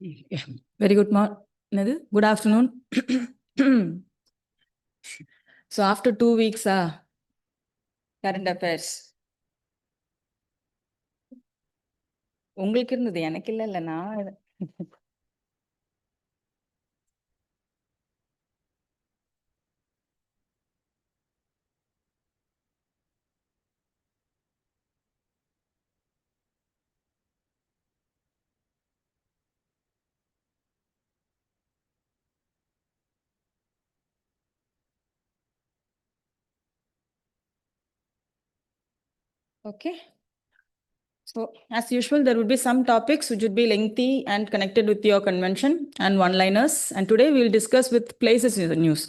Yeah. Very good morning. Good afternoon. So after 2 weeks, current affairs. உங்களுக்கு இருந்தது எனக்கு இல்ல நான் okay. So as usual, there would be some topics which would be lengthy and connected with your convention and one-liners. And today we will discuss with places in the news.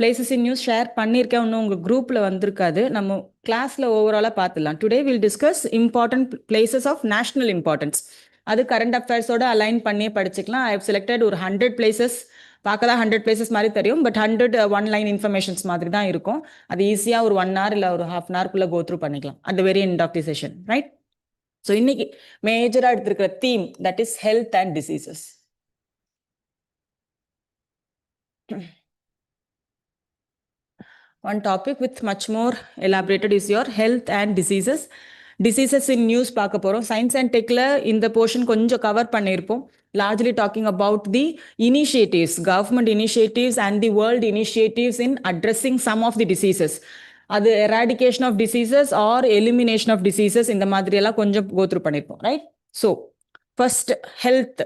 Places in news share பண்ணியிருக்கேன் இன்னும் உங்கள் குரூப்பில் வந்திருக்காது. நம்ம கிளாஸில் ஓவராலாக பார்த்துடலாம். Today will discuss important places of national importance. அது கரண்ட் அஃபேர்ஸோட அலைன் பண்ணியே படிச்சுக்கலாம். ஐ ஹவ் செலக்டட் ஒரு 100 பிளேசஸ். பார்க்க தான் 100 பிளேசஸ் மாதிரி தெரியும், பட் 100 ஒன்-லைன் இன்ஃபர்மேஷன்ஸ் மாதிரி தான் இருக்கும். அது ஈஸியாக ஒரு 1 hour இல்லை ஒரு half an hour go through பண்ணிக்கலாம் at the very end of the session, right? So இன்னைக்கு மேஜரா எடுத்திருக்கிற theme that is health and diseases. One topic with much more elaborated is your health and diseases. Diseases in news பார்க்க போறோம். Science and டெக்ல இந்த portion கொஞ்சம் cover பண்ணியிருப்போம். Largely talking about the initiatives, government initiatives and the world initiatives in addressing some of the diseases. அது eradication of diseases or elimination of diseases இந்த மாதிரி எல்லாம் கொஞ்சம் கோ த்ரூ பண்ணியிருப்போம், right? So first health.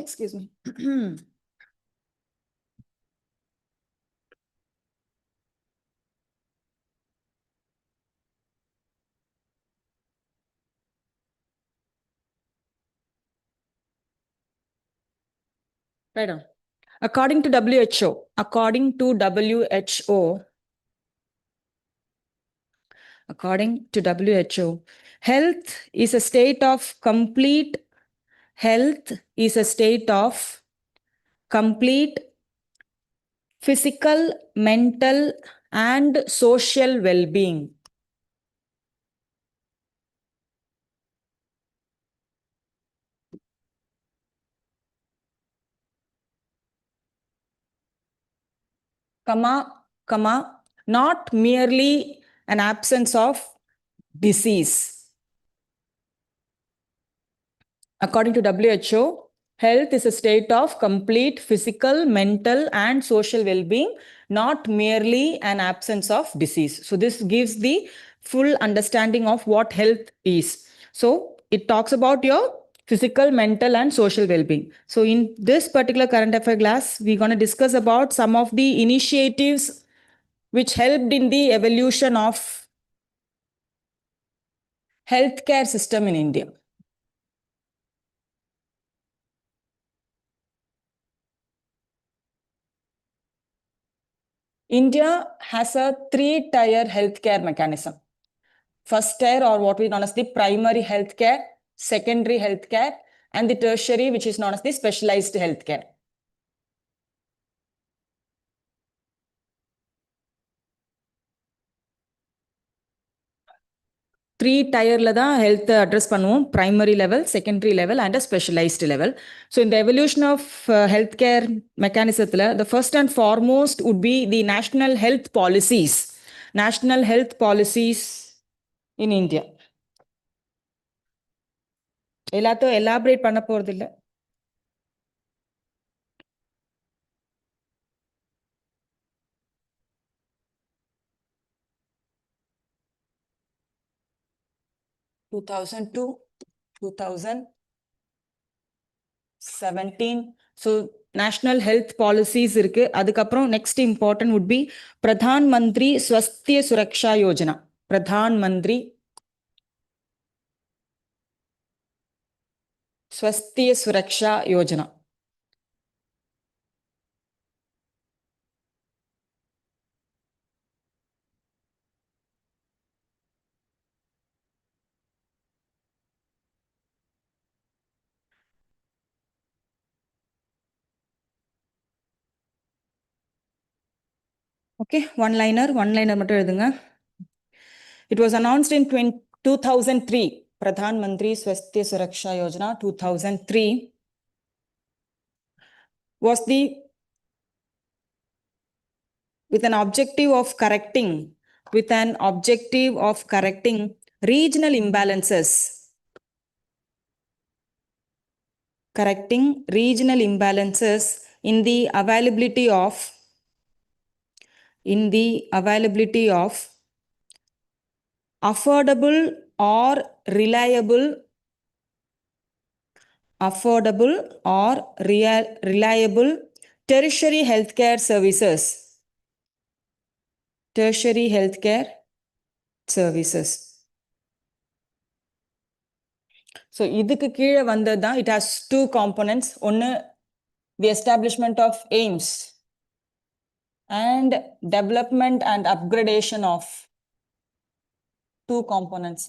Excuse me. Right on. According to WHO, health is a state of complete physical, mental, and social well-being. Not merely an absence of disease. According to WHO, health is a state of complete physical, mental, and social well-being, not merely an absence of disease. So this gives the full understanding of what health is. So it talks about your physical, mental, and social well-being. So in this particular current affair class, we're going to discuss about some of the initiatives which helped in the evolution of healthcare system in India. India has a 3-tier healthcare mechanism. First tier, or what we known as the primary healthcare, secondary healthcare, and the tertiary, which is known as the specialized healthcare. 3-tier தான் health address பண்ணுவோம். Primary level, secondary level, and a specialized level. So in the evolution of healthcare mechanism, the first and foremost would be the national health policies. National health policies in India. எல்லாத்தையும் elaborate பண்ண போறது இல்லை. Two 2017. So national health policies இருக்கு. அதுக்கப்புறம் next important would be Pradhan Mantri Swasthya Suraksha Yojana. Pradhan Mantri Swasthya Suraksha Yojana. Okay, one liner மட்டும் எழுதுங்க. It was announced in 2003, Pradhan Mantri Swasthya Suraksha Yojana 2003 was with an objective of correcting regional imbalances, in the availability of affordable or reliable tertiary healthcare services. So இதுக்கு கீழே வந்ததுதான், it has two components. ஒன்னு the establishment of aims and development and upgradation of two components.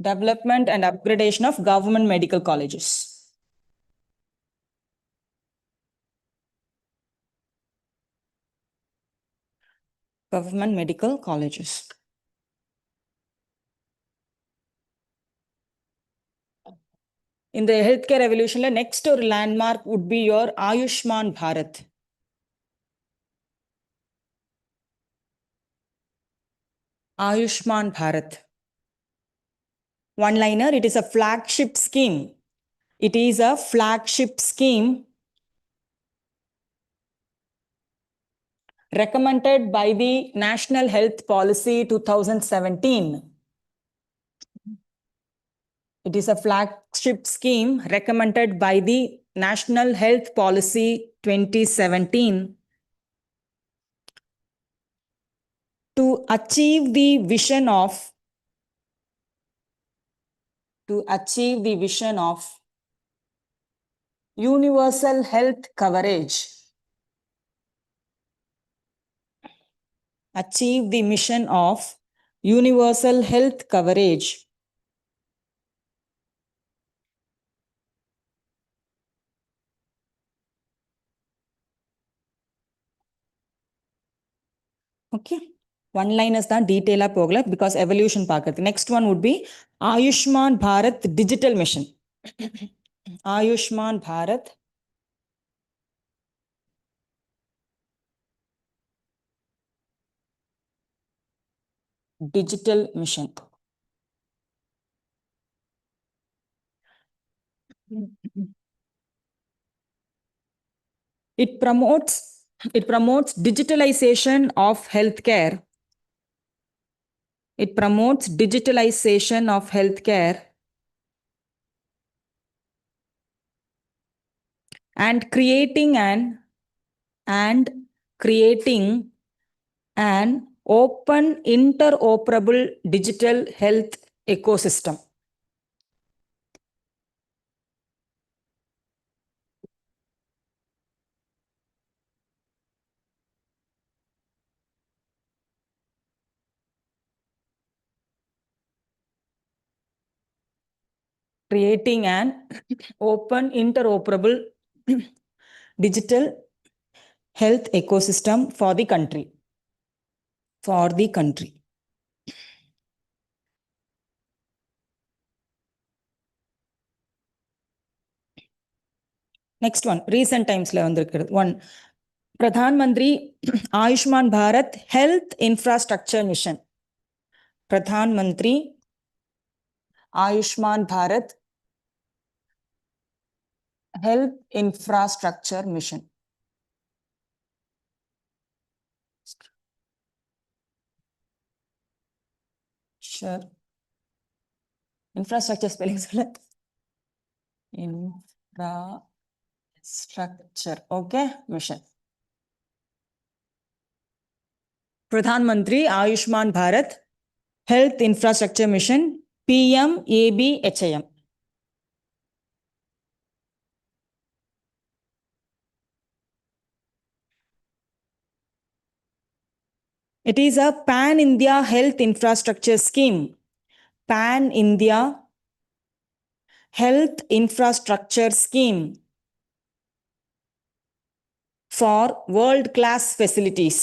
Development and upgradation of government medical colleges. Government medical colleges. In the healthcare revolution, next or landmark would be your Ayushman Bharat. Ayushman Bharat. One liner, it is a flagship scheme. It is a flagship scheme recommended by the National Health Policy 2017. It is a flagship scheme recommended by the National Health Policy 2017 to achieve the vision of universal health coverage. Achieve the mission of universal health coverage. Okay, one liners தான் டீடைலா போகல because evolution பார்க்கிறது. Next one would be Ayushman Bharat digital mission. Ayushman Bharat digital mission. It promotes digitalization of healthcare. It promotes digitalization of healthcare and creating an open interoperable digital health ecosystem. Creating an open interoperable digital health ecosystem for the country. Next one, recent times la vandirukkirathu. One, Pradhan Mantri Ayushman Bharat Health Infrastructure Mission. Pradhan Mantri Ayushman Bharat Health Infrastructure Mission. Sure. Infrastructure spelling solla. Infrastructure. Okay, mission. Pradhan Mantri Ayushman Bharat Health Infrastructure Mission, PMABHIM. It is a pan-India health infrastructure scheme. Pan-India health infrastructure scheme. for world-class facilities.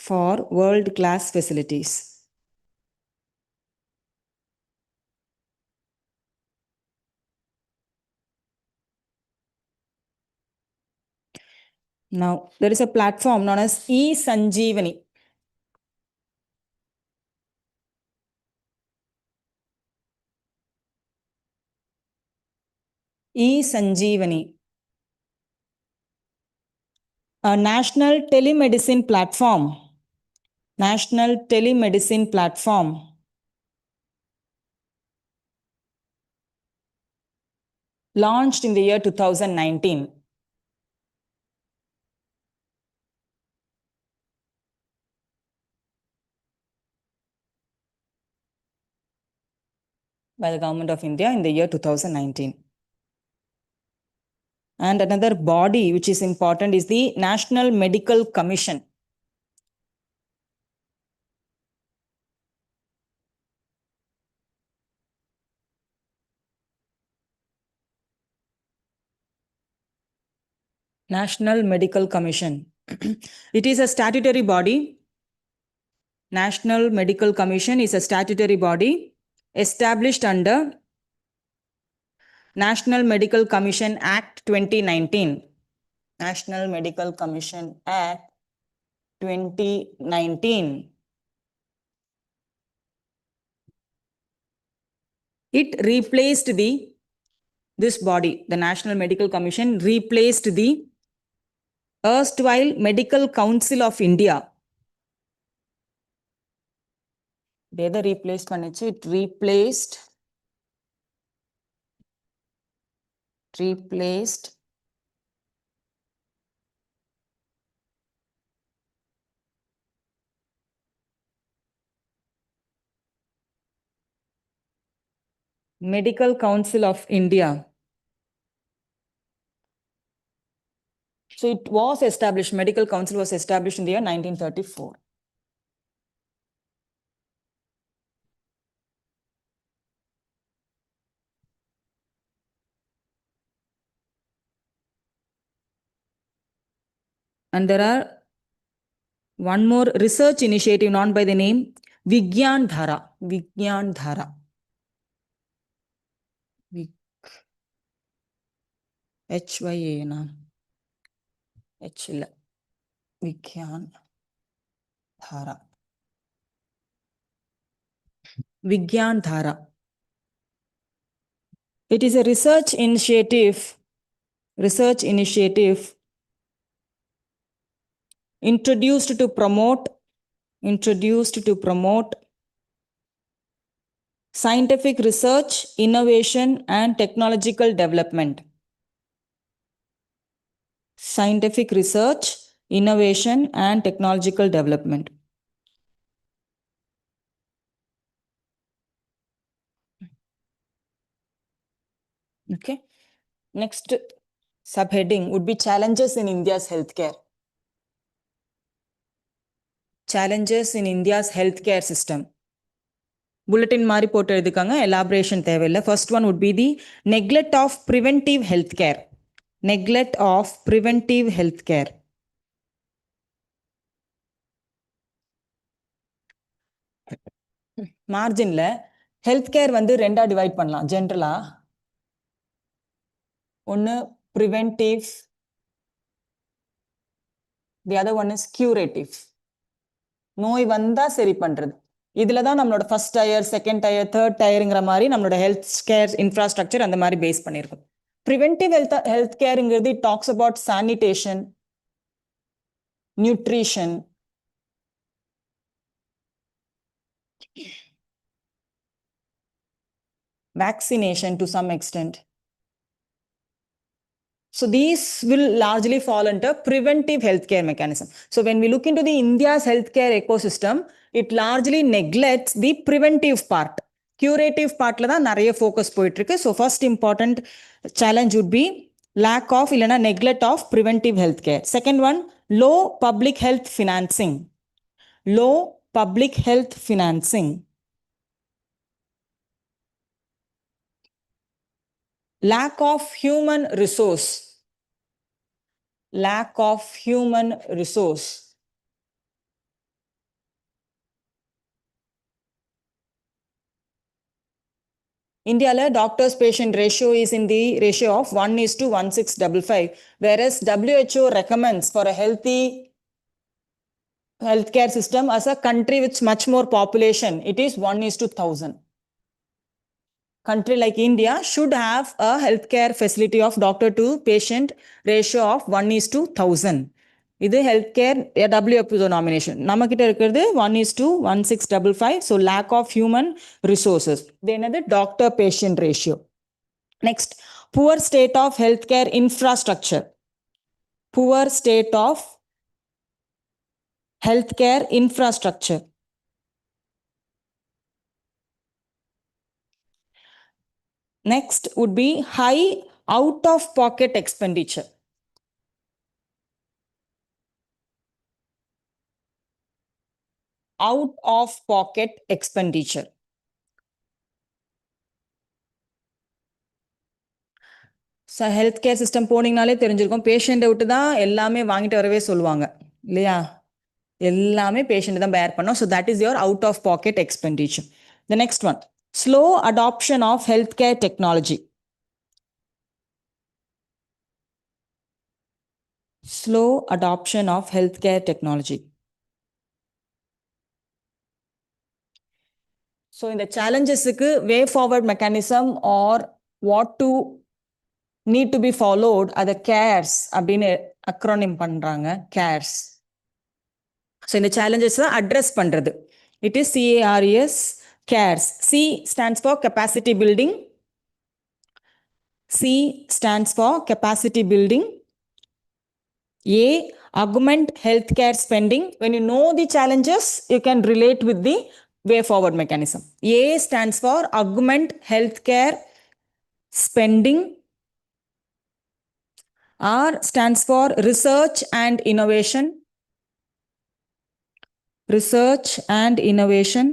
For world-class facilities. Now, there is a platform known as e-Sanjeevani. e-Sanjeevani. A national telemedicine platform. National telemedicine platform. Launched in the year 2019. By the Government of India in the year 2019. And another body which is important is the National Medical Commission. National Medical Commission. It is a statutory body. National Medical Commission is a statutory body established under National Medical Commission Act 2019. National Medical Commission Act 2019. It replaced this body, the National Medical Commission replaced the erstwhile Medical Council of India. It replaced Medical Council of India. So it was established, Medical Council was established in the year 1934. And there are one more research initiative known by the name Vigyan Dhara. Vigyan Dhara. HYAN. Vigyan Dhara. Vigyan Dhara. It is a research initiative introduced to promote scientific research, innovation, and technological development. Scientific research, innovation, and technological development. Okay. Next subheading would be challenges in India's healthcare. Challenges in India's healthcare system. Bulletin mari போட்டு எழுதிக்காங்க, elaboration தேவையில்லை. First one would be the neglect of preventive healthcare. Neglect of preventive healthcare. மார்ஜின்ல healthcare வந்து ரெண்டா divide பண்ணலாம். ஜென்ரலா ஒன்னு preventive, the other one is curative. நோய் வந்தா சரி பண்றது. இதுல தான் நம்மளோட first tier, second tier, third டயருங்கிற மாதிரி நம்மளோட ஹெல்த் கேர் இன்ஃப்ராஸ்ட்ரக்சர் அந்த மாதிரி பேஸ் பண்ணியிருக்கும். ப்ரிவென்டிவ் ஹெல்த் கேருங்கிறது talks about sanitation, nutrition, vaccination to some extent. So these will largely fall under preventive healthcare mechanism. So when we look into the India's healthcare ecosystem, it largely neglects the preventive part. Curative part la da nariya focus போயிட்டு இருக்கு. So first important challenge would be lack of இல்லனா neglect of preventive healthcare. Second one, low public health financing. Low public health financing. Lack of human resource. lack of human resource. Indiaல doctors patient ratio is in the ratio of 1:1655, whereas WHO recommends for a healthy healthcare system as a country with much more population, it is 1:1000. Country like India should have a healthcare facility of doctor to patient ratio of 1:1000. இது healthcare WHO nomination. நம்மகிட்ட இருக்கிறது 1:1655. So lack of human resources. இது என்னது doctor patient ratio. Next, poor state of healthcare infrastructure. Poor state of healthcare infrastructure. Next would be high out of pocket expenditure. Out of pocket expenditure. Health care system போனீங்கனாலே தெரிஞ்சிருக்கும், பேஷண்ட்டை விட்டு தான் எல்லாமே வாங்கிட்டு வரவே சொல்லுவாங்க இல்லையா? எல்லாமே பேஷண்ட் தான் பேர் பண்ணோம். So that is your out of packet expenditure. The next one, slow adoption of health care technology. Slow adoption of health care technology. So இந்த சேலஞ்சஸுக்கு வே forward mechanism R what to need to be followed, அதை CARES அப்படின்னு acronym பண்றாங்க, CARES. So இந்த challenges address பண்றது, it is CARES, CARES. C stands for capacity building. C stands for capacity building. A, augment healthcare spending. When you know the challenges, you can relate with the way forward mechanism. A stands for augment healthcare spending. R stands for research and innovation. Research and innovation.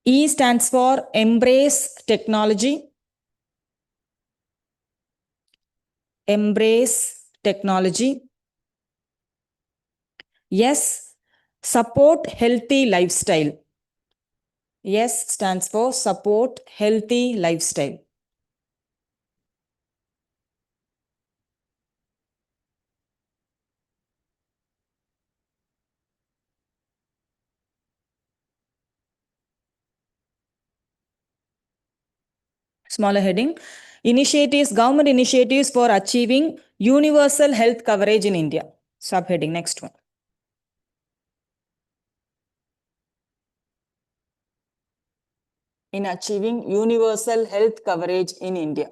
E stands for embrace technology. Embrace technology. Yes, support healthy lifestyle. Yes stands for support healthy lifestyle. Smaller heading, initiatives, government initiatives for achieving universal health coverage in India. Subheading, next one. In achieving universal health coverage in India.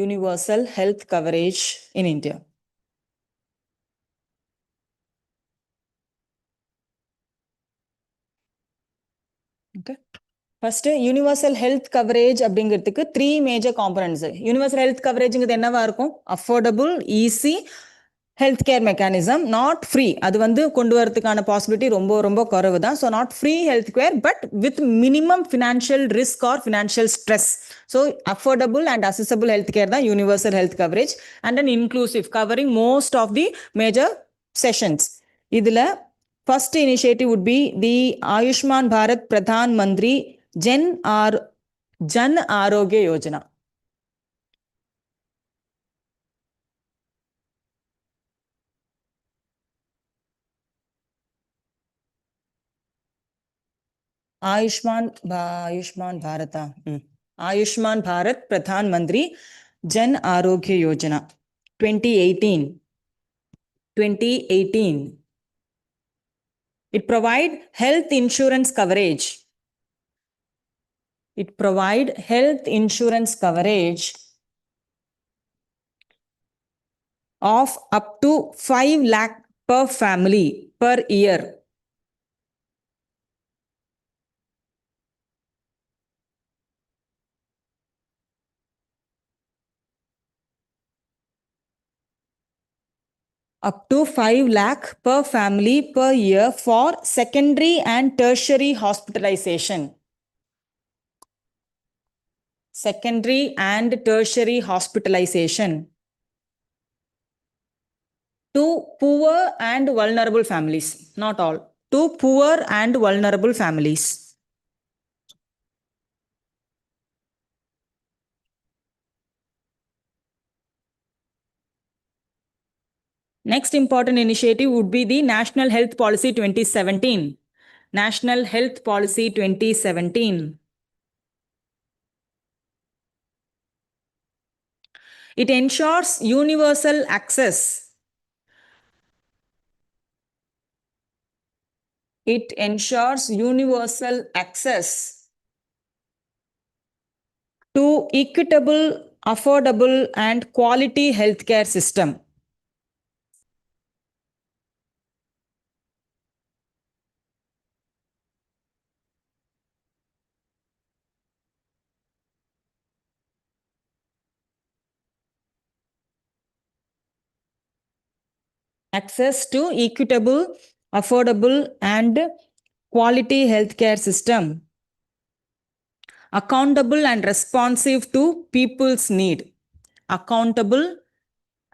Universal health coverage in India. Okay. First, universal health coverage அப்படிங்கிறதுக்கு 3 major components. Universal health coverage என்னவா இருக்கும்? Affordable, easy health care mechanism, not free. அது கொண்டு வரதுக்கான possibility ரொம்ப ரொம்ப குறைவு தான். So not free health care, but with minimum financial risk or financial stress. So affordable and accessible health care தான் universal health coverage, and then inclusive, covering most of the major sessions. இதுல first initiative would be the Ayushman Bharat Pradhan Mantri Jan Arogya Yojana. Ayushman Bharata. Ayushman Bharat Pradhan Mantri Jan Arogya Yojana 2018. 2018. It provide health insurance coverage. It provide health insurance coverage of up to 5 lakh per family per year. Up to 5 lakh per family per year for secondary and tertiary hospitalization. secondary and tertiary hospitalization to poor and vulnerable families, not all, to poor and vulnerable families. Next important initiative would be the National Health Policy 2017. National Health Policy 2017. It ensures universal access. It ensures universal access to equitable, affordable, and quality healthcare system. Access to equitable, affordable, and quality healthcare system. Accountable and responsive to people's need. Accountable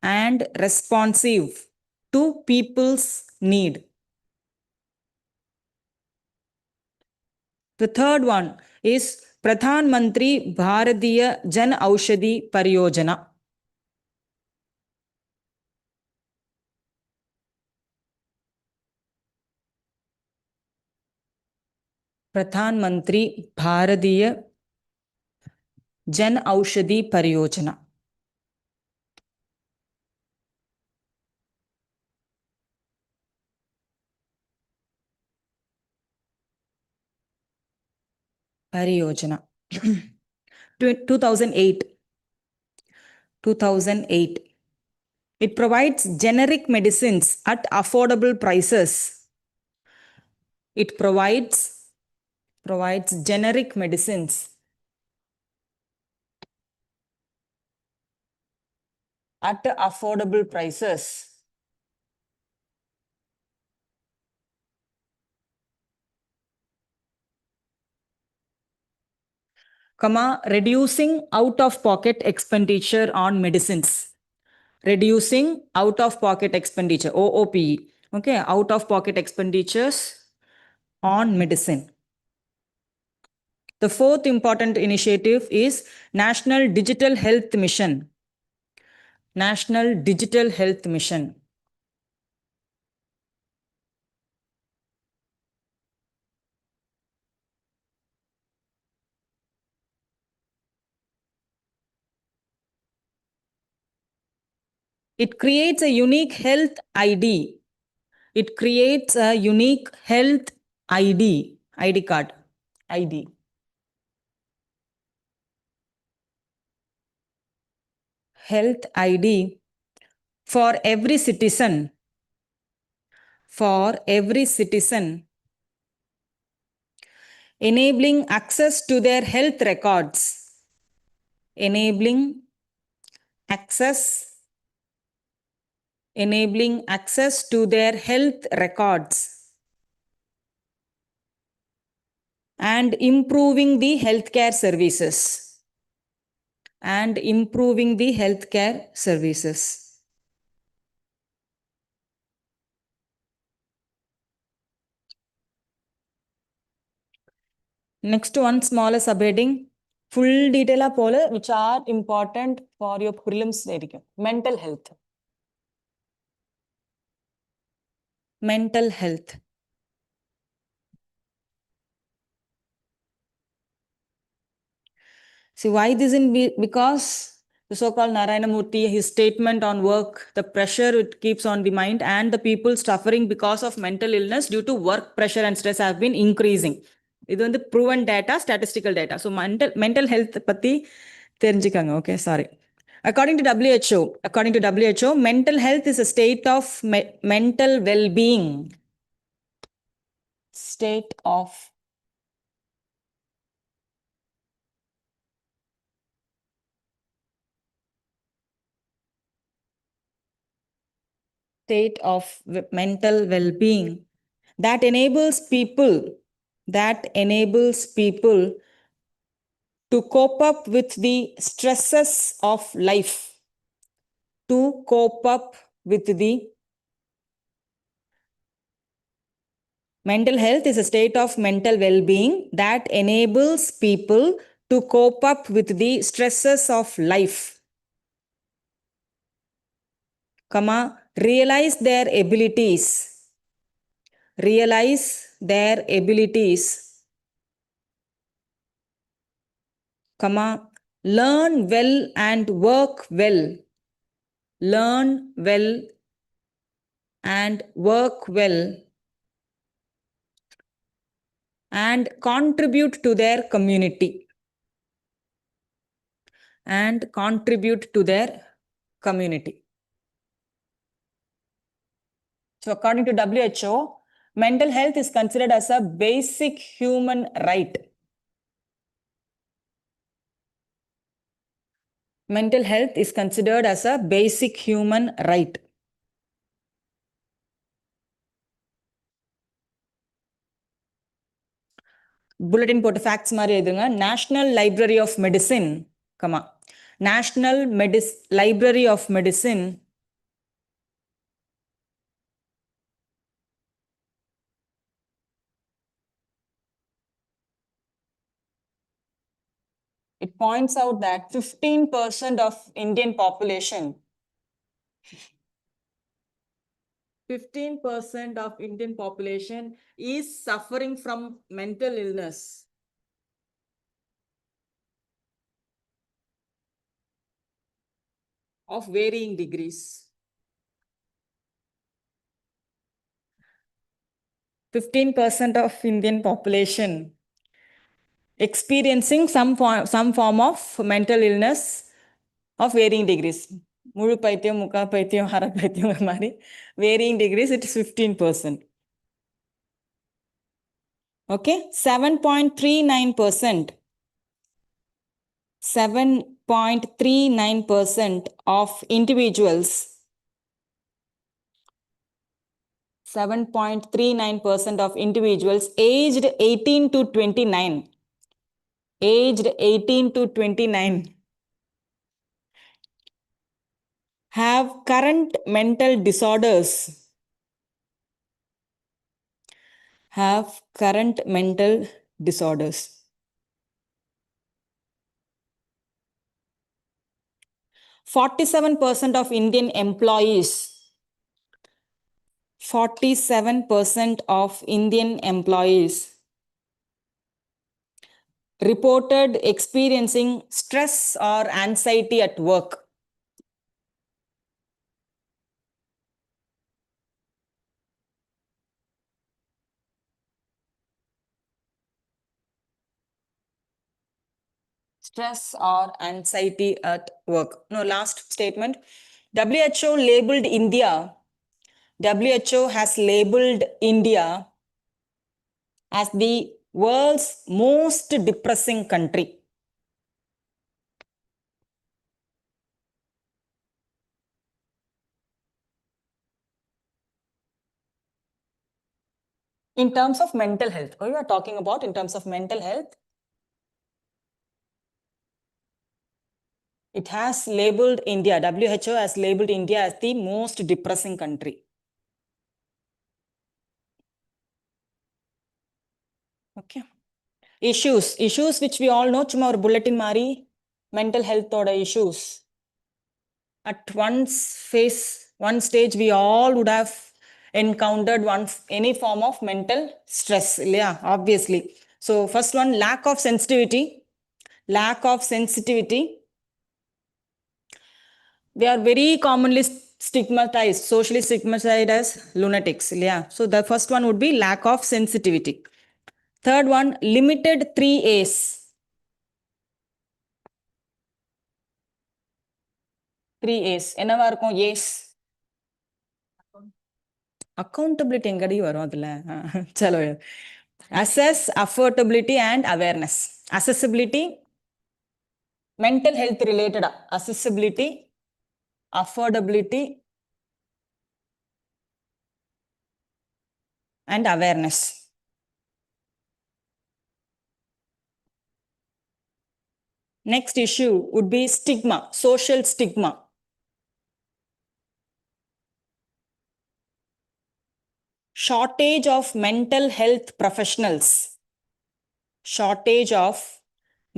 and responsive to people's need. The third one is Pradhan Mantri Bharatiya Jan Aushadhi Pariyojana. Pradhan Mantri Bharatiya Jan Aushadhi Pariyojana. Pariyojana. 2008. 2008. It provides generic medicines at affordable prices. It provides generic medicines at affordable prices. Reducing out-of-pocket expenditure on medicines. Reducing out-of-pocket expenditure, OOPE. Okay, out-of-pocket expenditures on medicine. The fourth important initiative is National Digital Health Mission. National Digital Health Mission. It creates a unique health ID. It creates a unique health ID card. ID. Health ID for every citizen. For every citizen. Enabling access to their health records. Enabling access to their health records and improving the healthcare services. And improving the healthcare services. Next one, smaller subheading. Full detail pole, which are important for your prelims. Mental health. Mental health. See why this in because the so-called Narayana Murthy, his statement on work, the pressure it keeps on the mind, and the people suffering because of mental illness due to work pressure and stress have been increasing. This is the proven data, statistical data. So mental health patti தெரிஞ்சுக்கங்க. Okay, sorry. According to WHO, mental health is a state of mental well-being. State of mental well-being that enables people to cope up with the stresses of life. To cope up with the mental health is a state of mental well-being that enables people to cope up with the stresses of life, realize their abilities, realize their abilities, learn well and work well, learn well and work well, and contribute to their community, and contribute to their community. So according to WHO, mental health is considered as a basic human right. Mental health is considered as a basic human right. Bulletin போட்டு facts மாதிரி எழுதுங்க. National Library of Medicine, National Library of Medicine it points out that 15% of Indian population 15% of Indian population is suffering from mental illness. Of varying degrees. 15% of Indian population experiencing some form of mental illness of varying degrees. முழு பைத்தியம், முக்கா பைத்தியம், அரை பைத்தியம் மாதிரி varying degrees, it is 15%. Okay, 7.39%. 7.39% of individuals 7.39% of individuals aged 18 to 29 aged 18 to 29 have current mental disorders have current mental disorders. 47% of Indian employees 47% of Indian employees reported experiencing stress or anxiety at work. Stress or anxiety at work. No, last statement. WHO labeled India. WHO has labeled India as the world's most depressing country. In terms of mental health, what you are talking about in terms of mental health? It has labeled India, WHO has labeled India as the most depressing country. Okay. Issues which we all know, chuma or bulletin mari, mental health order issues. At one stage, we all would have encountered any form of mental stress, yeah, obviously. So first one, lack of sensitivity. They are very commonly stigmatized, socially stigmatized as lunatics, yeah. So the first one would be lack of sensitivity. Third one, limited 3A's. 3A's. என்னவா இருக்கும் A's? Accountability எங்கடி வரும் அதுல? சலோ. Assess, affordability and awareness. Accessibility, mental health related. Accessibility, affordability and awareness. Next issue would be stigma, social stigma. Shortage of mental health professionals. Shortage of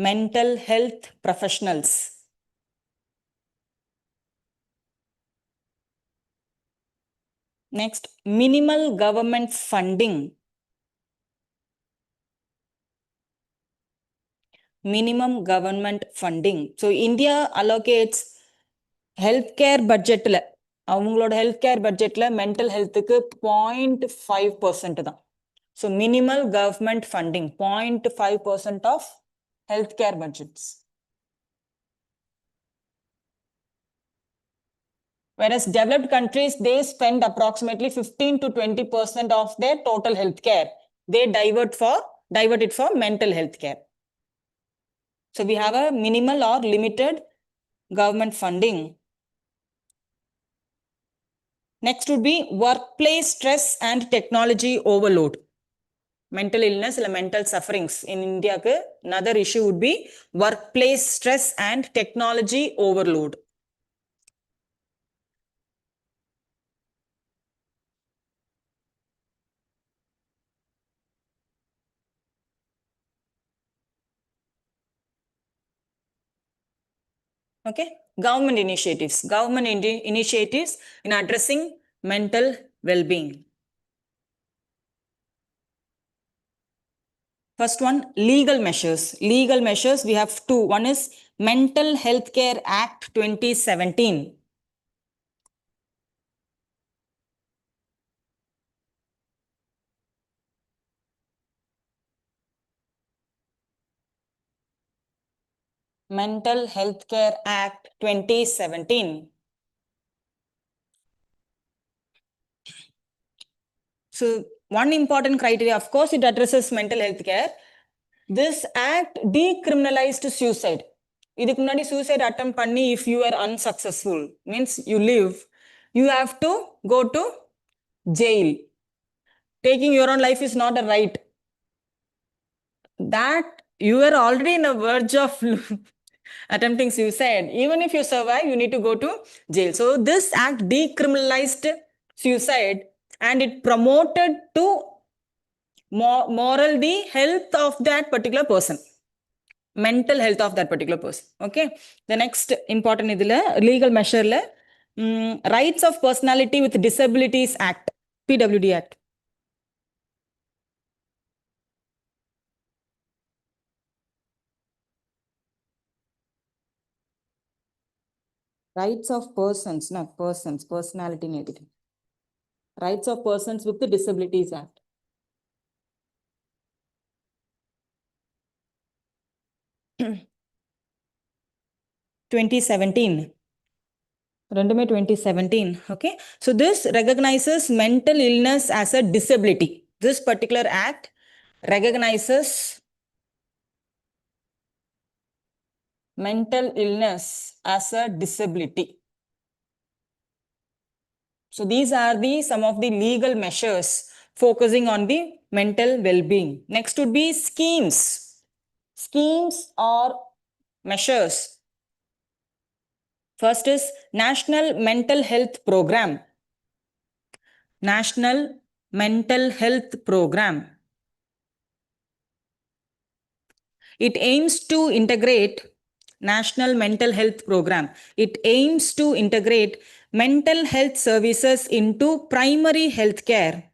mental health professionals. Next, minimal government funding. Minimum government funding. So India allocates healthcare budgetல அவங்களோட healthcare budgetல mental healthக்கு 0.5% தான். So minimal government funding, 0.5% of healthcare budgets. Whereas developed countries, they spend approximately 15 to 20% of their total healthcare. They divert it for mental health care. So we have a minimal or limited government funding. Next would be workplace stress and technology overload. Mental illness or mental sufferings in India. Another issue would be workplace stress and technology overload. Okay, government initiatives in addressing mental well-being. First one, legal measures. Legal measures, we have two. One is Mental Healthcare Act 2017. Mental Healthcare Act 2017. So one important criteria, of course, it addresses mental health care. This act decriminalized suicide. இதுக்கு முன்னாடி suicide attempt பண்ணி if you are unsuccessful, means you live, you have to go to jail. Taking your own life is not a right. That you are already in the verge of attempting suicide. Even if you survive, you need to go to jail. So this act decriminalized suicide and it promoted to moral the health of that particular person, mental health of that particular person. Okay, the next important idhula legal measure la Rights of Personality with Disabilities Act, PWD Act. Rights of persons, not persons, personality negative. Rights of Persons with the Disabilities Act. (2017). 2017. Okay. So this recognizes mental illness as a disability. This particular act recognizes mental illness as a disability. So these are some of the legal measures focusing on the mental well-being. Next would be schemes. Schemes or measures. First is National Mental Health Program. National Mental Health Program. It aims to integrate National Mental Health Program. It aims to integrate mental health services into primary health care.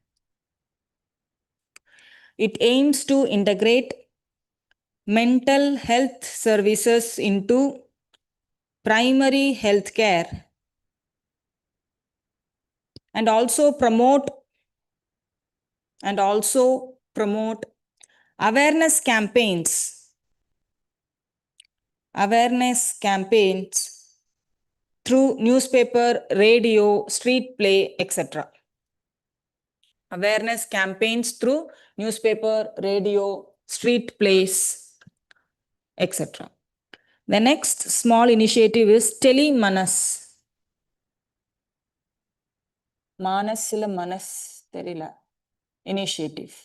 It aims to integrate mental health services into primary health care and also promote awareness campaigns through newspaper, radio, street play, etc. Awareness campaigns through newspaper, radio, street plays, etc. The next small initiative is Telemanas. Manasila Manas Terila initiative.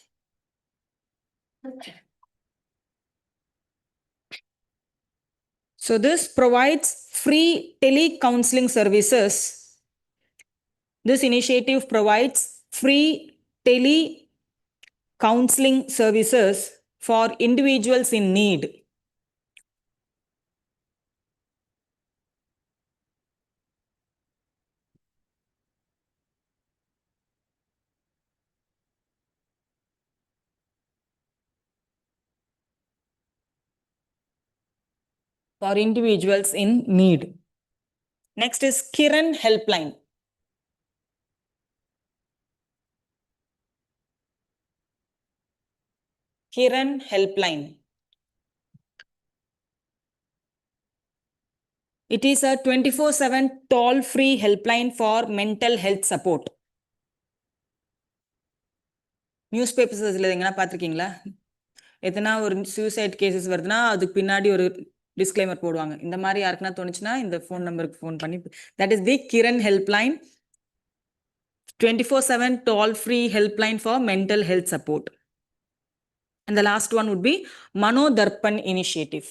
So this provides free tele-counseling services. This initiative provides free tele-counseling services for individuals in need. For individuals in need. Next is Kiran Helpline. Kiran Helpline. It is a 24/7 toll-free helpline for mental health support. News papers இதில் எங்கன்னா பார்த்துருக்கீங்களா? எதனா ஒரு suicide cases வருதுன்னா அதுக்கு பின்னாடி ஒரு disclaimer போடுவாங்க. இந்த மாதிரி யாருக்குன்னா தோணுச்சுன்னா இந்த ஃபோன் நம்பருக்கு ஃபோன் பண்ணி, that is the Kiran helpline, 24/7 toll-free helpline for mental health support. And the last one would be Mano Darpan initiative.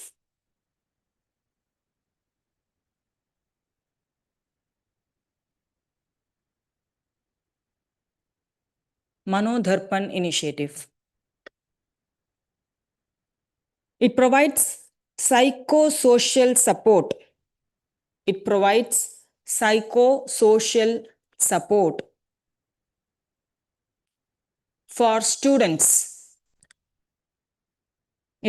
Mano Darpan initiative. It provides psychosocial support. It provides psychosocial support for students.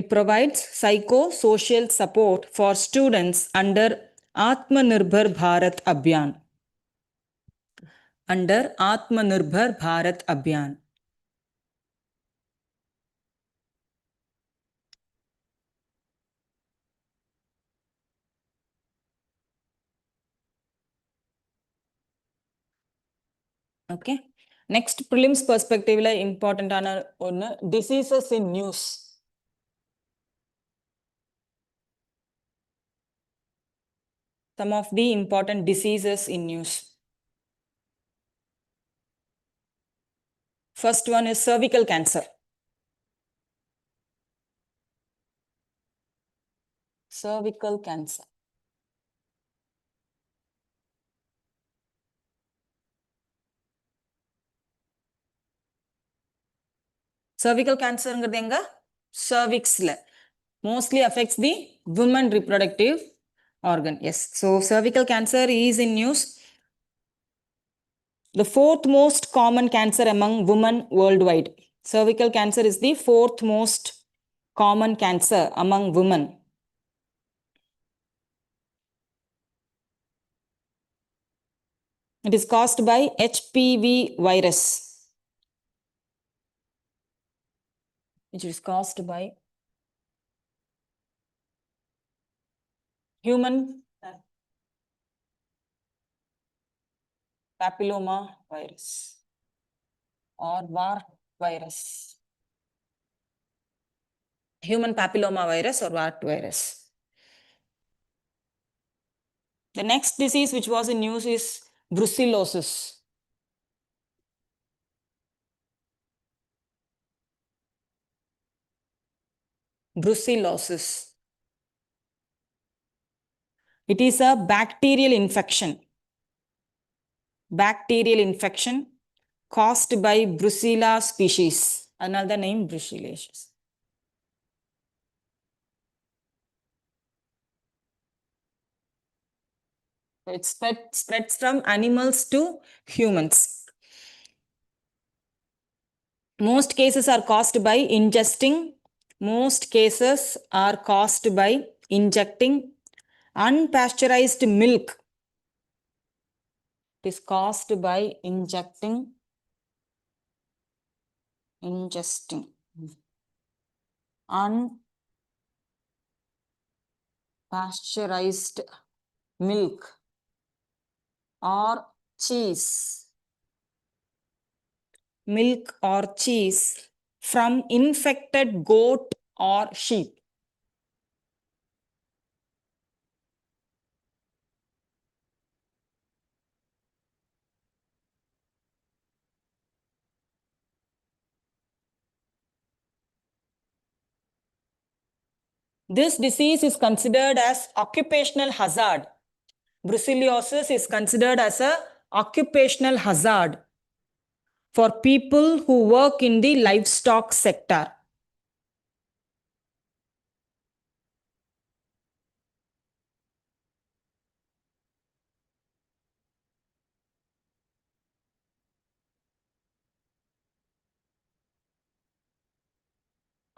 It provides psychosocial support for students under Atmanirbhar Bharat Abhiyan. Under Atmanirbhar Bharat Abhiyan. Okay. Next, prelims perspective important on diseases in news. Some of the important diseases in news. First one is cervical cancer. Cervical cancer. Cervical cancer enga cervix mostly affects the women reproductive organ. Yes. So cervical cancer is in news. The fourth most common cancer among women worldwide. Cervical cancer is the fourth most common cancer among women. It is caused by HPV virus. Which is caused by human papilloma virus or Wart virus. Human papilloma virus or Wart virus. The next disease which was in news is brucellosis. Brucellosis. It is a bacterial infection. Bacterial infection caused by Brucella species. Another name, brucellosis. It spreads from animals to humans. Most cases are caused by ingesting. Most cases are caused by injecting unpasteurized milk. It is caused by ingesting unpasteurized milk or cheese. Milk or cheese from infected goat or sheep. This disease is considered as occupational hazard. Brucellosis is considered as a occupational hazard for people who work in the livestock sector.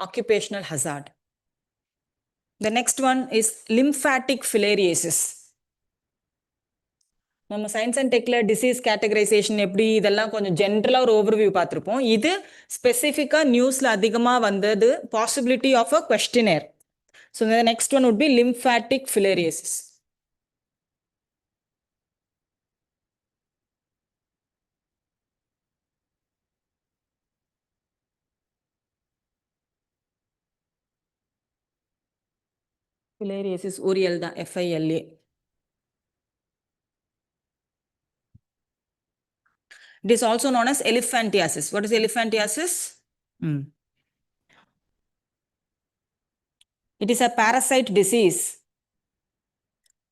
Occupational hazard. The next one is lymphatic filariasis. நம்ம science and டெக்ல disease categorisation எப்படி இதெல்லாம் கொஞ்சம் ஜென்ரலாக ஒரு overview பார்த்துருப்போம். இது ஸ்பெசிஃபிக்காக நியூஸில் அதிகமாக வந்தது possibility of a questioner. So the next one would be lymphatic filariasis. Filariasis Uriel தான் FILA. It is also known as elephantiasis. What is elephantiasis? It is a parasite disease.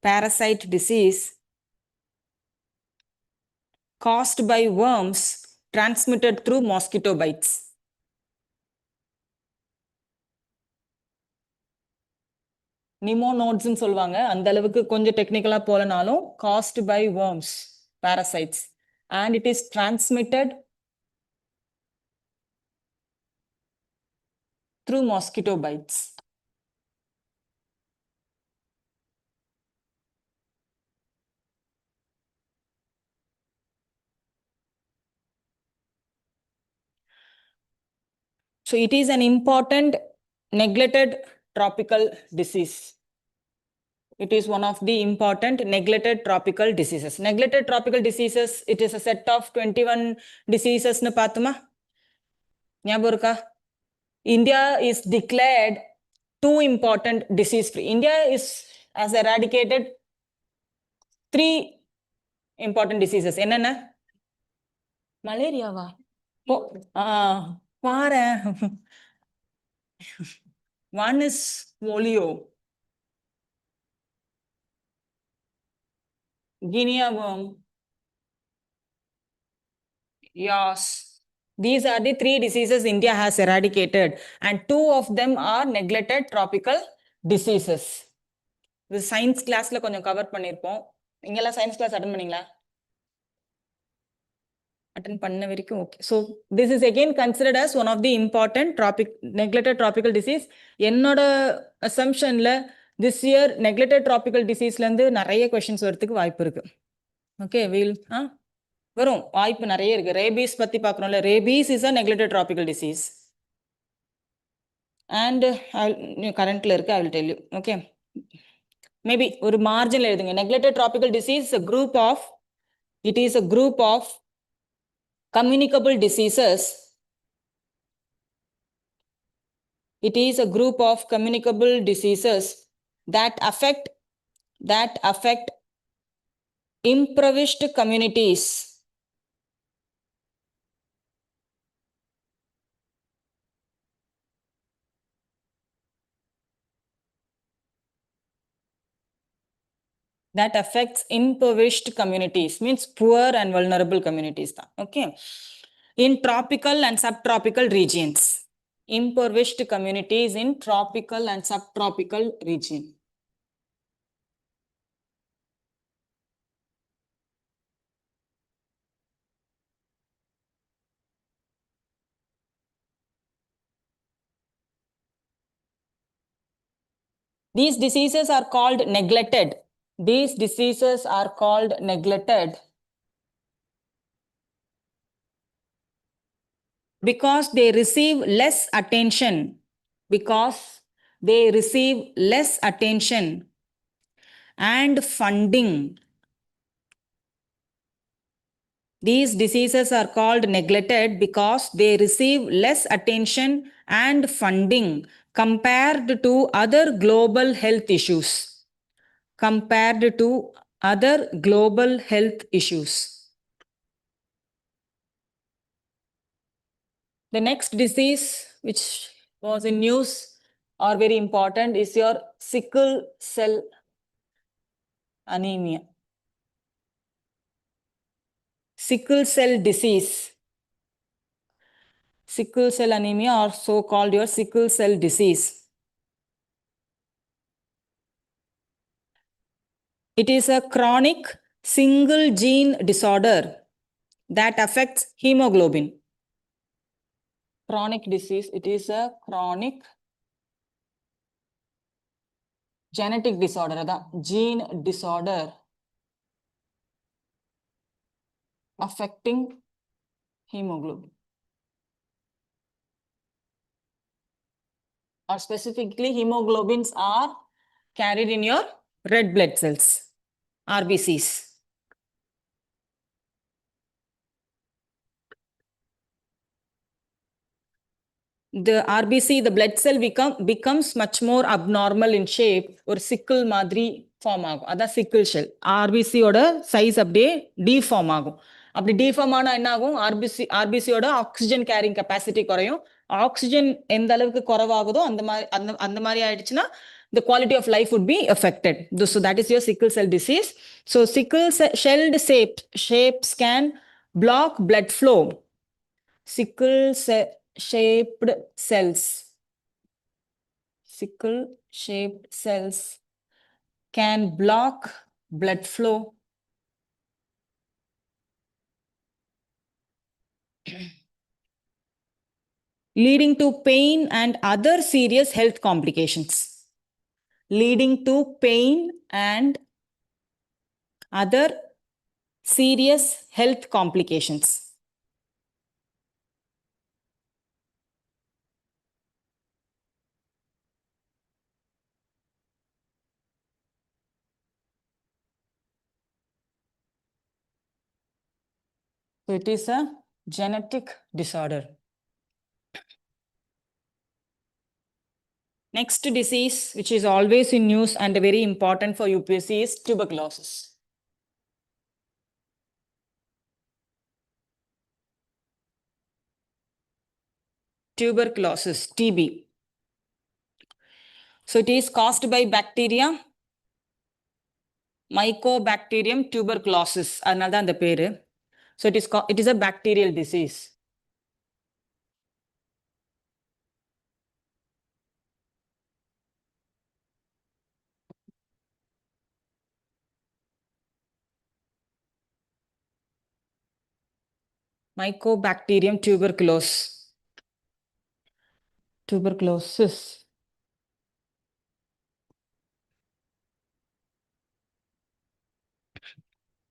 Parasite disease caused by worms transmitted through mosquito bites. நிமோனோட்ஸ்னு சொல்லுவாங்க. அந்த அளவுக்கு கொஞ்சம் டெக்னிக்கலாக போலனாலும் caused by worms, parasites. And it is transmitted through mosquito bites. So it is an important neglected tropical disease. It is one of the important neglected tropical diseases. Neglected tropical diseases, it is a set of 21 diseases nu pathuma. ஞாபகம் இருக்கா? India is declared two important disease free. India has eradicated 3 important diseases. என்னென்ன? மலேரியாவா? பாரு. One is polio. Guinea worm. Yes. These are the 3 diseases India has eradicated, and 2 of them are neglected tropical diseases. This science class la konjam cover பண்ணிருப்போம். இங்கெல்லாம் science class attend பண்ணீங்களா? Attend பண்ண வரைக்கும் okay. So this is again considered as one of the important neglected tropical disease. என்னோட assumptionல this year neglected tropical diseaseல இருந்து நிறைய questions வரதுக்கு வாய்ப்பு இருக்கு. Okay, we'll வரும் வாய்ப்பு நிறைய இருக்கு. ரேபீஸ் பத்தி பார்க்கறோம்ல. Rabies is a neglected tropical disease. And currently இருக்கு, I will tell you. Okay. Maybe ஒரு margin எழுதுங்க. Neglected tropical disease is a group of, it is a group of communicable diseases. It is a group of communicable diseases that affect impoverished communities. That affects impoverished communities, means poor and vulnerable communities. Okay. In tropical and subtropical regions. Impoverished communities in tropical and subtropical region. These diseases are called neglected. These diseases are called neglected because they receive less attention. Because they receive less attention and funding. These diseases are called neglected because they receive less attention and funding compared to other global health issues. Compared to other global health issues. The next disease which was in news or very important is your sickle cell anemia. Sickle cell disease. Sickle cell anemia, or so called your sickle cell disease. It is a chronic single gene disorder that affects hemoglobin. Chronic disease, it is a chronic genetic disorder, gene disorder affecting hemoglobin. Or specifically, hemoglobins are carried in your red blood cells, RBCs. The RBC, the blood cell becomes much more abnormal in shape, or sickle மாதிரி form ஆகும். அதான் சிக்கிள் shell. ஆர்பிசியோட size அப்படியே deform ஆகும். அப்படி deform ஆனால் என்ன ஆகும்? ஆர்பிசியோட oxygen carrying capacity குறையும். ஆக்சிஜன் எந்த அளவுக்கு குறைவாகுதோ அந்த மாதிரி ஆயிடுச்சுன்னா the quality of life would be affected. So that is your sickle cell disease. So sickle shelled shapes can block blood flow. Sickle shaped cells. Sickle shaped cells can block blood flow leading to pain and other serious health complications. Leading to pain and other serious health complications. So it is a genetic disorder. Next disease, which is always in news and very important for UPSC, is tuberculosis. Tuberculosis, TB. So it is caused by bacteria, Mycobacterium tuberculosis. Another than the பேரு. So it is a bacterial disease. Mycobacterium tuberculosis.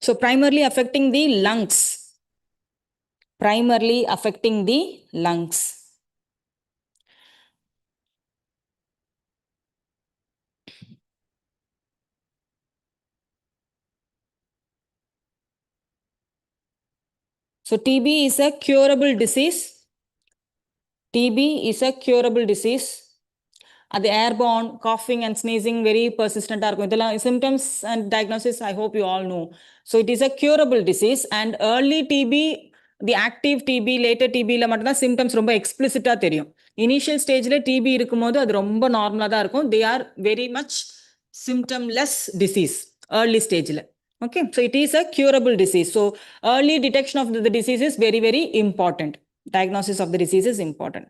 So primarily affecting the lungs. Primarily affecting the lungs. So TB is a curable disease. TB is a curable disease. The airborne, coughing and sneezing, very persistent symptoms and diagnosis, I hope you all know. So it is a curable disease, and early TB, the active TB, later TB la mattum symptoms romba explicit ah theriyum. Initial stage la TB irukumbodhu adu romba normal ah irukum. They are very much symptomless disease early stage la. Okay, so it is a curable disease. So early detection of the disease is very, very important. Diagnosis of the disease is important.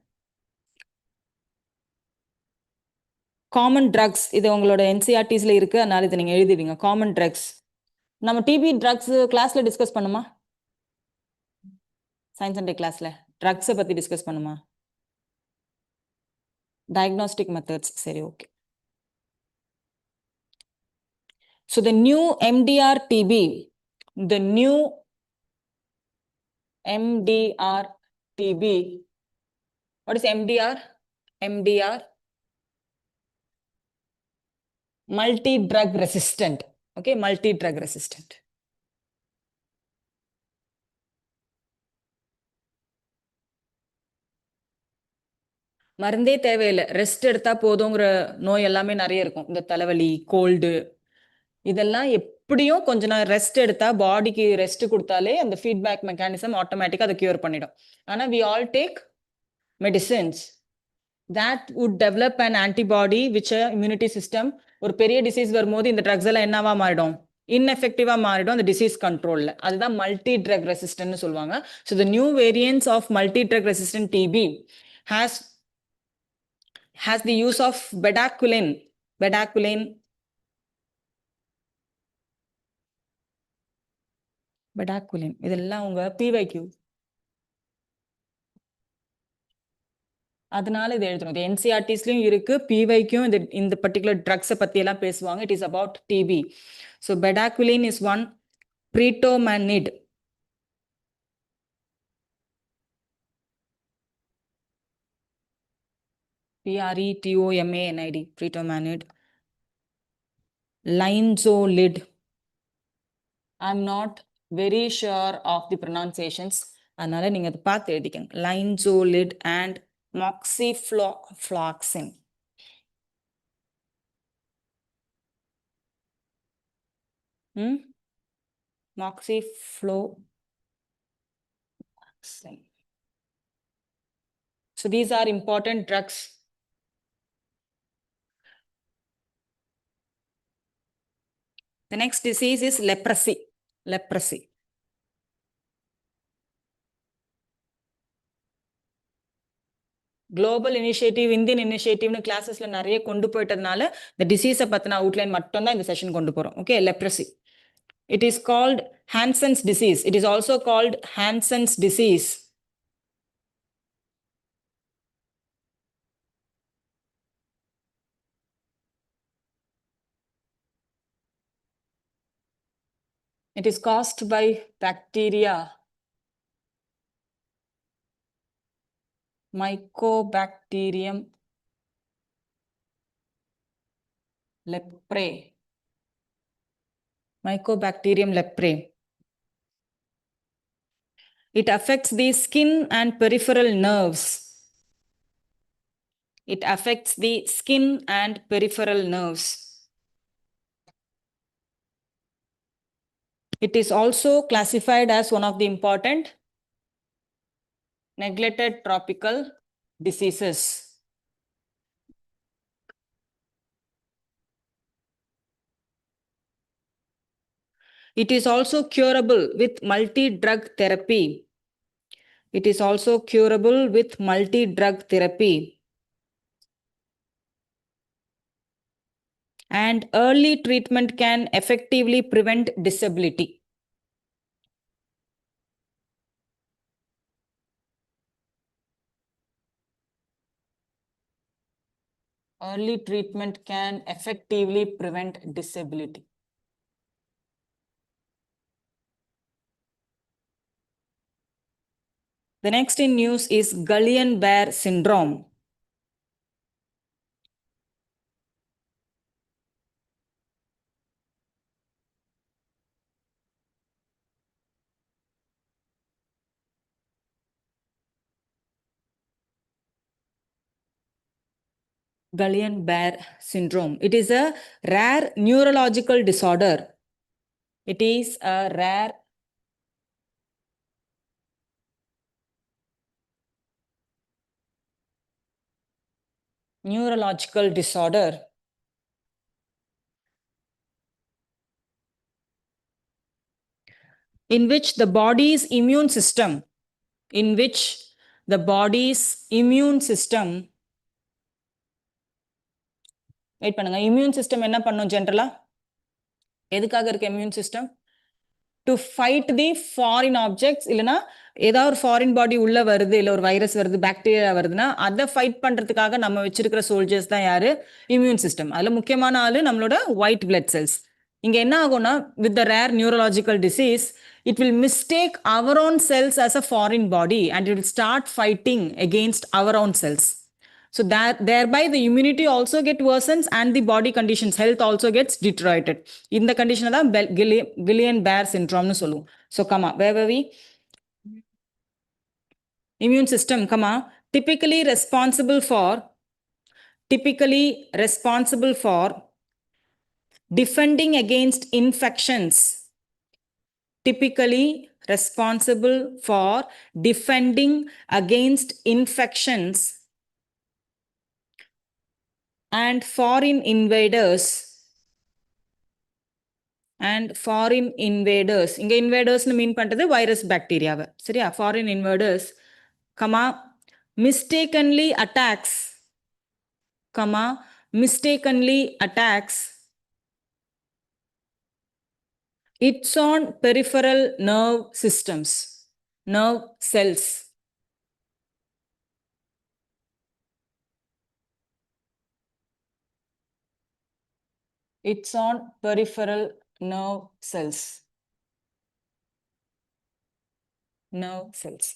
Common drugs, இது உங்களோட NCERTsல இருக்கு, அதனால இதை நீங்க எழுதிடுவீங்க. Common drugs. நம்ம TB drugs கிளாஸ்ல discuss பண்ணுமா? Science and tech கிளாஸ்ல ட்ரக்ஸை பத்தி டிஸ்கஸ் பண்ணுமா? டயக்னாஸ்டிக் மெத்தட்ஸ், சரி, okay. So the new MDR TB, the new MDR TB, what is MDR? MDR, multi-drug resistant. Okay, multi-drug resistant. மருந்தே தேவையில்லை, ரெஸ்ட் எடுத்தா போதுங்கிற நோய் எல்லாமே நிறைய இருக்கும். இந்த தலைவலி, கோல்டு, இதெல்லாம் எப்படியும் கொஞ்ச நேரம் ரெஸ்ட் எடுத்தா, பாடிக்கு ரெஸ்ட் கொடுத்தாலே அந்த ஃபீட்பேக் மெக்கானிசம் ஆட்டோமேட்டிக்காக அதை கியூர் பண்ணிடும். ஆனால் we all take medicines. that would develop an antibody which a immunity system ஒரு பெரிய டிசீஸ் வரும்போது இந்த ட்ரக்ஸ் எல்லாம் என்னவா மாறிடும், ineffective மாறிடும் அந்த டிசீஸ் கண்ட்ரோல்ல. அதுதான் மல்டி ட்ரக் ரெசிஸ்டன்ட்னு சொல்லுவாங்க. So the new variants of multi drug resistant TB has the use of bedaquiline இதெல்லாம் உங்க PYQ. அதனால இது எழுதணும். இது NCERTஸ்லயும் இருக்கு, PYQ இந்த பர்டிகுலர் ட்ரக்ஸை பத்தி எல்லாம் பேசுவாங்க. It is about TB. So bedaquiline is one. Pretomanid, Pretomanid, Pretomanid. Linezolid, I'm not very sure of the pronunciations, அதனால நீங்க அதை பார்த்து எழுதிக்கங்க. Linezolid and moxifloxacin. Moxifloxacin. So these are important drugs. The next disease is leprosy. Global initiative, Indian initiative classes நிறைய கொண்டு போயிட்டதுனால the disease பத்தின outline மட்டும் தான் இந்த செஷன் கொண்டு போறோம். Okay, leprosy. It is called Hansen's disease. It is also called Hansen's disease. It is caused by bacteria, Mycobacterium leprae. Mycobacterium leprae. It affects the skin and peripheral nerves. It affects the skin and peripheral nerves. It is also classified as one of the important neglected tropical diseases. It is also curable with multi-drug therapy. It is also curable with multi-drug therapy. And early treatment can effectively prevent disability. Early treatment can effectively prevent disability. The next in news is Guillain-Barré syndrome. Guillain-Barré syndrome. It is a rare neurological disorder. It is a rare neurological disorder in which the body's immune system wait பண்ணுங்க, immune system என்ன பண்ணும் ஜெனரலா? எதுக்காக இருக்கு immune system? To fight the foreign objects. இல்லனா ஏதாவது ஒரு foreign பாடி உள்ள வருது, இல்ல ஒரு வைரஸ் வருது, பாக்டீரியா வருதுன்னா அதை ஃபைட் பண்றதுக்காக நம்ம வச்சிருக்கிற சோல்ஜர்ஸ் தான் யாரு? Immune system. அதுல முக்கியமான ஆளு நம்மளோட ஒயிட் பிளட் செல்ஸ். இங்க என்ன ஆகும்னா, with the rare neurological disease, it will mistake our own cells as a foreign body and it will start fighting against our own cells. So that thereby the immunity also get worsens and the body conditions, health also gets deteriorated. In the condition தான் Guillain-Barré syndrome nu சொல்லுவோம். So come on, where were we? Immune system, come on. Typically responsible for defending against infections. Typically responsible for defending against infections and foreign invaders இங்க invaders மீன் பண்றது virus பாக்டீரியாவை சரியா foreign invaders comma mistakenly attacks comma mistakenly attacks its own peripheral nerve systems nerve cells its own peripheral nerve cells nerve cells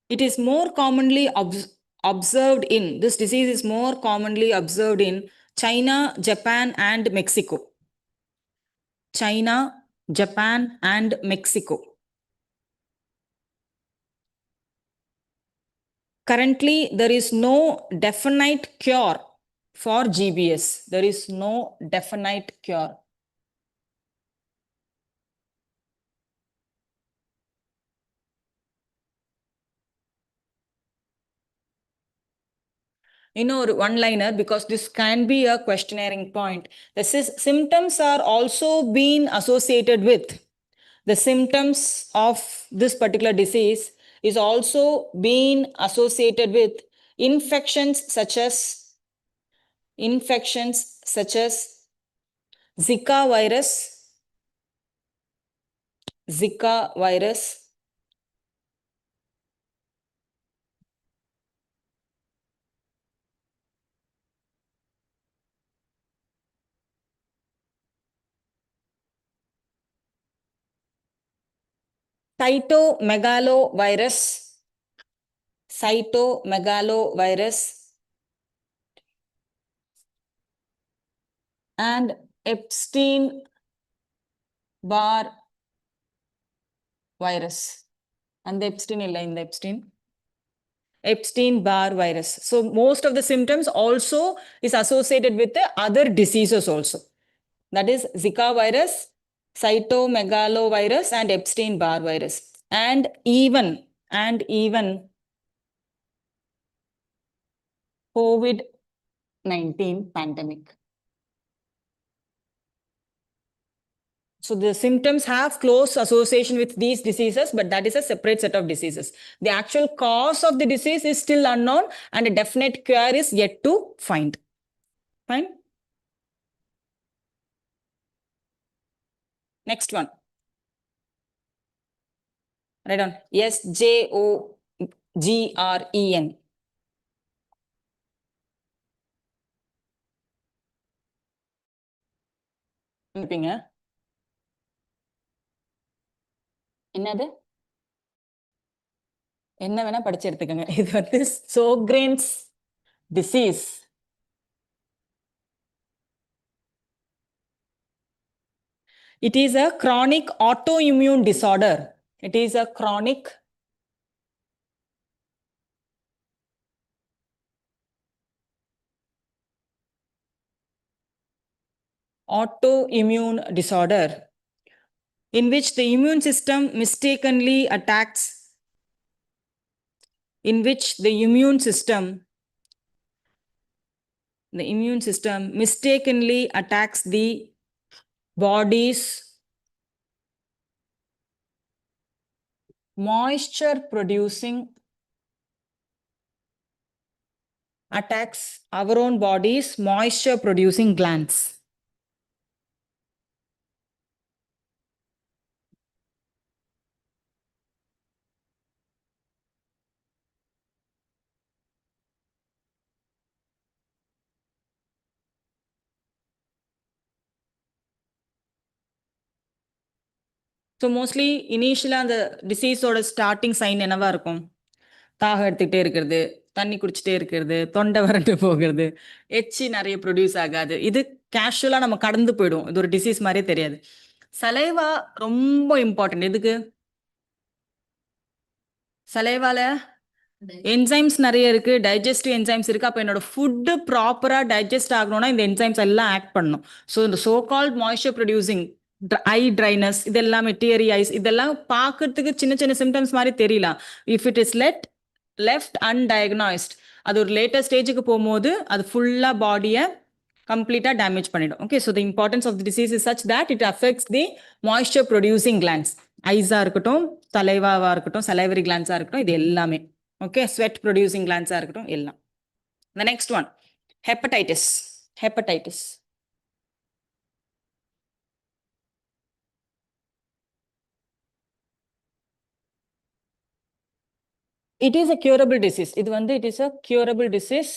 it is more commonly observed in this disease is more commonly observed in China, Japan and Mexico. China, Japan and Mexico. Currently, there is no definite cure for GBS. There is no definite cure. One-liner because this can be a questionnaire point. The symptoms are also being associated with the symptoms of this particular disease is also being associated with infections such as Zika virus, cytomegalovirus, and Epstein-Barr virus. And the Epstein-Barr virus. So most of the symptoms also is associated with the other diseases also. That is Zika virus, cytomegalovirus, and Epstein-Barr virus. And even COVID-19 pandemic. So the symptoms have close association with these diseases, but that is a separate set of diseases. The actual cause of the disease is still unknown and a definite cure is yet to find. Fine. Next one. Write down. SJOGREN. என்னது என்ன வேணா படிச்சு எடுத்துக்கங்க இது வந்து Sjogren's disease. It is a chronic autoimmune disorder. It is a chronic autoimmune disorder in which the immune system mistakenly attacks the immune system mistakenly attacks the body's moisture producing attacks our own body's moisture producing glands. So mostly இனிஷியலாக அந்த டிசீஸோட starting sign என்னவா இருக்கும் தாகம் எடுத்துக்கிட்டே இருக்கிறது தண்ணி குடிச்சிட்டே இருக்கிறது தொண்டை வறண்டு போகிறது எச்சி நிறைய ப்ரொடியூஸ் ஆகாது இது கேஷுவலாக நம்ம கடந்து போயிடும் இது ஒரு டிசீஸ் மாதிரியே தெரியாது சலைவா ரொம்ப இம்பார்ட்டன்ட் எதுக்கு சலைவால என்சைம்ஸ் நிறைய இருக்கு, டைஜஸ்டிவ் என்சைம்ஸ் இருக்கு. அப்போ என்னோட ஃபுட்டு ப்ராப்பரா டைஜஸ்ட் ஆகணும்னா இந்த என்சைம்ஸ் எல்லாம் ஆக்ட் பண்ணணும். ஸோ இந்த சோ கால்ட் மாய்ஸ்சர் ப்ரொடியூசிங் ஐ ட்ரைனஸ், இதெல்லாம் டியரி ஐஸ், இதெல்லாம் பார்க்கறதுக்கு சின்ன சின்ன சிம்டம்ஸ் மாதிரி தெரியலாம். இஃப் இட் இஸ் லெஃப்ட் அன்டயக்னாய்ஸ்ட், அது ஒரு லேட்டர் ஸ்டேஜுக்கு போகும்போது அது ஃபுல்லா பாடியை கம்ப்ளீட்டா டேமேஜ் பண்ணிடும். Okay, so the importance of the disease is such that it affects the moisture producing glands. ஐஸா இருக்கட்டும், தலைவாவா இருக்கட்டும், சலைவரி கிளான்ஸா இருக்கட்டும், இது எல்லாமே. ஓகே, ஸ்வெட் ப்ரொடியூசிங் கிளான்ஸா இருக்கட்டும், எல்லாம். The next one, hepatitis. Hepatitis. It is a curable disease. இது வந்து it is a curable disease.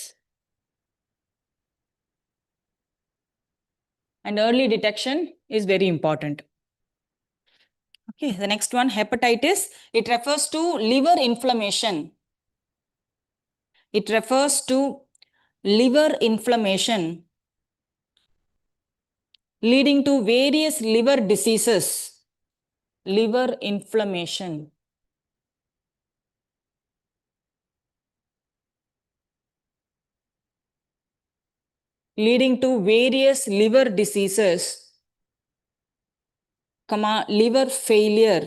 And early detection is very important. Okay, the next one, hepatitis. It refers to liver inflammation. It refers to liver inflammation leading to various liver diseases. Liver inflammation. Leading to various liver diseases, liver failure,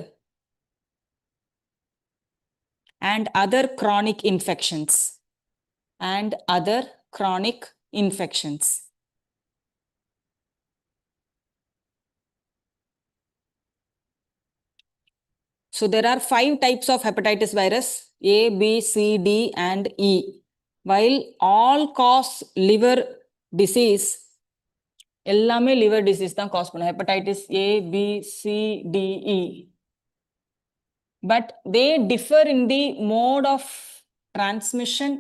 and other chronic infections. And other chronic infections. So there are 5 types of hepatitis virus: A, B, C, D, and E. While all cause liver disease, எல்லாமே liver disease தான் cause பண்ணும். Hepatitis A, B, C, D, E. But they differ in the mode of transmission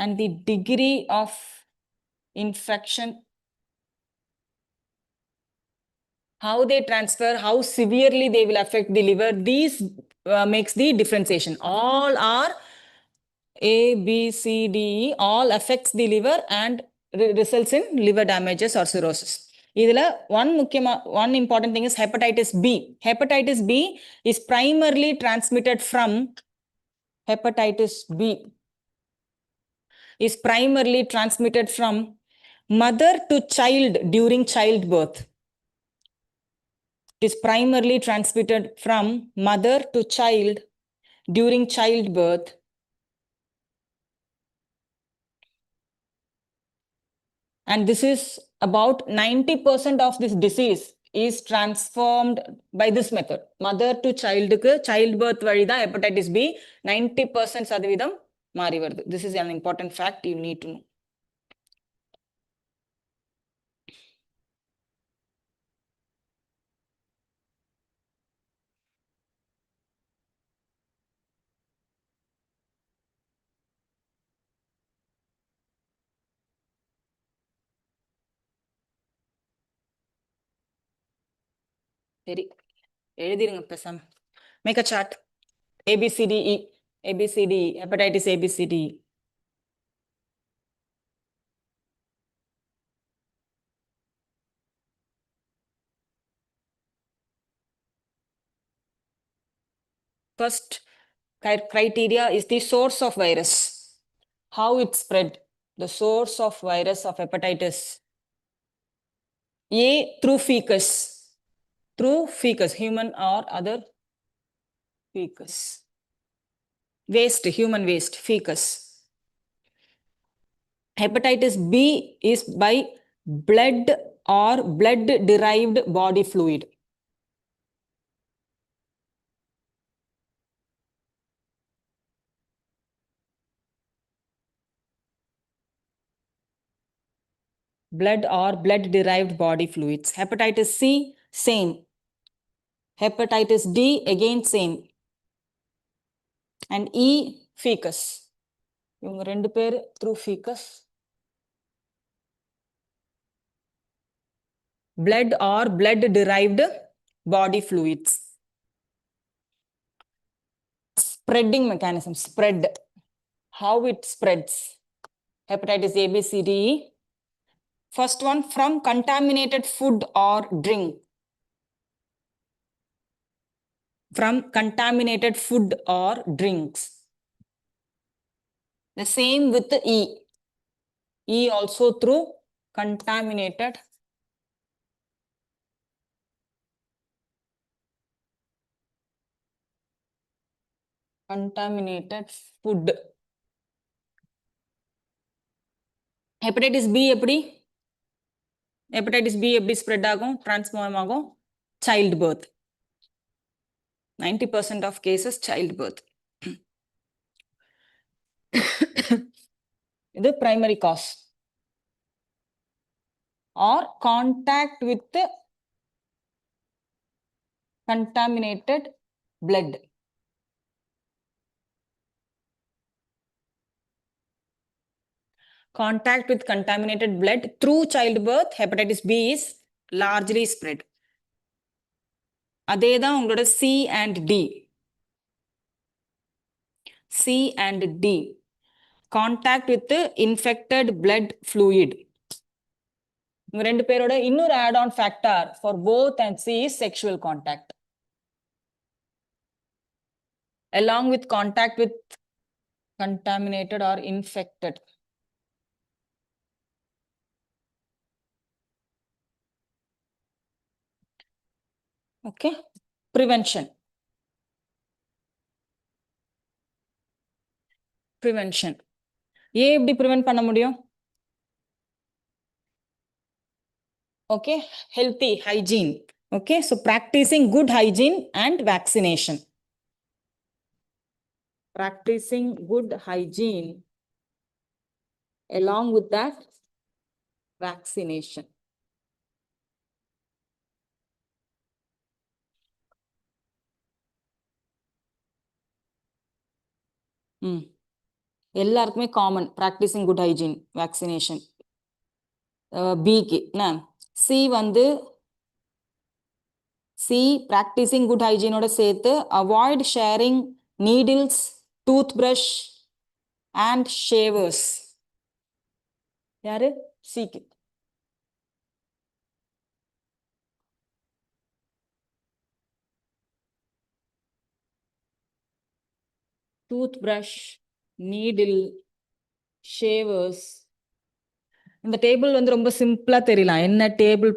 and the degree of infection, how they transfer, how severely they will affect the liver. These makes the differentiation. All are A, B, C, D, E, all affects the liver and results in liver damages or cirrhosis. இதுல one important thing is hepatitis B. Hepatitis B is primarily transmitted from mother to child during childbirth. It is primarily transmitted from mother to child during childbirth. And this is about 90% of this disease is transformed by this method. Mother to child க்கு childbirth வழிதான் hepatitis B 90% சதவீதம் மாறி வருது. This is an important fact you need to know. சரி, எழுதிருங்க பேசாம. Make a chart. ABCDE, ABCDE, hepatitis ABCDE. First criteria is the source of virus. How it spread. The source of virus of hepatitis. A, through fecus. Through fecus, human or other fecus. Waste, human waste, fecus. Hepatitis B is by blood or blood-derived body fluid. Blood or blood-derived body fluids. Hepatitis C, same. Hepatitis D, again same. And E, fecus. இவங்க 2 பேர் through fecus. Blood or blood-derived body fluids. Spreading mechanism, spread. How it spreads. Hepatitis A, B, C, D, E. First one, from contaminated food or drink. from contaminated food or drinks. The same with the E. E also through contaminated food. Hepatitis B எப்படி? Hepatitis B எப்படி spread ஆகும்? Transform ஆகும்? Childbirth. 90% of cases childbirth. இது primary cause. Or contact with contaminated blood. Contact with contaminated blood through childbirth, hepatitis B is largely spread. அதே தான் உங்களோட C and D. C and D. Contact with the infected blood fluid. இவங்க ரெண்டு பேரோட இன்னொரு add-on factor for both and C is sexual contact. Along with contact with contaminated or infected. Okay. Prevention. Prevention. ஏன் எப்படி prevent பண்ண முடியும்? Okay, healthy hygiene. Okay, so practicing good hygiene and vaccination. Practicing good hygiene along with that vaccination. எல்லாருக்குமே common practicing good hygiene, vaccination. Bக்கு C வந்து C practicing good hygiene ஓட சேர்த்து avoid sharing needles, toothbrush and shavers. யாரு? Cக்கு. Toothbrush, needle, shavers. இந்த table வந்து ரொம்ப சிம்பிளா தெரியலாம். என்ன டேபிள்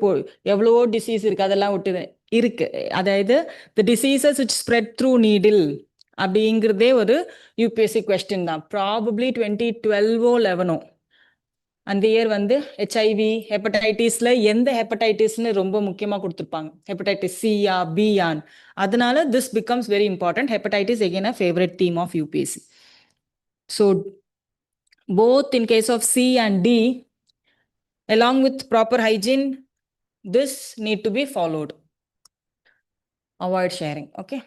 எவ்வளவோ டிசீஸ் இருக்கு, அதெல்லாம் விட்டு இருக்கு. அதாவது the diseases which spread through needle அப்படிங்கிறதே ஒரு யூபிஎஸ்சி கொஸ்டின் தான். ப்ராபப்ளி 2012 11 அந்த இயர் வந்து ஹெச்ஐவி ஹெப்படைட்டிஸ்ல எந்த ஹெப்படைட்டிஸ்னு ரொம்ப முக்கியமா கொடுத்துருப்பாங்க. ஹெப்படைட்டிஸ் சியா பியான். அதனால this becomes very important. Hepatitis again a favourite theme of UPSC. So both in case of C and D, along with proper hygiene, this need to be followed. Avoid sharing. Okay.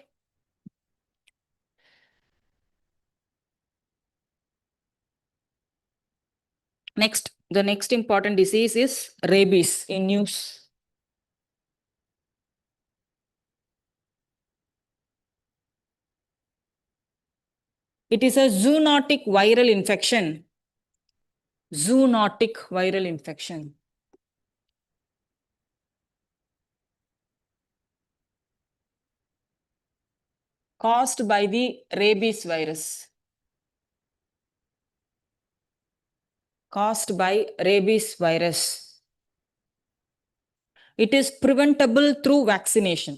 Next, the next important disease is rabies in news. It is a zoonotic viral infection. Zoonotic viral infection. Caused by the rabies virus. Caused by rabies virus. It is preventable through vaccination.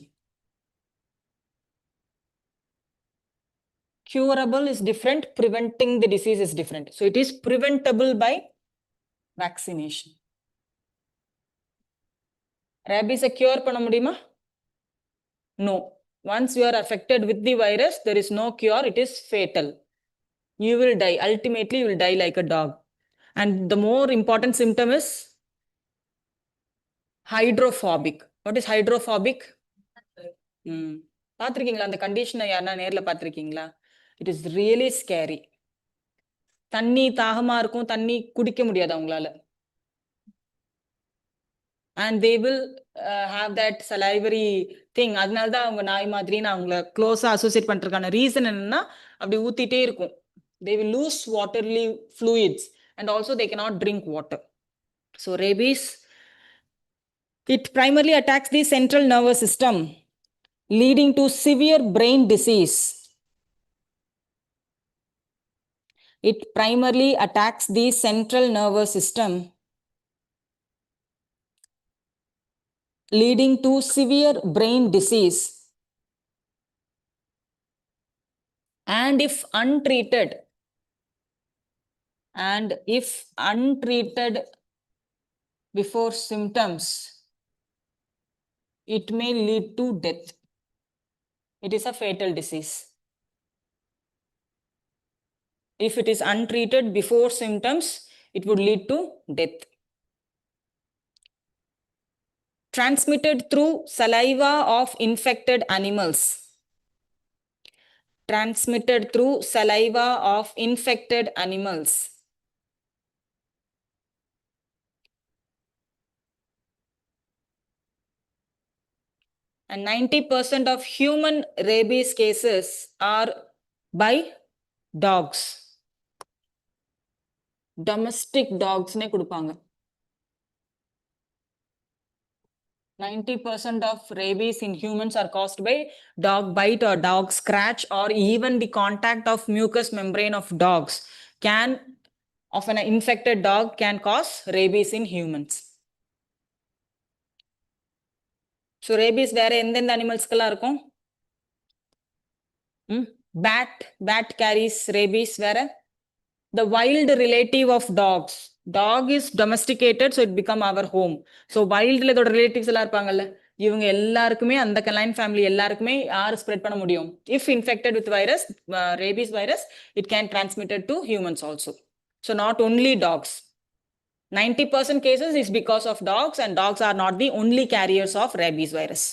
Curable is different, preventing the disease is different. So it is preventable by vaccination. Rabies a cure பண்ண முடியுமா? No. Once you are affected with the virus, there is no cure, it is fatal. You will die. Ultimately, you will die like a dog. And the more important symptom is hydrophobic. What is hydrophobic? பார்த்திருக்கீங்களா அந்த கண்டிஷனை? யாருன்னா நேர்ல பார்த்திருக்கீங்களா? It is really scary. தண்ணி தாகமா இருக்கும், தண்ணி குடிக்க முடியாது அவங்களால. And they will have that salivary thing. அதனால தான் அவங்க நாய் மாதிரி நான் அவங்கள க்ளோஸா அசோசியேட் பண்றதுக்கான ரீசன் என்னன்னா, அப்படி ஊத்திட்டே இருக்கும். They will lose waterly fluids and also they cannot drink water. So rabies, it primarily attacks the central nervous system. leading to severe brain disease. It primarily attacks the central nervous system, leading to severe brain disease. And if untreated, before symptoms, it may lead to death. It is a fatal disease. If it is untreated before symptoms, it would lead to death. Transmitted through saliva of infected animals. Transmitted through saliva of infected animals. And 90% of human rabies cases are by dogs. Domestic dogs ne kudupanga. 90% of rabies in humans are caused by dog bite or dog scratch, or even the contact of mucous membrane of dogs of an infected dog can cause rabies in humans. So rabies வேற எந்தெந்த அனிமல்ஸ்க்கெல்லாம் இருக்கும்? Bat carries rabies வேற. The wild relative of dogs. Dog is domesticated, so it become our home. So wildல இதோட relatives எல்லாம் இருப்பாங்கல்ல, இவங்க எல்லாருக்குமே அந்த canine family எல்லாருக்குமே யார் ஸ்ப்ரெட் பண்ண முடியும்? If infected with virus, rabies virus, it can transmit it to humans also. So not only dogs. 90% cases is because of dogs, and dogs are not the only carriers of rabies virus.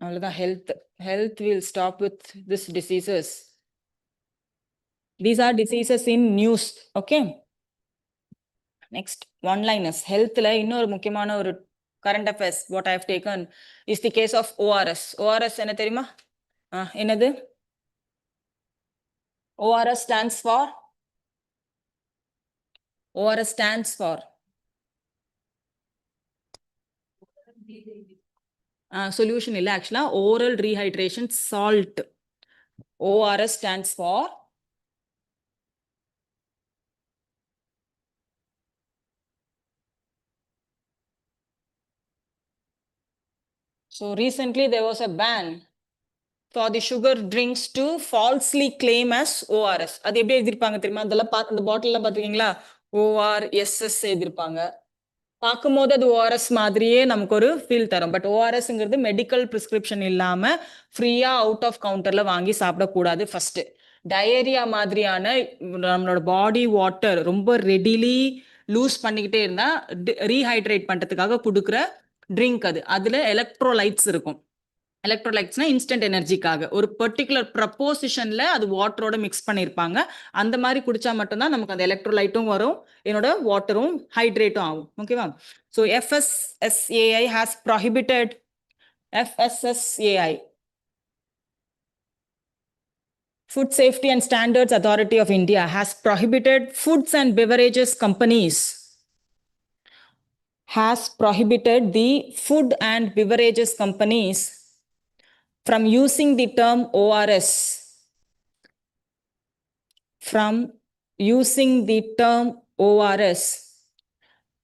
அவ்வளவுதான். health will stop with this diseases. These are diseases in news. Okay. Next, one-liners. Healthல இன்னொரு முக்கியமான ஒரு current affairs what I have taken is the case of ORS. ORS என்ன தெரியுமா? என்னது? ORS stands for solution இல்ல, actually oral rehydration salt. ORS stands for so recently there was a ban for the sugar drinks to falsely claim as ORS. அது எப்படி எழுதிருப்பாங்க தெரியுமா? அதெல்லாம் அந்த பாட்டில்ல பாத்துக்கீங்களா? ORSS எழுதிருப்பாங்க. பார்க்கும்போது அது ஓஆர்எஸ் மாதிரியே நமக்கு ஒரு ஃபீல் தரும். பட் ஓஆர்எஸ்ங்கிறது மெடிக்கல் பிரிஸ்கிரிப்ஷன் இல்லாம ஃப்ரீயா அவுட் ஆஃப் கவுண்டர்ல வாங்கி சாப்பிடக்கூடாது. ஃபர்ஸ்ட் டயரியா மாதிரியான நம்மளோட பாடி வாட்டர் ரொம்ப ரெடிலி லூஸ் பண்ணிக்கிட்டே இருந்தா ரீஹைட்ரேட் பண்றதுக்காக கொடுக்குற ட்ரிங்க் அது. அதுல எலக்ட்ரோலைட்ஸ் இருக்கும். எலக்ட்ரோலைட்ஸ்னா இன்ஸ்டன்ட் எனர்ஜிக்காக ஒரு பர்டிகுலர் ப்ரப்போசிஷன்ல அது வாட்டரோட மிக்ஸ் பண்ணியிருப்பாங்க. அந்த மாதிரி குடிச்சா மட்டும்தான் நமக்கு அந்த எலக்ட்ரோலைட்டும் வரும், என்னோட வாட்டரும் ஹைட்ரேட்டும் ஆகும். ஓகேவா? So FSSAI has prohibited FSSAI Food Safety and Standards Authority of India has prohibited foods and beverages companies from using the term ORS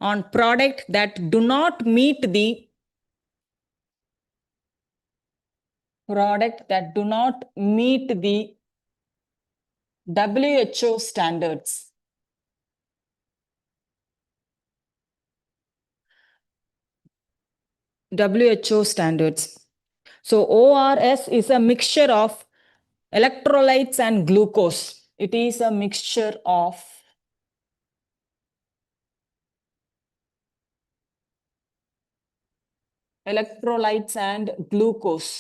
on product that do not meet the WHO standards. WHO standards. So ORS is a mixture of electrolytes and glucose. It is a mixture of electrolytes and glucose.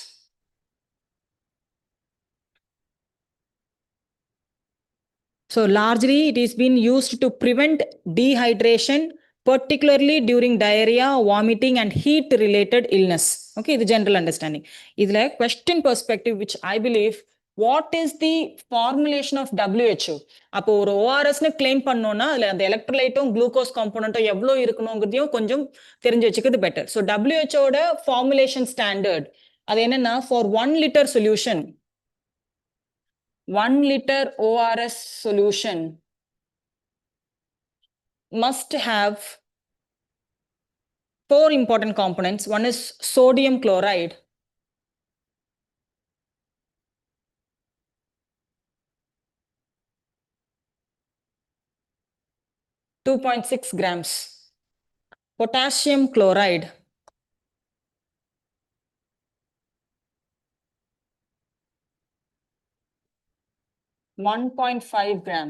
So largely it is been used to prevent dehydration, particularly during diarrhea, vomiting and heat related illness. Okay, the general understanding. Is like question perspective, which I believe What is the formulation of WHO? அப்போ ஒரு ஓஆர்எஸ்னு claim பண்ணோம்னா அதுல அந்த எலக்ட்ரோலைட்டும் glucose காம்போனண்ட்டும் எவ்வளவு இருக்கணுங்கிறதையும் கொஞ்சம் தெரிஞ்சு வச்சுக்கிறது better. So டபிள்யூஹெச்ஓட formulation standard அது என்னன்னா for 1 liter solution 1 liter ORS solution must have 4 important components. One is sodium chloride, 2.6 grams, potassium chloride, 1.5 gram.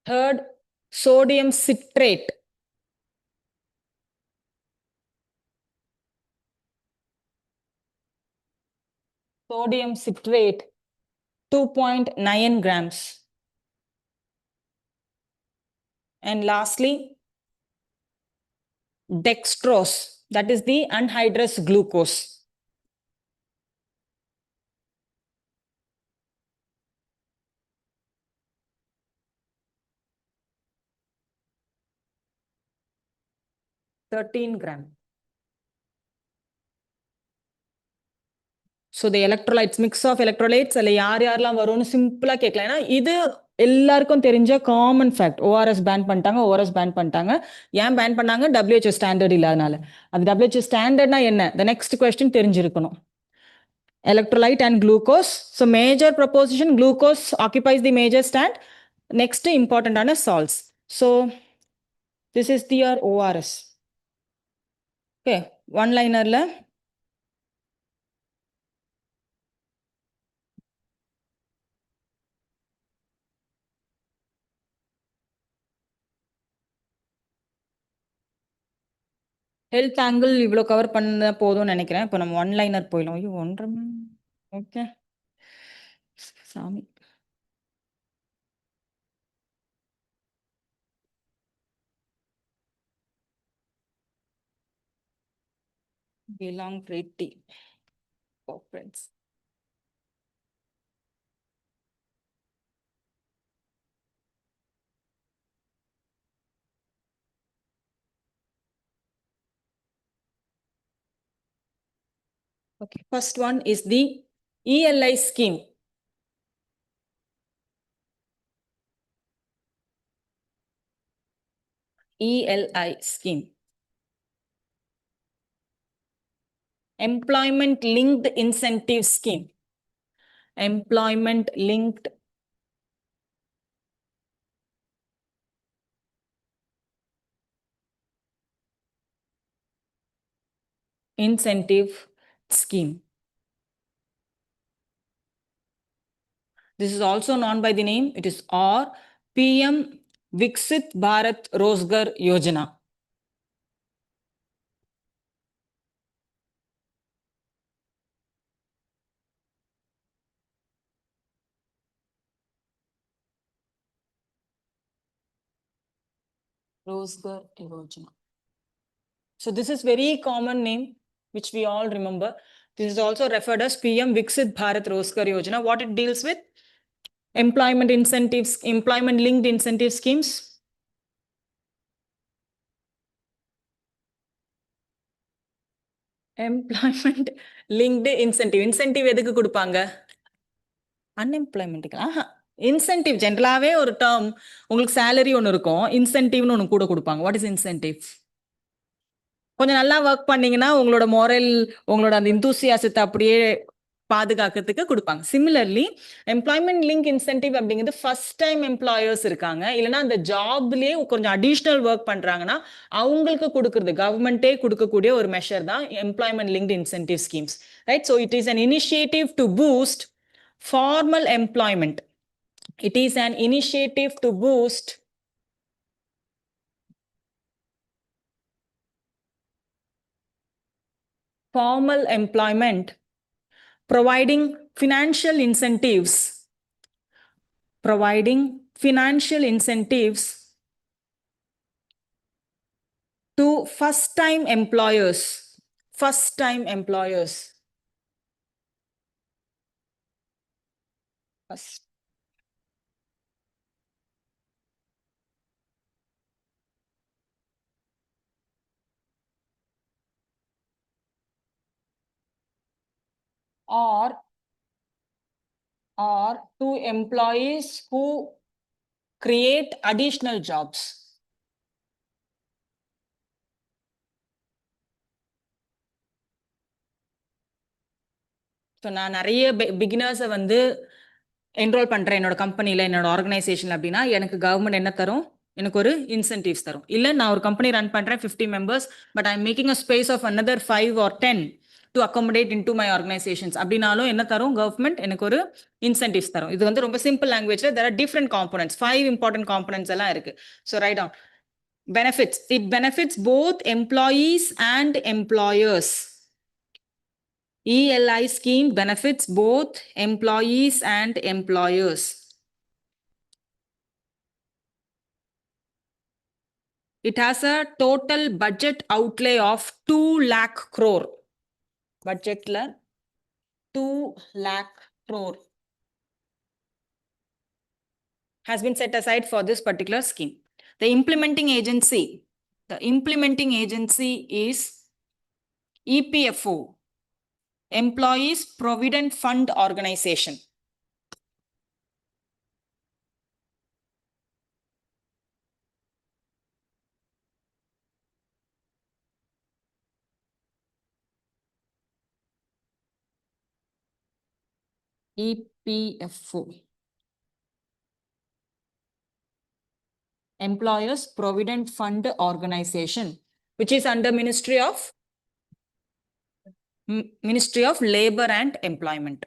Third, sodium citrate, sodium citrate 2.9 grams. And lastly, dextrose, that is the anhydrous glucose. (13 gram). So the electrolytes, mix of electrolytes, அல்ல யார் யாரெல்லாம் வரும்னு சிம்பிளா கேட்கலாம். ஏன்னா இது எல்லாருக்கும் தெரிஞ்ச காமன் ஃபேக்ட். ஓஆர்எஸ் பேன் பண்ணிட்டாங்க, ஓஆர்எஸ் பேன் பண்ணிட்டாங்க. ஏன் பேன் பண்ணாங்க? WHO ஸ்டாண்டர்ட் இல்லாதனால. அது WHO ஸ்டாண்டர்ட்னா என்ன? The next question தெரிஞ்சிருக்கணும். Electrolyte and glucose. So major proposition, glucose occupies the major stand. Next important ஆன salts. So this is your ORS. Okay, one linerல ஹெல்த் ஆங்கிள் இவ்வளோ கவர் பண்ண போதும்னு நினைக்கிறேன். இப்போ நம்ம ஒன் லைனர் போயிடலாம். ஐயோ 1.5. ஓகே சாமி. belong pretty friends. Okay, first one is the ELI scheme. ELI scheme. Employment linked incentive scheme. Employment linked incentive scheme. This is also known by the name, it is or PM Viksit Bharat Rozgar Yojana. Rozgar Yojana. So this is very common name which we all remember. This is also referred as PM Viksit Bharat Rozgar Yojana. What it deals with? Employment incentives, employment linked incentive schemes. Employment linked incentive. Incentive எதுக்கு கொடுப்பாங்க? Unemployment. Incentive ஜென்ரலாவே ஒரு term உங்களுக்கு salary ஒன்று இருக்கும், இன்சென்டிவ்னு ஒன்று கூட கொடுப்பாங்க. What is incentive? கொஞ்சம் நல்லா ஒர்க் பண்ணீங்கன்னா உங்களோட மோரல், உங்களோட அந்த இந்தூசியாசத்தை அப்படியே பாதுகாக்கிறதுக்கு கொடுப்பாங்க. சிமிலர்லி எம்ப்ளாய்மெண்ட் லிங்க் இன்சென்டிவ் அப்படிங்கிறது ஃபர்ஸ்ட் டைம் எம்ப்ளாயர்ஸ் இருக்காங்க, இல்லைன்னா அந்த ஜாப்லயே கொஞ்சம் அடிஷ்னல் ஒர்க் பண்றாங்கன்னா அவங்களுக்கு கொடுக்கறது, கவர்மெண்டே கொடுக்கக்கூடிய ஒரு மெஷர் தான் employment link incentive schemes, right? So it is an initiative to boost formal employment. It is an initiative to boost formal employment, providing financial incentives to first-time employers First. Or to employees who create additional jobs. So நான் நிறைய பிகினர்ஸை வந்து enrol பண்ணுறேன் என்னோட கம்பெனியில் என்னோட organisation அப்படின்னா எனக்கு government என்ன தரும், எனக்கு ஒரு இன்சென்டிவ்ஸ் தரும். இல்லை நான் ஒரு கம்பெனி ரன் பண்ணுறேன் 50 members, but I am making a space of another 5 or 10 to accommodate into my organisations அப்படின்னாலும் என்ன தரும் கவர்மெண்ட், எனக்கு ஒரு இன்சென்டிவ்ஸ் தரும். இது வந்து ரொம்ப சிம்பிள் லாங்குவேஜில் there are different components, 5 important components எல்லாம் இருக்கு. So write on benefits. It benefits both employees and employers. ELI scheme benefits both employees and employers. It has a total budget outlay of 2 lakh crore. Budget la 2 lakh crore has been set aside for this particular scheme. The implementing agency is EPFO, Employees Provident Fund Organization. EPFO, Employers Provident Fund Organization, which is under Ministry of Labor and Employment.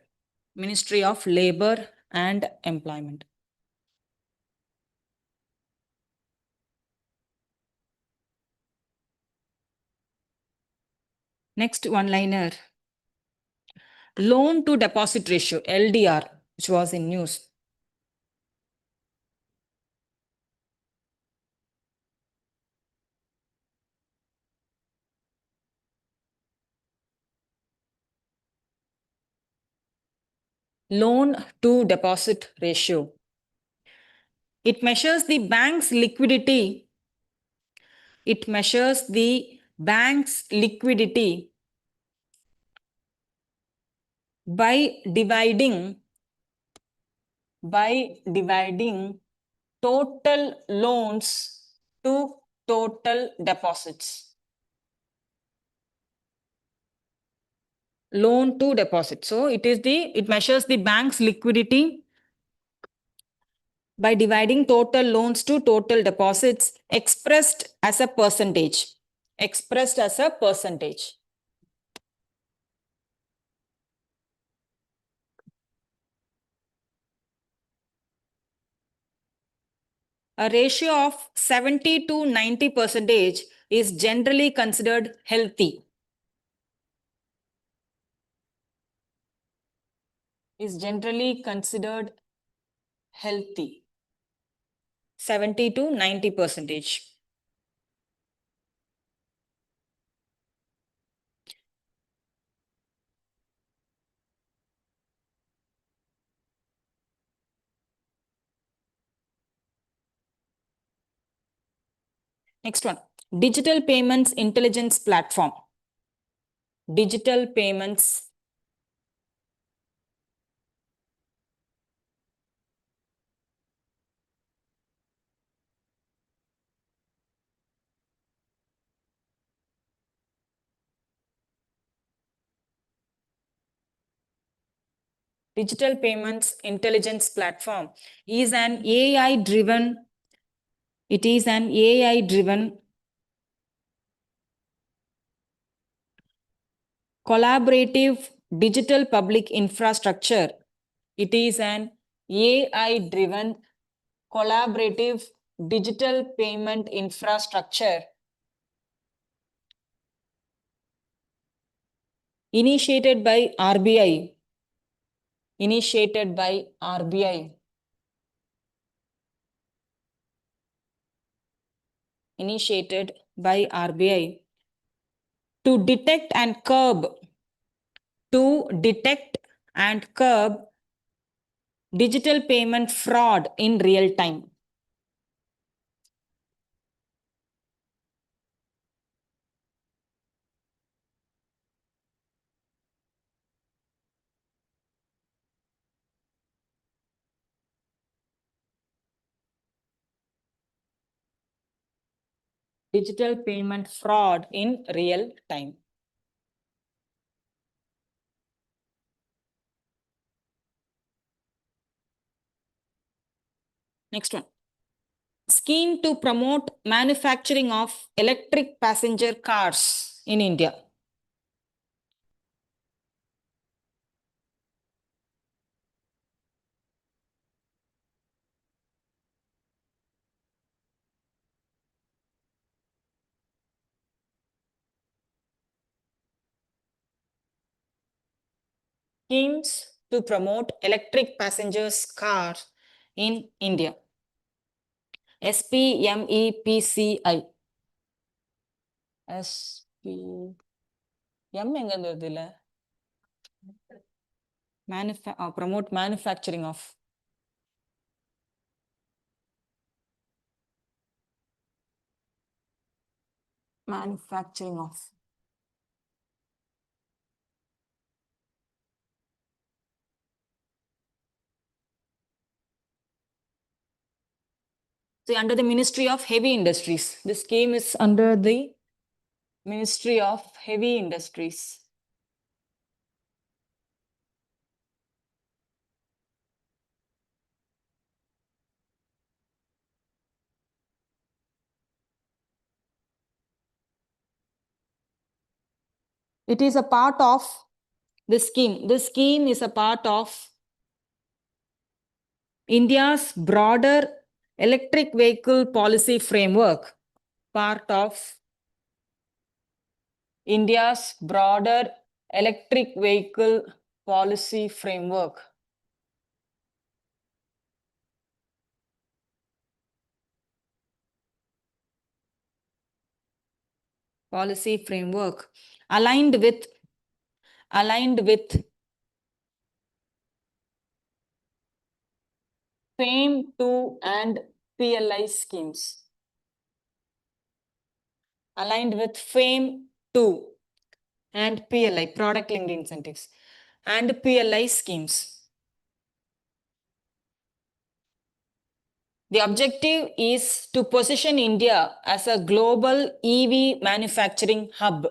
Ministry of Labor and Employment. Next one-liner. Loan to deposit ratio, LDR, which was in news. Loan to deposit ratio. It measures the bank's liquidity. It measures the bank's liquidity by dividing total loans to total deposits. Loan to deposit. So it measures the bank's liquidity by dividing total loans to total deposits expressed as a percentage. Expressed as a percentage. A ratio of 70 to 90% is generally considered healthy. Is generally considered healthy. 70 to 90%. Next one, digital payments intelligence platform. Digital payments digital payments intelligence platform is an AI driven collaborative digital public infrastructure. It is an AI-driven collaborative digital payment infrastructure initiated by RBI. Initiated by RBI. Initiated by RBI to detect and curb Digital payment fraud in real time. Digital payment fraud in real time. Next one. Scheme to promote manufacturing of electric passenger cars in India. Schemes to promote electric passengers cars in India. SPMEPCI. எங்க வருது இல்ல promote manufacturing of So under the Ministry of Heavy Industries. This scheme is under the Ministry of Heavy Industries. It is a part of this scheme. This scheme is a part of India's broader electric vehicle policy framework. Part of India's broader electric vehicle policy framework. Policy framework aligned with FAME 2 and PLI schemes. Aligned with FAME 2 and PLI, product linked incentives, and PLI schemes. The objective is to position India as a global EV manufacturing hub.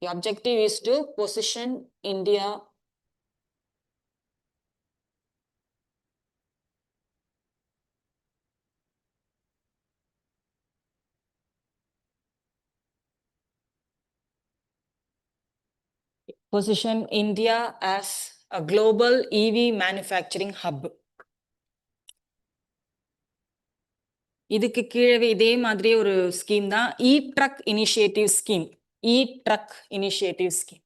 The objective is to position India as a global EV manufacturing hub. இதுக்கு கீழே இதே மாதிரி ஒரு scheme தான் E-Truck Initiative Scheme. E-Truck Initiative Scheme.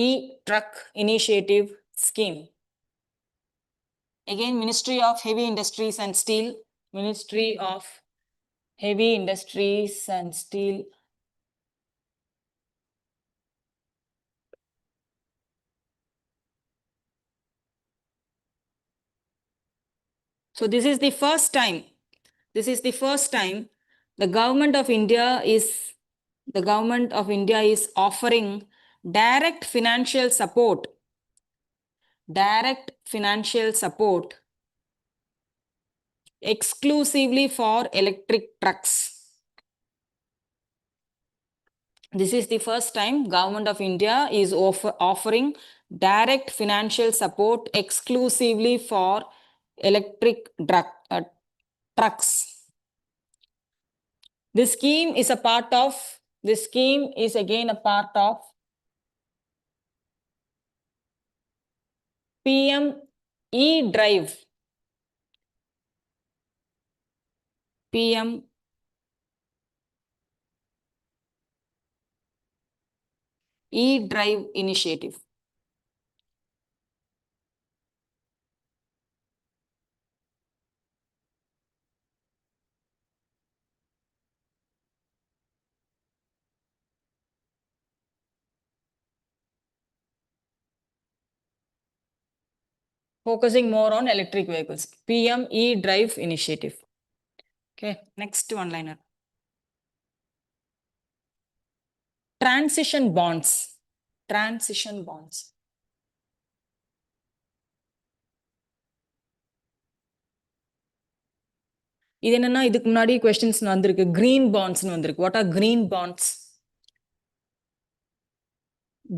E-Truck Initiative Scheme. Again, Ministry of Heavy Industries and Steel. Ministry of Heavy Industries and Steel. So this is the first time. The government of India is offering direct financial support exclusively for electric trucks. This is the first time government of India is offering direct financial support exclusively for electric trucks. This scheme is again a part of PM E-Drive. PM E-Drive initiative. focusing more on electric vehicles. PM e-drive initiative. Okay, next one liner. Transition bonds. Transition bonds. இது என்னன்னா இதுக்கு முன்னாடி questions வந்திருக்கு. Green bonds வந்திருக்கு. What are green bonds?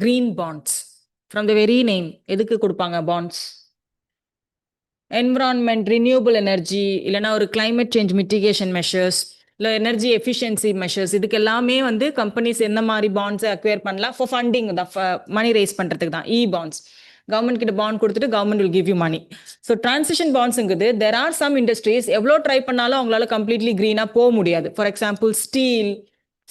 Green bonds. From the very name, எதுக்கு கொடுப்பாங்க bonds? Environment, renewable energy, இல்லைன்னா ஒரு climate change mitigation measures, இல்லை energy efficiency measures, இதுக்கு எல்லாமே வந்து companies என்ன மாதிரி bonds acquire பண்ணலாம் for funding தான், money raise பண்ணுறதுக்கு தான் e-bonds. கவர்மெண்ட் கிட்ட பாண்ட் கொடுத்துட்டு government will give you money. So transition பாண்ட்ஸுங்கிறது there are some industries எவ்வளோ ட்ரை பண்ணாலும் அவங்களால கம்ப்ளீட்லி க்ரீனாக போக முடியாது. ஃபார் எக்ஸாம்பிள் ஸ்டீல்,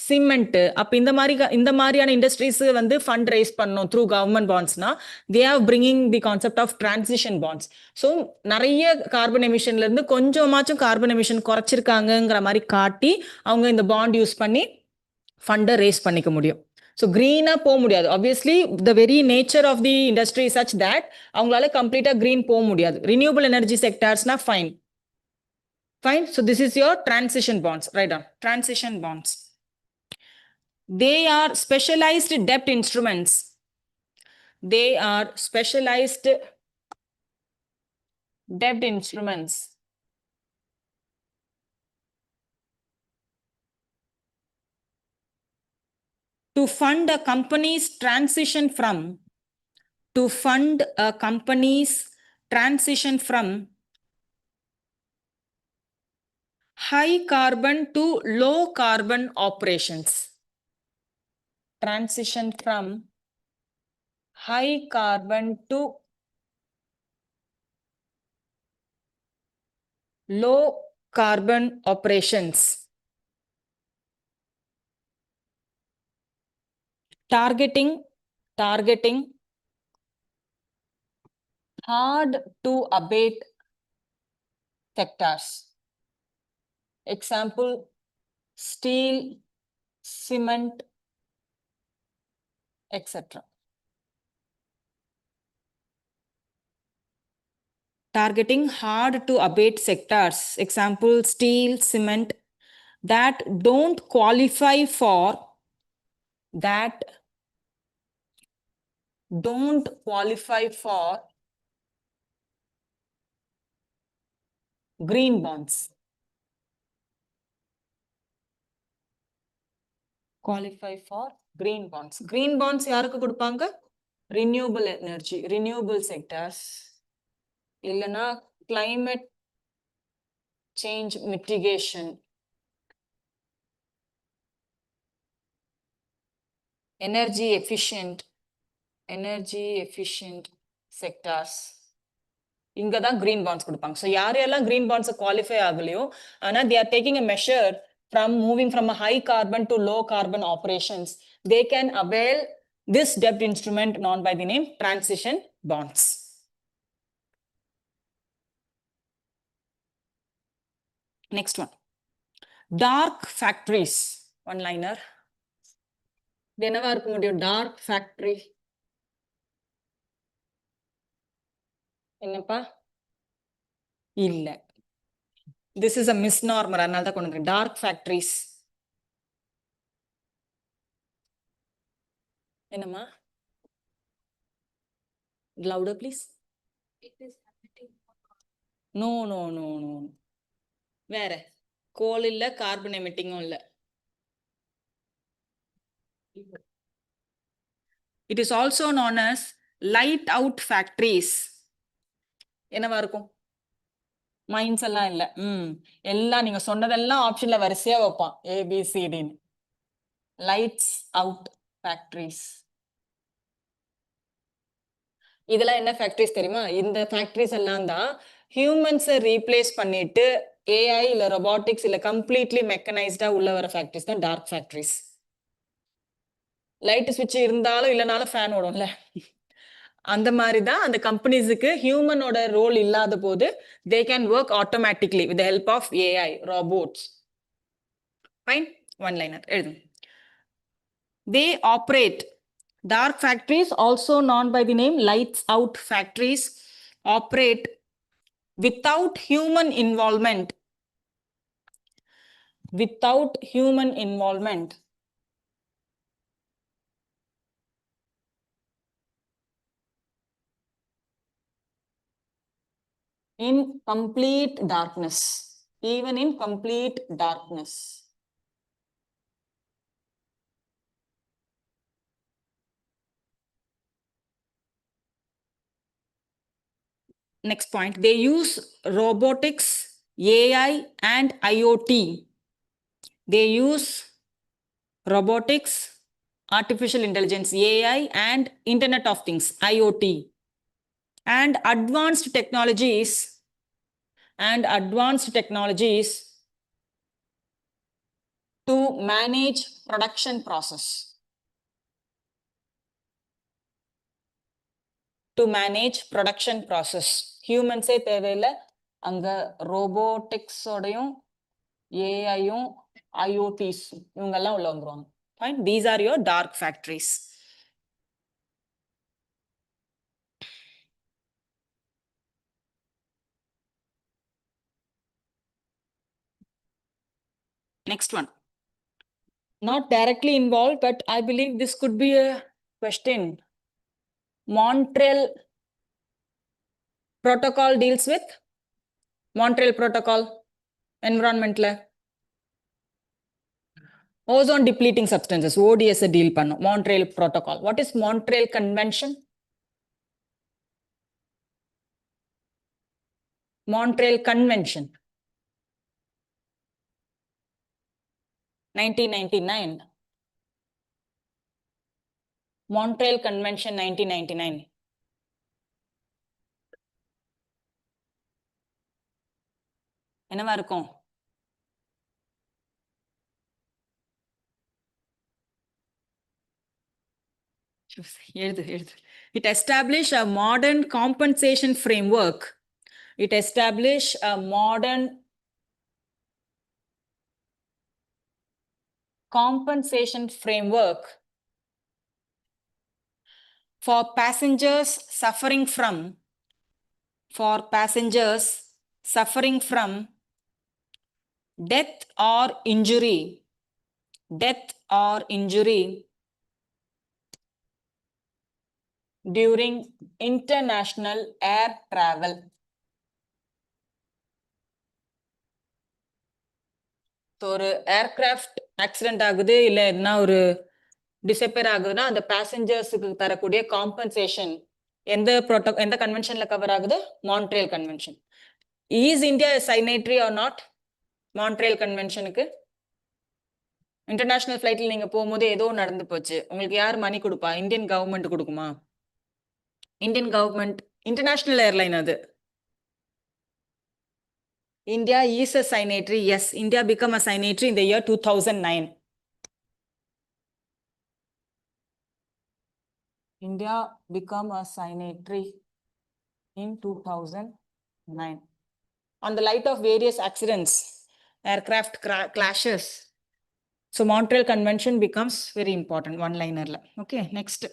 சிமெண்ட், அப்போ இந்த மாதிரியான இண்டஸ்ட்ரீஸ் வந்து ஃபண்ட் ரைஸ் பண்ணணும் த்ரூ கவர்மெண்ட் பாண்ட்ஸ்னா they are bringing the concept of transition bonds. So நிறைய கார்பன் எமிஷன்ல இருந்து கொஞ்சமாச்சும் கார்பன் எமிஷன் குறைச்சிருக்காங்கங்கிற மாதிரி காட்டி அவங்க இந்த பாண்ட் யூஸ் பண்ணி ஃபண்டை ரேஸ் பண்ணிக்க முடியும். ஸோ க்ரீனாக போக முடியாது. Obviously the very nature of the industry such that அவங்களால கம்ப்ளீட்டாக க்ரீன் போக முடியாது. ரினியூபிள் எனர்ஜி செக்டார்ஸ்னா fine. So this is your transition bonds. Right on transition bonds. They are specialized debt instruments. They are specialized debt instruments. To fund a company's transition from high carbon to low carbon operations. Transition from high carbon to low carbon operations. Targeting hard to abate sectors. Example, steel, cement, etc. Targeting hard to abate sectors. Example, steel, cement, that don't qualify for green bonds. Qualify for green bonds. Green bonds யாருக்கு கொடுப்பாங்க? Renewable energy, renewable sectors, இல்லைன்னா climate change mitigation, energy efficient sectors. இங்க தான் green bonds கொடுப்பாங்க. So யாரெல்லாம் green bonds qualify ஆகலையோ ஆனா they are taking a measure from moving from a high carbon to low carbon operations, they can avail this debt instrument known by the name transition bonds. Next one, dark factories. One liner. என்னவா இருக்க முடியும்? dark factory என்னப்பா? இல்ல, this is a misnomer, அதனால தான் கொண்டு வந்தேன். dark factories என்னம்மா? louder please. No. வேற கோல் இல்ல, கார்பன் எமிட்டிங்கும் இல்ல. It is also known as light out factories. என்னவா இருக்கும்? மைன்ஸ் எல்லாம் இல்ல. எல்லாம் நீங்க சொன்னதெல்லாம் ஆப்ஷன்ல வரிசையா வைப்பான், ABCDன்னு. Lights out factories. இதெல்லாம் என்ன ஃபேக்டரிஸ் தெரியுமா? இந்த ஃபேக்டரிஸ் எல்லாம் தான் ஹியூமன்ஸை ரீப்ளேஸ் பண்ணிட்டு ஏஐ இல்ல ரொபாட்டிக்ஸ் இல்ல கம்ப்ளீட்லி மெக்கனைஸ்டா உள்ள வர ஃபேக்டரிஸ் தான் டார்க் ஃபேக்டரிஸ். லைட் ஸ்விட்ச் இருந்தாலும் இல்லைனாலும் ஃபேன் ஓடும்ல, அந்த மாதிரி தான் அந்த கம்பெனிஸுக்கு ஹியூமனோட ரோல் இல்லாத போது they can work automatically with the help of AI, robots. Fine, one liner எழுது. They operate, dark factories also known by the name lights out factories operate without human involvement. Without human involvement. In complete darkness. Even in complete darkness. Next point, they use robotics, AI, and IoT. They use robotics, artificial intelligence, AI, and Internet of Things, IoT, and advanced technologies, to manage production process. To manage production process. Humans தேவையில்லை, அங்க robotics ஓடையும் ஏஐயும் IoTs இவங்கெல்லாம் உள்ள வந்துருவாங்க. Fine. These are your dark factories. Next one. Not directly involved, but I believe this could be a question. Montreal Protocol deals with Montreal Protocol, environmental. Ozone depleting substances, ODS deal பண்ணும். Montreal Protocol. What is Montreal Convention? Montreal Convention. 1999. Montreal Convention 1999. என்னவா இருக்கும்? It established a modern compensation framework. It established a modern compensation framework for passengers suffering from death or injury during international air travel. So ஒரு aircraft accident ஆகுது இல்ல என்ன ஒரு டிசப்பேர் ஆகுதுன்னா அந்த பேசஞ்சர்ஸுக்கு தரக்கூடிய காம்பன்சேஷன் எந்த கன்வென்ஷன்ல கவர் ஆகுது? Montreal convention. Is India signatory or not Montreal கன்வென்ஷனுக்கு? இன்டர்நேஷனல் ஃபிளைட்ல நீங்க போகும்போது ஏதோ நடந்து போச்சு, உங்களுக்கு யார் மணி கொடுப்பா? இந்தியன் கவர்மெண்ட் கொடுக்குமா? இந்தியன் கவர்மெண்ட், இன்டர்நேஷனல் ஏர்லைன் அது. India is a signatory. Yes, India became a signatory in the year 2009. India became a signatory in 2009. On the light of various accidents, aircraft clashes. So Montreal Convention becomes very important, one-liner. Okay, next.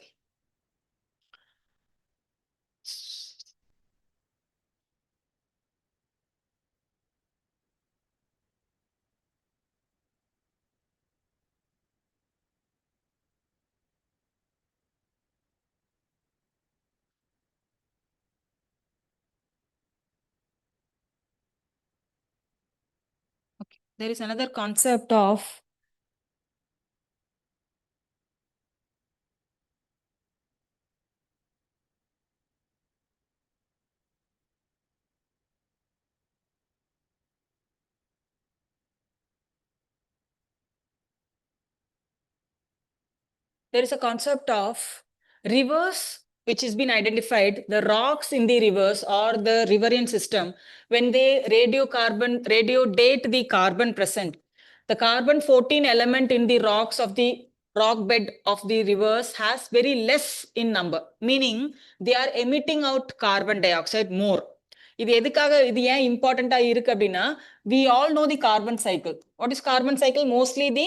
Okay. There is another concept of rivers, which has been identified, the rocks in the rivers or the riverine system, when they radiodate the carbon present, the carbon 14 element in the rocks of the rock bed of the rivers has very less in number, meaning they are emitting out carbon dioxide more. இது ஏன் இம்பார்ட்டண்டா இருக்கு அப்படின்னா, we all know the carbon cycle. What is carbon cycle? Mostly the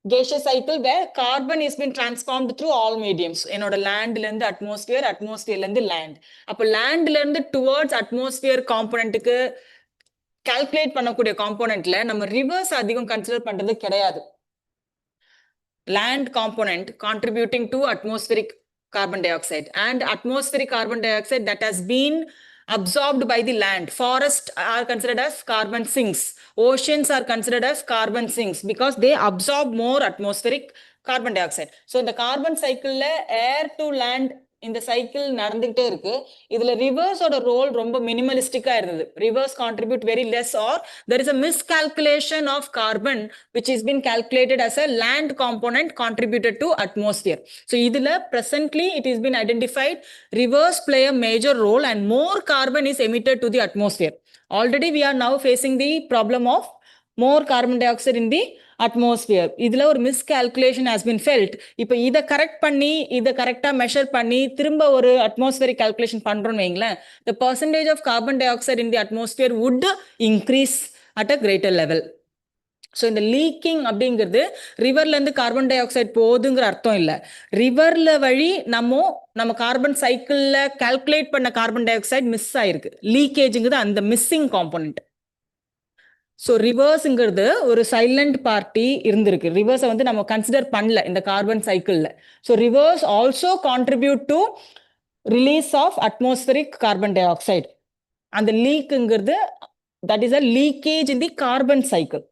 gaseous cycle where carbon is been transformed through all mediums. என்னோட லேண்ட்ல இருந்து atmosphere, அட்மாஸ்பியர்ல இருந்து land. அப்போ லேண்ட்ல இருந்து towards atmosphere காம்போனன்ட்டுக்கு calculate பண்ணக்கூடிய காம்போனன்ட்ல நம்ம ரிவர்ஸ் அதிகம் கன்சிடர் பண்றது கிடையாது. Land component contributing to atmospheric carbon dioxide and atmospheric carbon dioxide that has been absorbed by the land. Forests are considered as carbon sinks. Oceans are considered as carbon sinks because they absorb more atmospheric carbon dioxide. So இந்த carbon cycle air to land இந்த cycle நடந்துகிட்டே இருக்கு. இதுல ரிவர்ஸோட role ரொம்ப மினிமலிஸ்டிக்கா இருந்தது. Reverse contribute very less or there is a miscalculation of carbon which is been calculated as a land component contributed to atmosphere. So இதுல presently it has been identified rivers play a major role and more carbon is emitted to the atmosphere. Already we are now facing the problem of more carbon dioxide in the atmosphere. இதுல ஒரு miscalculation has been felt. இப்போ இதை correct பண்ணி இதை கரெக்டா measure பண்ணி திரும்ப ஒரு atmospheric calculation பண்றோம்னு வைங்களேன், the percentage of carbon dioxide in the atmosphere would increase at a greater level. So இந்த லீக்கிங் அப்படிங்கிறது ரிவர்ல இருந்து கார்பன் டை ஆக்சைடு போகுதுங்கிற அர்த்தம் இல்லை. ரிவர்ல வழி நம்ம கார்பன் சைக்கிள்ல கால்குலேட் பண்ண கார்பன் டை ஆக்சைடு மிஸ் ஆயிருக்கு. லீக்கேஜுங்கிறது அந்த மிஸ்ஸிங் காம்போனன்ட். ஸோ ரிவர்ஸுங்கிறது ஒரு சைலண்ட் பார்ட்டி இருந்திருக்கு. ரிவர்ஸை வந்து நம்ம கன்சிடர் பண்ணல இந்த கார்பன் சைக்கிளில். So rivers also contribute to release of atmospheric carbon dioxide. அந்த லீக்குங்கிறது that is a leakage in the carbon cycle.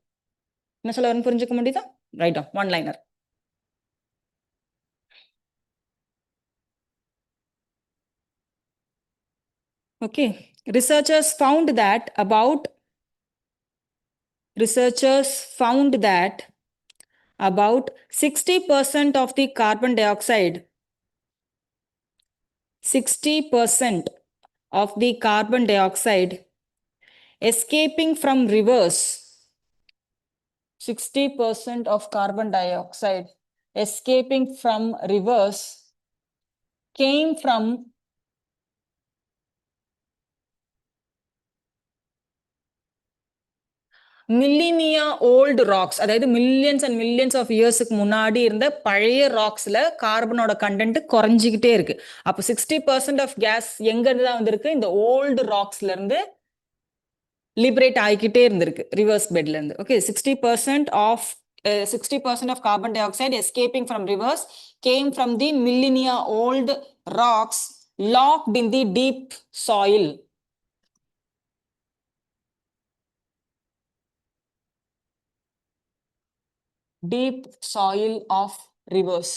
என்ன சொல்ல வரேன்னு புரிஞ்சுக்க முடியுதா? ரைட்டா, one liner. Okay, researchers found that about 60% of the carbon dioxide, 60% of the carbon dioxide escaping from rivers, 60% of carbon dioxide escaping from rivers came from millennia old rocks. அதாவது millions and millions of இயர்ஸுக்கு முன்னாடி இருந்த பழைய ராக்ஸ்ல கார்பனோட content குறைஞ்சிக்கிட்டே இருக்கு. அப்போ 60% of case எங்க இருந்து தான் வந்திருக்கு? இந்த ஓல்டு ராக்ஸ்ல இருந்து லிபரேட் ஆகிக்கிட்டே இருந்திருக்கு ரிவர்ஸ் பெட்ல இருந்து. Okay, 60% of carbon dioxide escaping from rivers came from the millennia old rocks locked in the deep soil. Deep soil of rivers,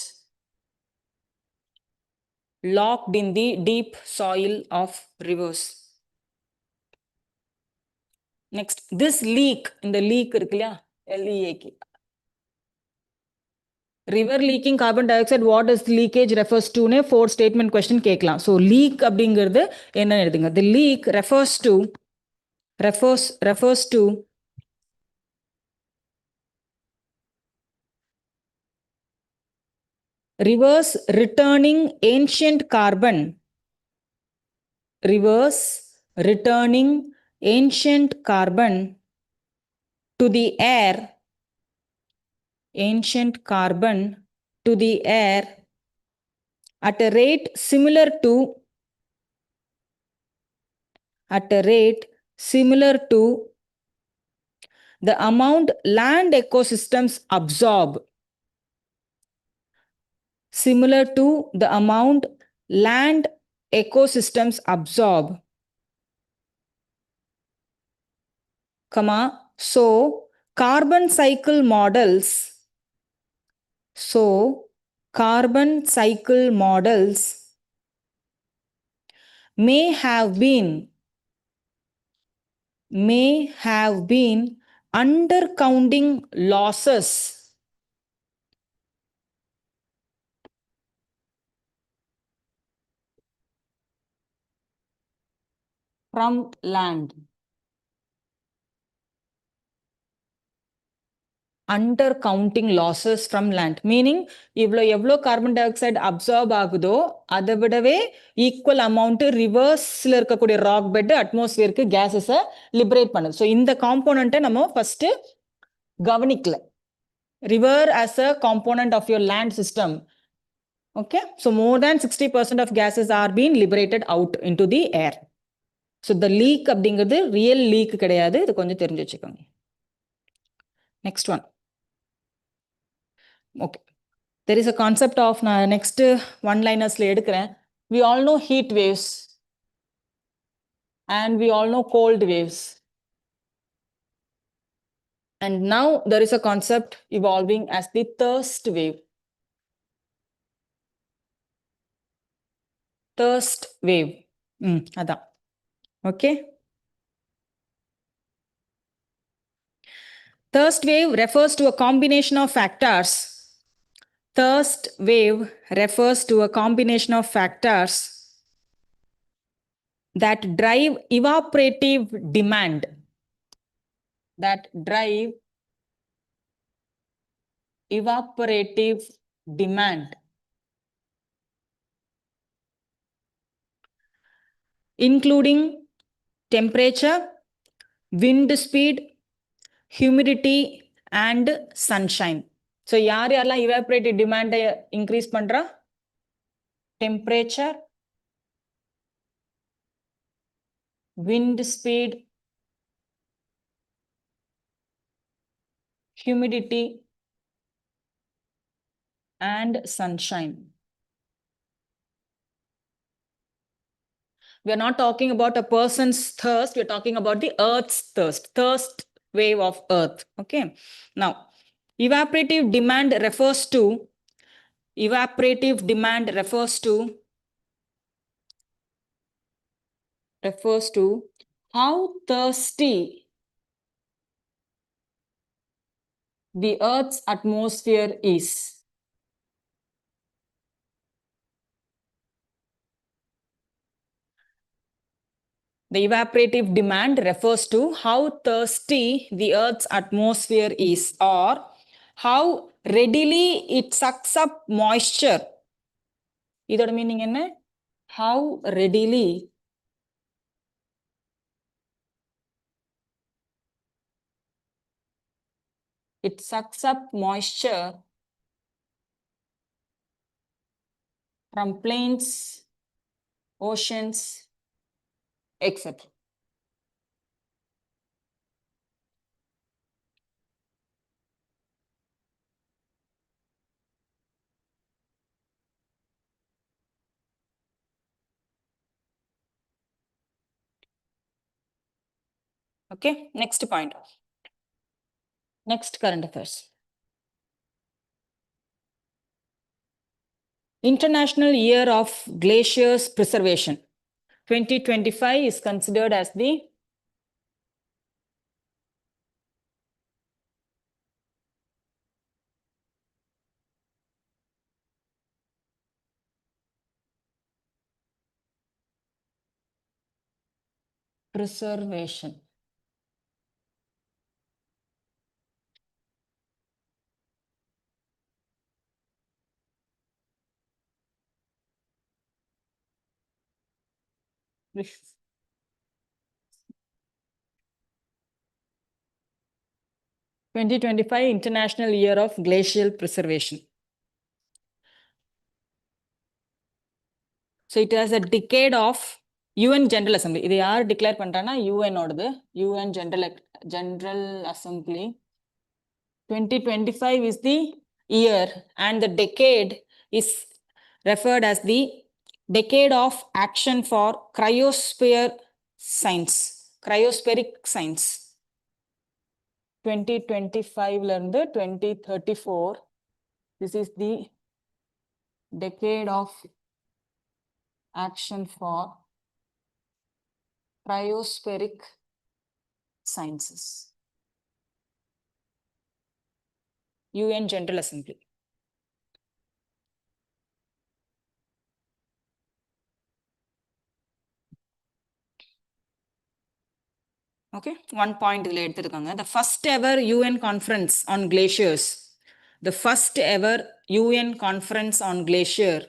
locked in the deep soil of rivers. Next, this leak, இந்த leak இருக்கு இல்லையா, LEAK, river leaking carbon dioxide, what does leakage refers to னே 4 statement question கேட்கலாம். So leak அப்படிங்கிறது என்ன எழுதுங்க? The leak refers to rivers returning ancient carbon to the air, at a rate similar to the amount land ecosystems absorb. Similar to the amount land ecosystems absorb, so carbon cycle models may have been undercounting losses from land. Undercounting losses from land meaning எவ்வளோ carbon di oxide absorb ஆகுதோ அதை விடவே equal amount ரிவர்ஸ்ல இருக்கக்கூடிய rock bed அட்மாஸ்பியருக்கு கேஸஸை liberate பண்ணுது. So இந்த காம்போனண்ட்டை நம்ம first கவனிக்கல. river as a component of your land system. Okay, so more than 60% of gases are being liberated out into the air. So the leak அப்படிங்கிறது real leak கிடையாது, இது கொஞ்சம் தெரிஞ்சு வச்சுக்கோங்க. Next one. Okay, there is a concept of next one-linersல எடுக்கிறேன். We all know heat waves and we all know cold waves. And now there is a concept evolving as the thirst wave. Thirst wave. அதான். Okay. Thirst wave refers to a combination of factors. Thirst wave refers to a combination of factors that drive evaporative demand. That drive evaporative demand. Including temperature, wind speed, humidity, and sunshine. So, யாரெல்லாம் evaporative demand increase பண்றா? Temperature, wind speed, humidity, and sunshine. We are not talking about a person's thirst. We are talking about the earth's thirst wave of earth. Okay. Now, evaporative demand refers to how thirsty the earth's atmosphere is. The evaporative demand refers to how thirsty the earth's atmosphere is, or how readily it sucks up moisture. இதோட meaning என்ன? How readily it sucks up moisture from plains, oceans, etc. Okay, next point. Next current affairs. International Year of Glaciers Preservation. 2025 is considered as the preservation. This 2025 International Year of Glacial Preservation. So it has a decade of UN General Assembly. இது யார் declare பண்றானா UN ஓடது. UN General Assembly. 2025 is the year and the decade is referred as the Decade of Action for Cryosphere Science. Cryospheric Science. 2025 ல இருந்து 2034. This is the Decade of Action for Cryospheric Sciences. UN General Assembly. Okay, one point எடுத்துருக்காங்க. The first ever UN conference on glaciers. The first ever UN conference on glacier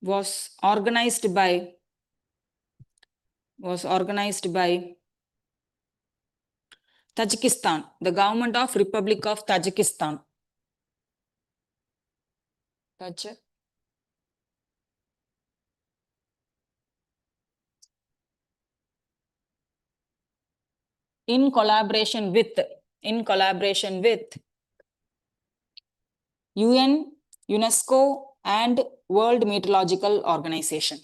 was organized by Tajikistan, the government of Republic of Tajikistan. Tajik. In collaboration with UN, UNESCO, and World Meteorological Organization.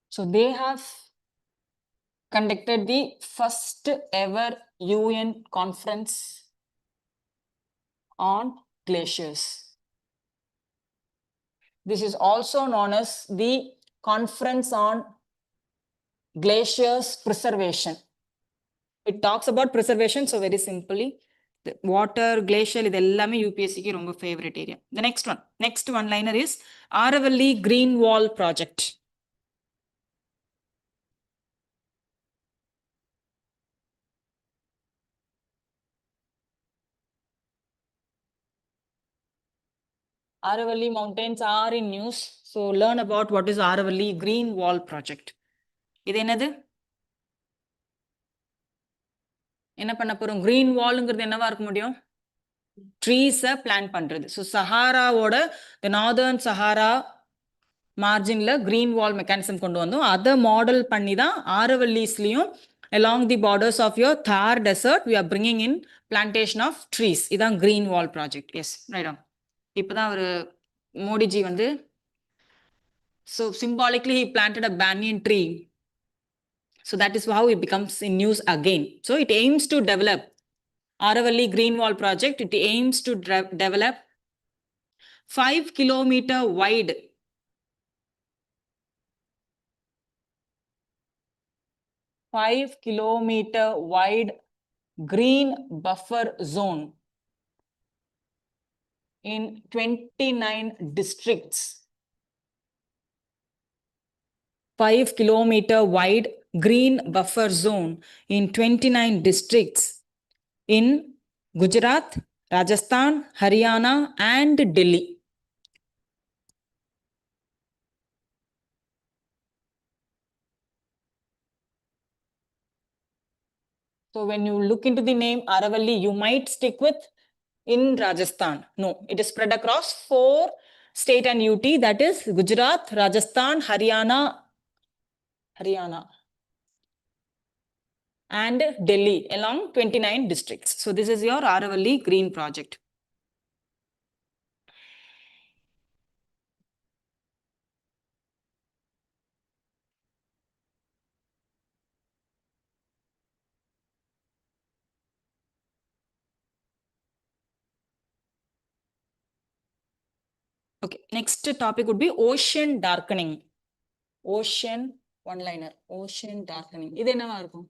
So they have conducted the first ever UN conference on glaciers. This is also known as the Conference on Glaciers Preservation. It talks about preservation, so very simply, the water, glacial, இது எல்லாமே UPSC ரொம்ப favorite area. The next one liner is Aravalli Green Wall Project. Aravalli mountains are in news. So learn about what is Aravalli Green Wall Project. இது என்னது? என்ன பண்ண போறோம்? Green wallங்கிறது என்னவா இருக்க முடியும்? ட்ரீஸை பிளான் பண்றது. ஸோ சஹாராவோட the northern Sahara மார்ஜின்ல கிரீன் வால் மெக்கானிசம் கொண்டு வந்தோம். அதை மாடல் பண்ணி தான் ஆரவல்லிஸ்லையும் along the borders of your Thar desert we are bringing in plantation of trees. இதான் green wall project. Yes, right on. இப்போதான் ஒரு மோடிஜி வந்து so symbolically he planted a banyan tree. So that is how it becomes in news again. So it aims to develop Aravalli Green Wall Project. It aims to develop 5-kilometer wide 5-kilometer wide green buffer zone in 29 districts. 5-kilometer wide green buffer zone in 29 districts in Gujarat, Rajasthan, Haryana, and Delhi. So when you look into the name Aravalli, you might stick with in Rajasthan. No, it is spread across 4 state and UT, that is Gujarat, Rajasthan, Haryana, and Delhi along 29 districts. So this is your Aravalli Green Project. Okay, next topic would be ocean darkening. Ocean, one-liner, ocean darkening. இது என்னவா இருக்கும்?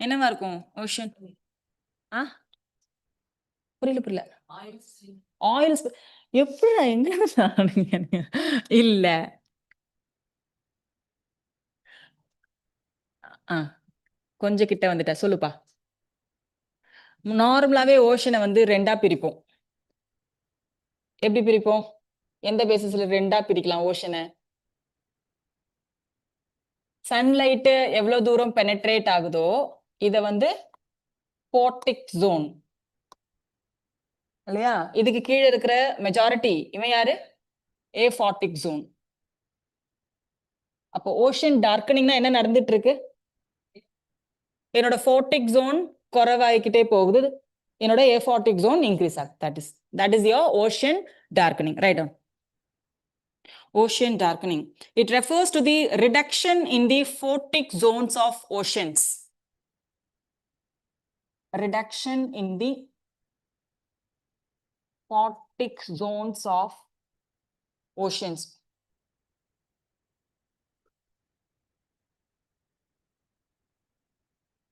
என்னவா இருக்கும் ocean? ஆ புரியல oil எப்படி எங்க இல்ல கொஞ்சம் கிட்ட வந்துட்ட சொல்லுப்பா. நார்மலாவே ஓஷனை வந்து 2ஆ பிரிப்போம். எப்படி பிரிப்போம்? எந்த பேசிஸ்ல 2ஆ பிரிக்கலாம் ஓஷனை? சன்லைட் எவ்வளவு தூரம் பெனட்ரேட் ஆகுதோ இத வந்து போர்டிக் ஜோன் இல்லையா? இதுக்கு கீழே இருக்கிற மெஜாரிட்டி இவன் யாரு? ஏஃபார்டிக் ஜோன். அப்போ ஓஷன் டார்க்கனிங்னா என்ன நடந்துட்டு இருக்கு? என்னோட ஃபோர்டிக் ஜோன் குறைவாயிக்கிட்டே போகுது, என்னோட ஏஃபார்டிக் ஜோன் இன்க்ரீஸ் ஆகுது. that is your ocean darkening. Right on. Ocean darkening. It refers to the reduction in the photic zones of oceans. Reduction in the photic zones of oceans.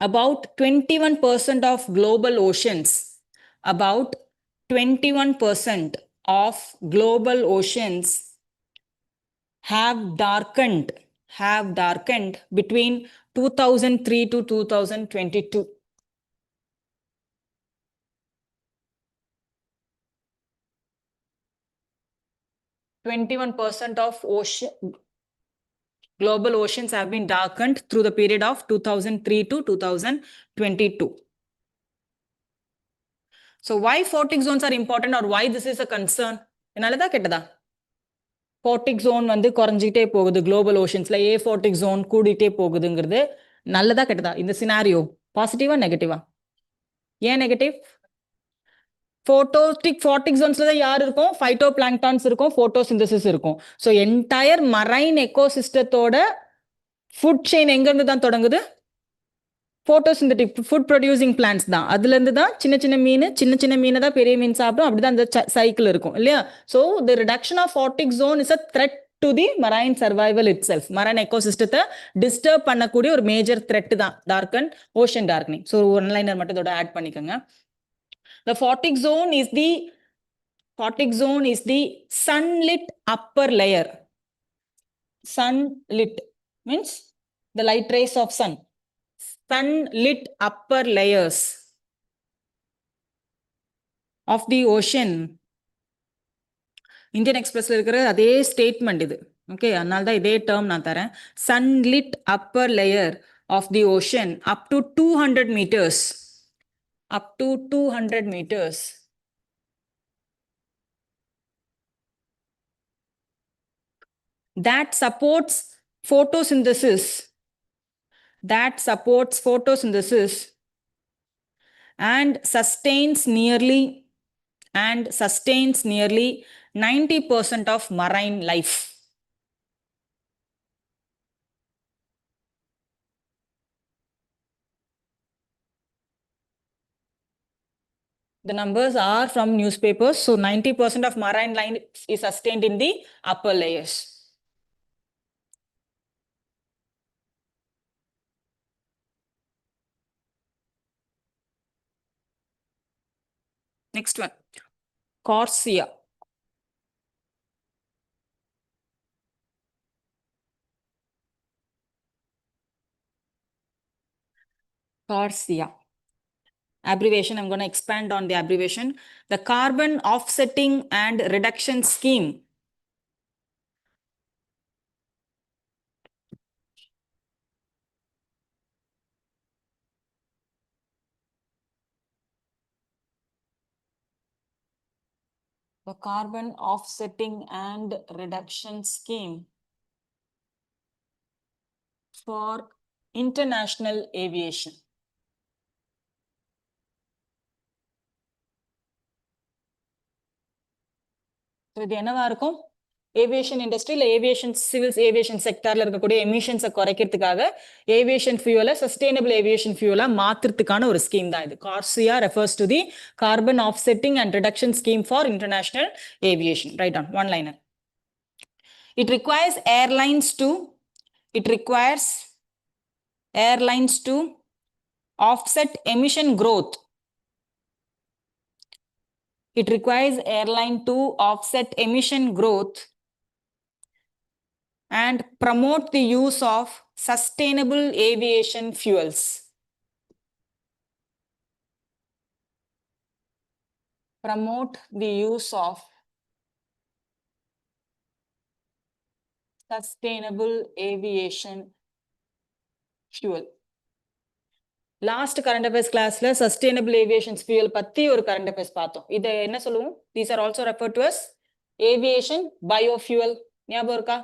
About 21% of global oceans, about 21% of global oceans have darkened have darkened between 2003 to 2022? 21% of global oceans have been darkened through the period of 2003 to 2022. So why photic zones are important or why this is a concern? என்னாலதா கெட்டதா? Photic zone வந்து குறைஞ்சிட்டே போகுது global oceansல aphotic zone கூடிட்டே போகுதுங்கிறது நல்லதா கெட்டதா? இந்த scenario பாசிட்டிவா நெகட்டிவா? ஏன் நெகட்டிவ்? photic zonesல தான் யார் இருக்கும்? phytoplanktons இருக்கும், photosynthesis இருக்கும். ஸோ என்டையர் மரைன் எக்கோசிஸ்டத்தோட ஃபுட் செயின் எங்க இருந்து தான் தொடங்குது? போட்டோசிந்தட்டிக் ஃபுட் ப்ரொடியூசிங் பிளான்ஸ் தான். அதுல இருந்து தான் சின்ன சின்ன மீனை தான் பெரிய மீன் சாப்பிடும். அப்படிதான் அந்த சைக்கிள் இருக்கும் இல்லையா? So the reduction of photic zone is a threat to the marine survival itself. Marine எக்கோசிஸ்டத்தை டிஸ்டர்ப் பண்ணக்கூடிய ஒரு மேஜர் த்ரெட் தான் darken ocean darkening. So one liner மட்டும் இதோட ஆட் பண்ணிக்கோங்க. The photic zone is the sunlit upper layer. Sunlit means the light rays of sun. Sunlit upper layers of the ocean. Indian Expressல இருக்கிற அதே statement இது. Okay, அதனால தான் இதே டேர்ம் நான் தரேன். Sunlit upper layer of the ocean up to 200 meters. Up to 200 meters. That supports photosynthesis. And sustains nearly 90% of marine life. The numbers are from newspapers. So 90% of marine life is sustained in the upper layers. Next one, Corsia. Corsia. Abbreviation, I'm going to expand on the abbreviation. The Carbon Offsetting and Reduction Scheme. The Carbon Offsetting and Reduction Scheme for international aviation. இது என்னவா இருக்கும்? Aviation இண்டஸ்ட்ரியில் aviation civils aviation செக்டார்ல இருக்கக்கூடிய எமிஷன்ஸை குறைக்கிறதுக்காக aviation ஃபியூலை sustainable aviation ஃபியூலா மாத்துறதுக்கான ஒரு ஸ்கீம் தான் இது. CORSIA refers to the carbon offsetting and reduction scheme for international aviation. Right on one liner. It requires airlines to offset emission growth. It requires airline to offset emission growth and promote the use of sustainable aviation fuels. Promote the use of sustainable aviation fuel. Last current affairs கிளாஸ்ல sustainable aviation fuel பத்தி ஒரு current affairs பார்த்தோம். இதை என்ன சொல்லுவோம்? These are also refer to as aviation biofuel. ஞாபகம் இருக்கா?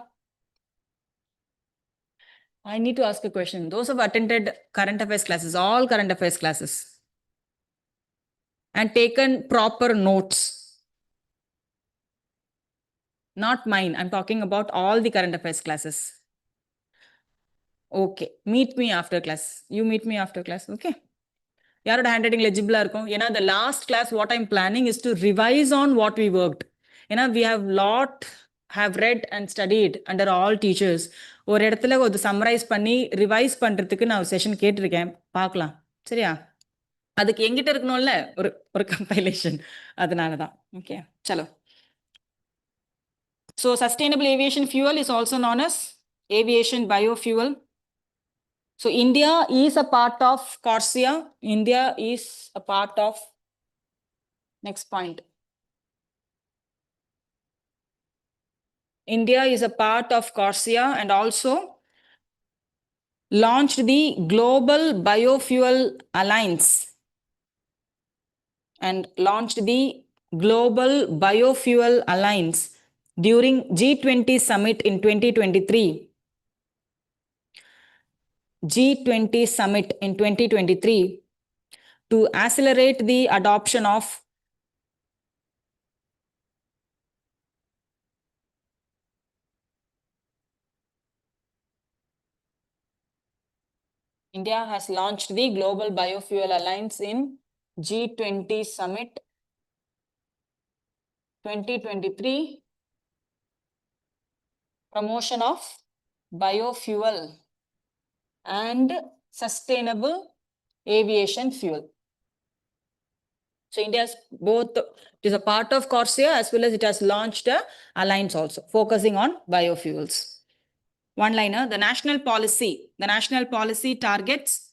I need to ask a question. Those who have attended current affairs classes, all current affairs classes, and taken proper notes, not mine, I'm talking about all the current affairs classes. Okay, meet me after class. You meet me after class, okay? யாரோட hand writing லெஜிபிளா இருக்கும்? ஏன்னா the last class what I'm planning is to revise on what we worked. ஏன்னா we have read and studied under all teachers. ஒரு இடத்துல ஒரு summarise பண்ணி revise பண்றதுக்கு நான் ஒரு செஷன் கேட்டிருக்கேன், பார்க்கலாம் சரியா? அதுக்கு எங்கிட்ட இருக்கணும்ல ஒரு கம்பைலேஷன், அதனாலதான். Okay சலோ. So sustainable aviation fuel is also known as aviation biofuel. So India is a part of CORSIA. India is a part of, next point. India is a part of CORSIA and also launched the Global Biofuel Alliance during G20 summit in 2023. G20 summit in 2023 to accelerate the adoption of India has launched the Global Biofuel Alliance in G20 summit 2023 promotion of biofuel and sustainable aviation fuel. So India is both, it is a part of CORSIA as well as it has launched a alliance also focusing on biofuels. One liner, the national policy targets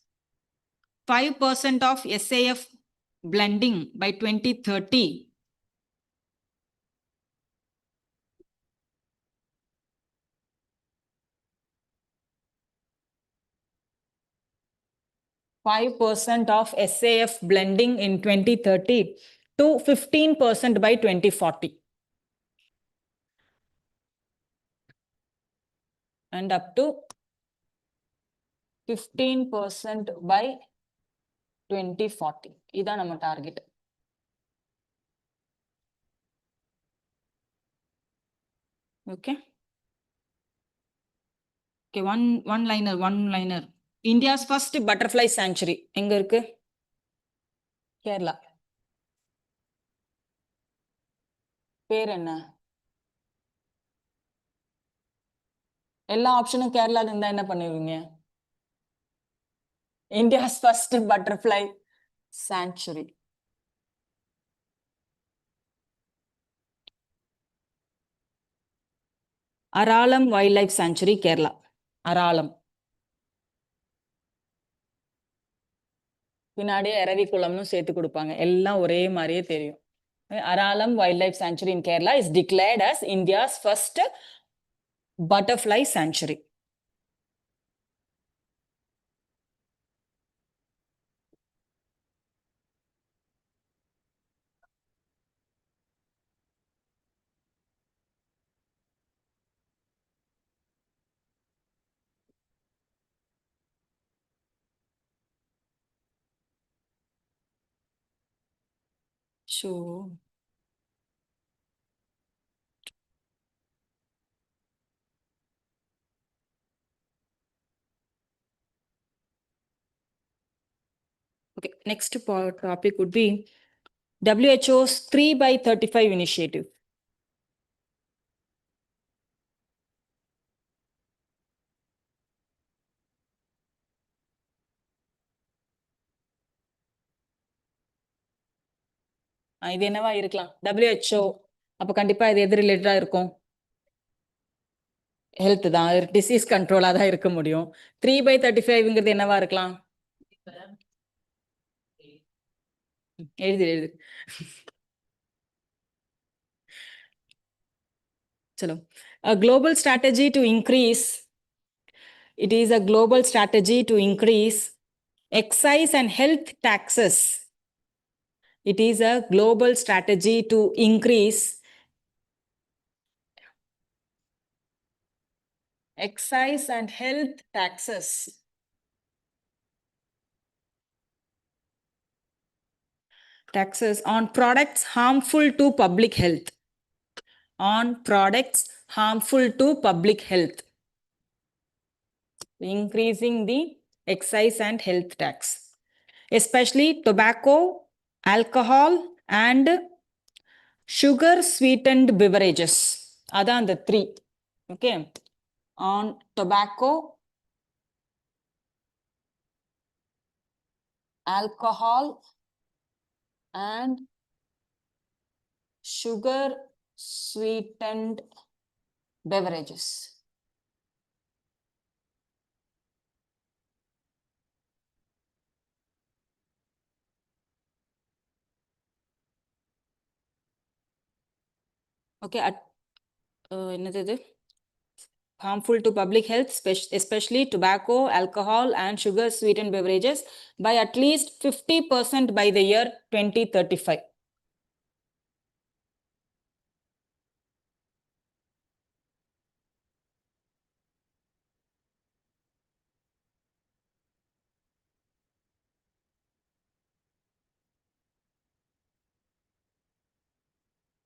5% of SAF blending by 2030. %5 of SAF blending in 2030 to 15% by 2040. And up to 15% by 2040. This is our target. Okay. Okay, one liner. India's first butterfly sanctuary. எங்க இருக்கு? Kerala. பேர் என்ன? எல்லா ஆப்ஷனும் கேரளால இருந்தா என்ன பண்ணுவீங்க? India's first butterfly sanctuary. Aralam Wildlife Sanctuary, Kerala. Aralam. பின்னாடியே எரவிக்குளம்னு சேர்த்து கொடுப்பாங்க எல்லாம் ஒரே மாதிரியே தெரியும். Aralam Wildlife Sanctuary in Kerala is declared as India's first butterfly sanctuary. Sure. Okay, next topic would be WHO's 3x35 initiative. இது என்னவா இருக்கலாம்? WHO. அப்ப கண்டிப்பா இது எது ரிலேட்டடா இருக்கும்? ஹெல்த் தான், டிசீஸ் கண்ட்ரோலா தான் இருக்க முடியும். 3x35ங்கிறது என்னவா இருக்கலாம்? எழுது. Chalo. A global strategy to increase. It is a global strategy to increase excise and health taxes. It is a global strategy to increase excise and health taxes. Taxes on products harmful to public health. On products harmful to public health. Increasing the excise and health tax. Especially tobacco, alcohol, and sugar sweetened beverages. Adan the 3. Okay. On tobacco, alcohol, and sugar sweetened beverages. Okay, என்னது இது? Harmful to public health, especially tobacco, alcohol, and sugar sweetened beverages by at least 50% by the year 2035.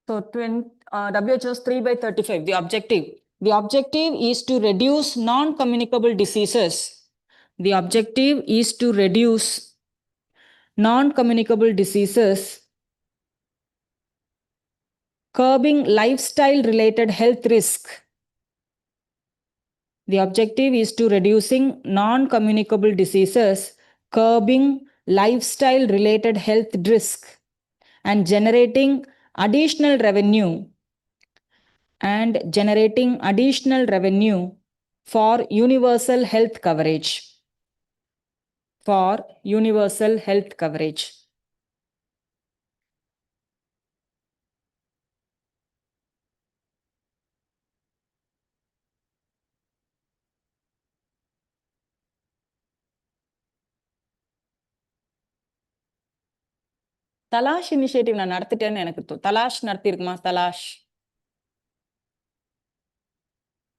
So WHO's 3 by 35, the objective. The objective is to reduce non-communicable diseases. The objective is to reduce non-communicable diseases, curbing lifestyle-related health risk. The objective is to reducing non-communicable diseases, curbing lifestyle-related health risk, and generating additional revenue for universal health coverage. For universal health coverage. Talash initiative நான் நடத்திட்டேன்னு எனக்கு தலாஷ் நடத்திருக்குமா? தலாஷ்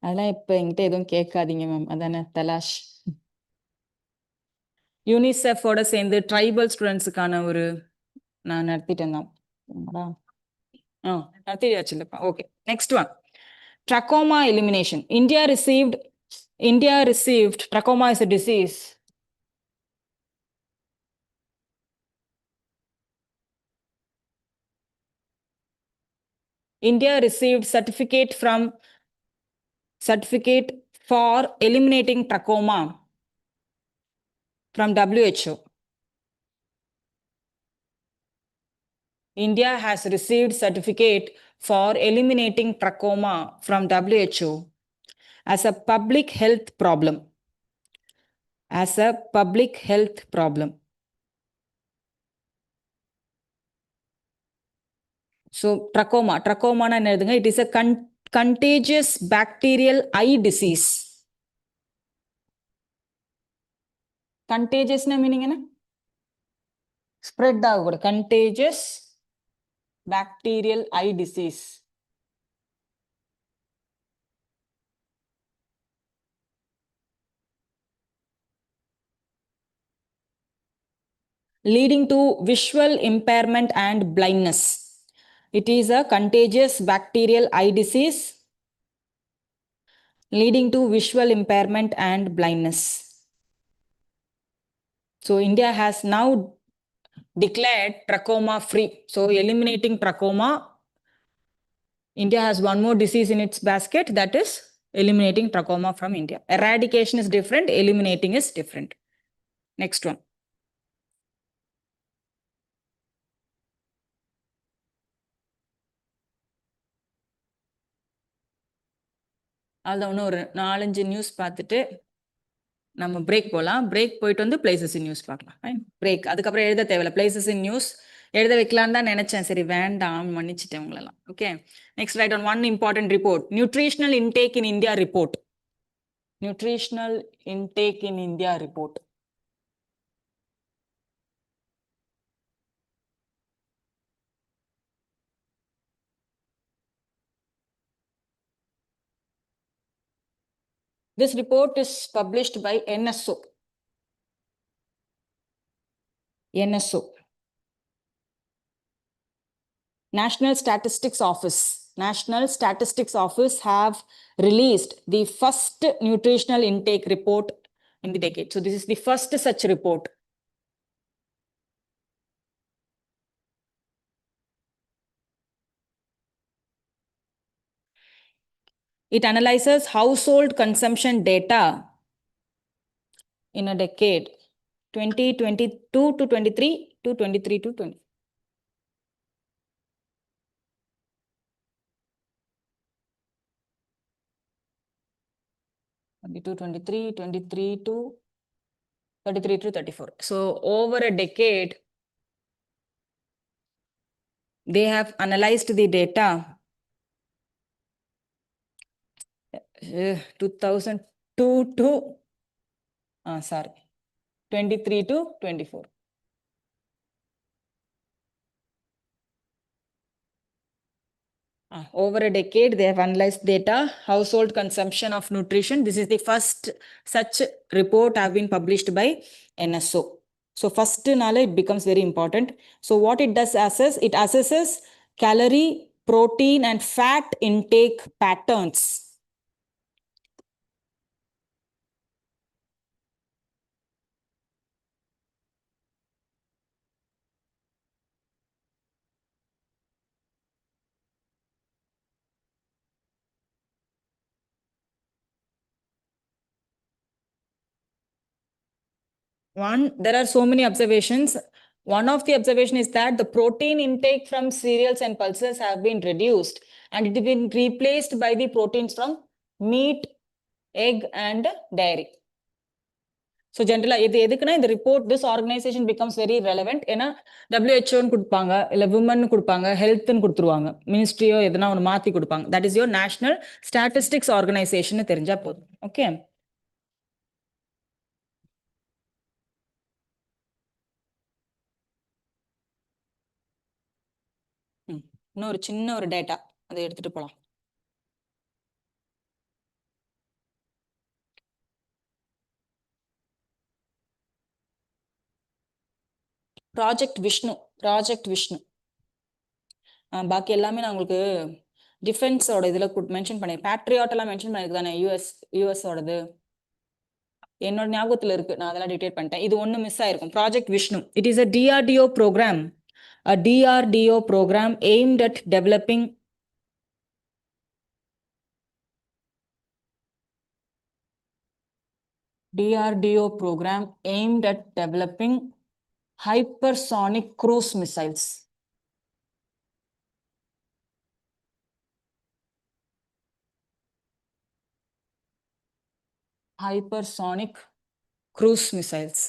அதெல்லாம் இப்ப என்கிட்ட எதுவும் கேட்காதீங்க ma'am. அதானே தலாஷ். யூனிசெஃபோட சேர்ந்து ட்ரைபல் ஸ்டூடெண்ட்ஸுக்கான ஒரு நான் நடத்திட்டேன் தான். நடத்தியாச்சு இல்லப்பா. Okay, next one. Trachoma elimination. India received trachoma is a disease. India received certificate for eliminating trachoma from WHO. India has received certificate for eliminating trachoma from WHO as a public health problem. As a public health problem. So trachoma என்னதுங்க? It is a contagious bacterial eye disease. Contagious meaning என்ன? Spread ஆகக்கூட. Contagious bacterial eye disease. Leading to visual impairment and blindness. It is a contagious bacterial eye disease leading to visual impairment and blindness. So India has now declared trachoma free. So eliminating trachoma, India has one more disease in its basket, that is eliminating trachoma from India. Eradication is different, eliminating is different. Next one. அதுதான் ஒரு 4-5 news பார்த்துட்டு நம்ம break போகலாம். Break போயிட்டு வந்து places in news பார்க்கலாம். Break, அதுக்கப்புறம் எழுத தேவையில்ல. பிளேசஸ் இன் நியூஸ் எழுத வைக்கலான்னு தான் நினைச்சேன். சரி வேண்டாம், மன்னிச்சிட்டேன் உங்களெல்லாம். Okay, next right on one important report. Nutritional intake in India report. Nutritional intake in India report. This report is published by NSO. National Statistics Office. National Statistics Office have released the first nutritional intake report in the decade. So this is the first such report. It analyzes household consumption data in a decade, 2022 to 23 to 23 to 20. 23 to 33 to 34. So over a decade, they have analyzed the data 2002 to 23 to 24. Over a decade, they have analyzed data, household consumption of nutrition. This is the first such report have been published by NSO. So first nala it becomes very important. So what it does assess, it assesses calorie, protein and fat intake patterns. There are so many observations. One of the observation is that the protein intake from cereals and pulses have been reduced and it has been replaced by the proteins from meat, egg and dairy. So generally, in the report, this organization becomes very relevant. WHO கொடுப்பாங்க இல்ல women கொடுப்பாங்க health கொடுத்துருவாங்க ministry எதனா ஒன்று மாத்தி கொடுப்பாங்க. That is your national statistics organization தெரிஞ்சா போதும். Okay. இன்னொரு சின்ன ஒரு டேட்டா அதை எடுத்துட்டு போலாம். ப்ராஜெக்ட் விஷ்ணு பாக்கி எல்லாமே நான் உங்களுக்கு டிஃபென்ஸோட இதுல மென்ஷன் பண்ணேன். பேட்ரியாட் எல்லாம் மென்ஷன் பண்ணிருக்கு தானே யூஎஸ் ஓடது என்னோட ஞாபகத்துல இருக்கு. நான் அதெல்லாம் டீடைல் பண்ணிட்டேன். இது ஒண்ணு மிஸ் ஆயிருக்கும். Project Vishnu it is a DRDO program, a DRDO program aimed at developing hypersonic cruise missiles. Hypersonic cruise missiles.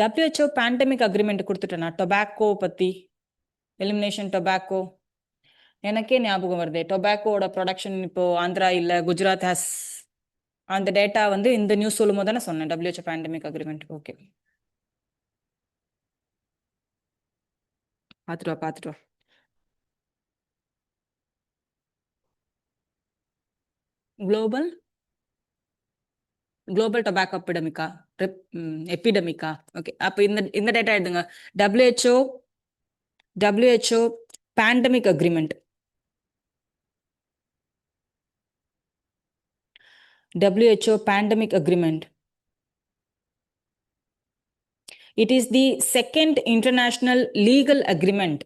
WHO pandemic agreement கொடுத்துட்டேனா டொபாக்கோ பத்தி எலிமினேஷன் டொபாக்கோ எனக்கே ஞாபகம் வருது. டொபாக்கோட ப்ரொடக்ஷன் இப்போ ஆந்திரா இல்ல குஜராத் ஹாஸ் அந்த டேட்டா வந்து இந்த நியூஸ் சொல்லும் போது தானே சொன்னேன். WHO pandemic agreement. ஓகே பார்த்துட்டு வா. குளோபல் டொபாக்கோ எபிடமிக்கா ஓகே. அப்ப இந்த டேட்டா எடுங்க. WHO pandemic agreement. WHO pandemic agreement. It is the second international legal agreement.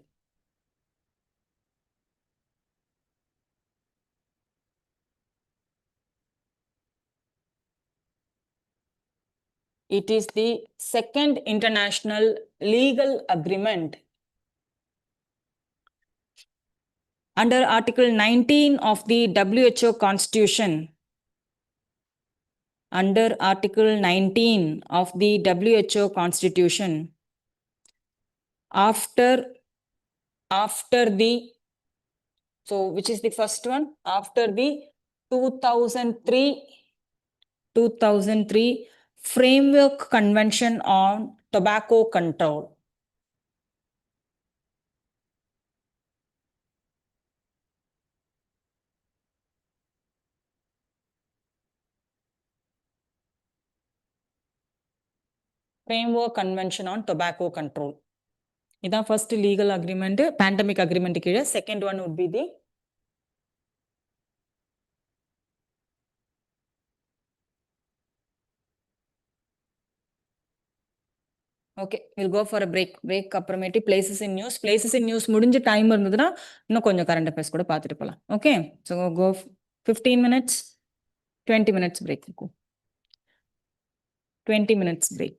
It is the second international legal agreement. Under Article 19 of the WHO Constitution. Under Article 19 of the WHO Constitution. After the, so which is the first one? After the 2003 Framework Convention on Tobacco Control. Framework Convention on Tobacco Control. This first legal agreement, pandemic agreement. Second one would be the okay, we'll go for a break அப்புறமேட்டு places in news முடிஞ்ச time இருந்ததுன்னா இன்னும் கொஞ்சம் current affairs கூட பார்த்துட்டு போலாம். Okay, so go 15 minutes 20 minutes break. 20 minutes break.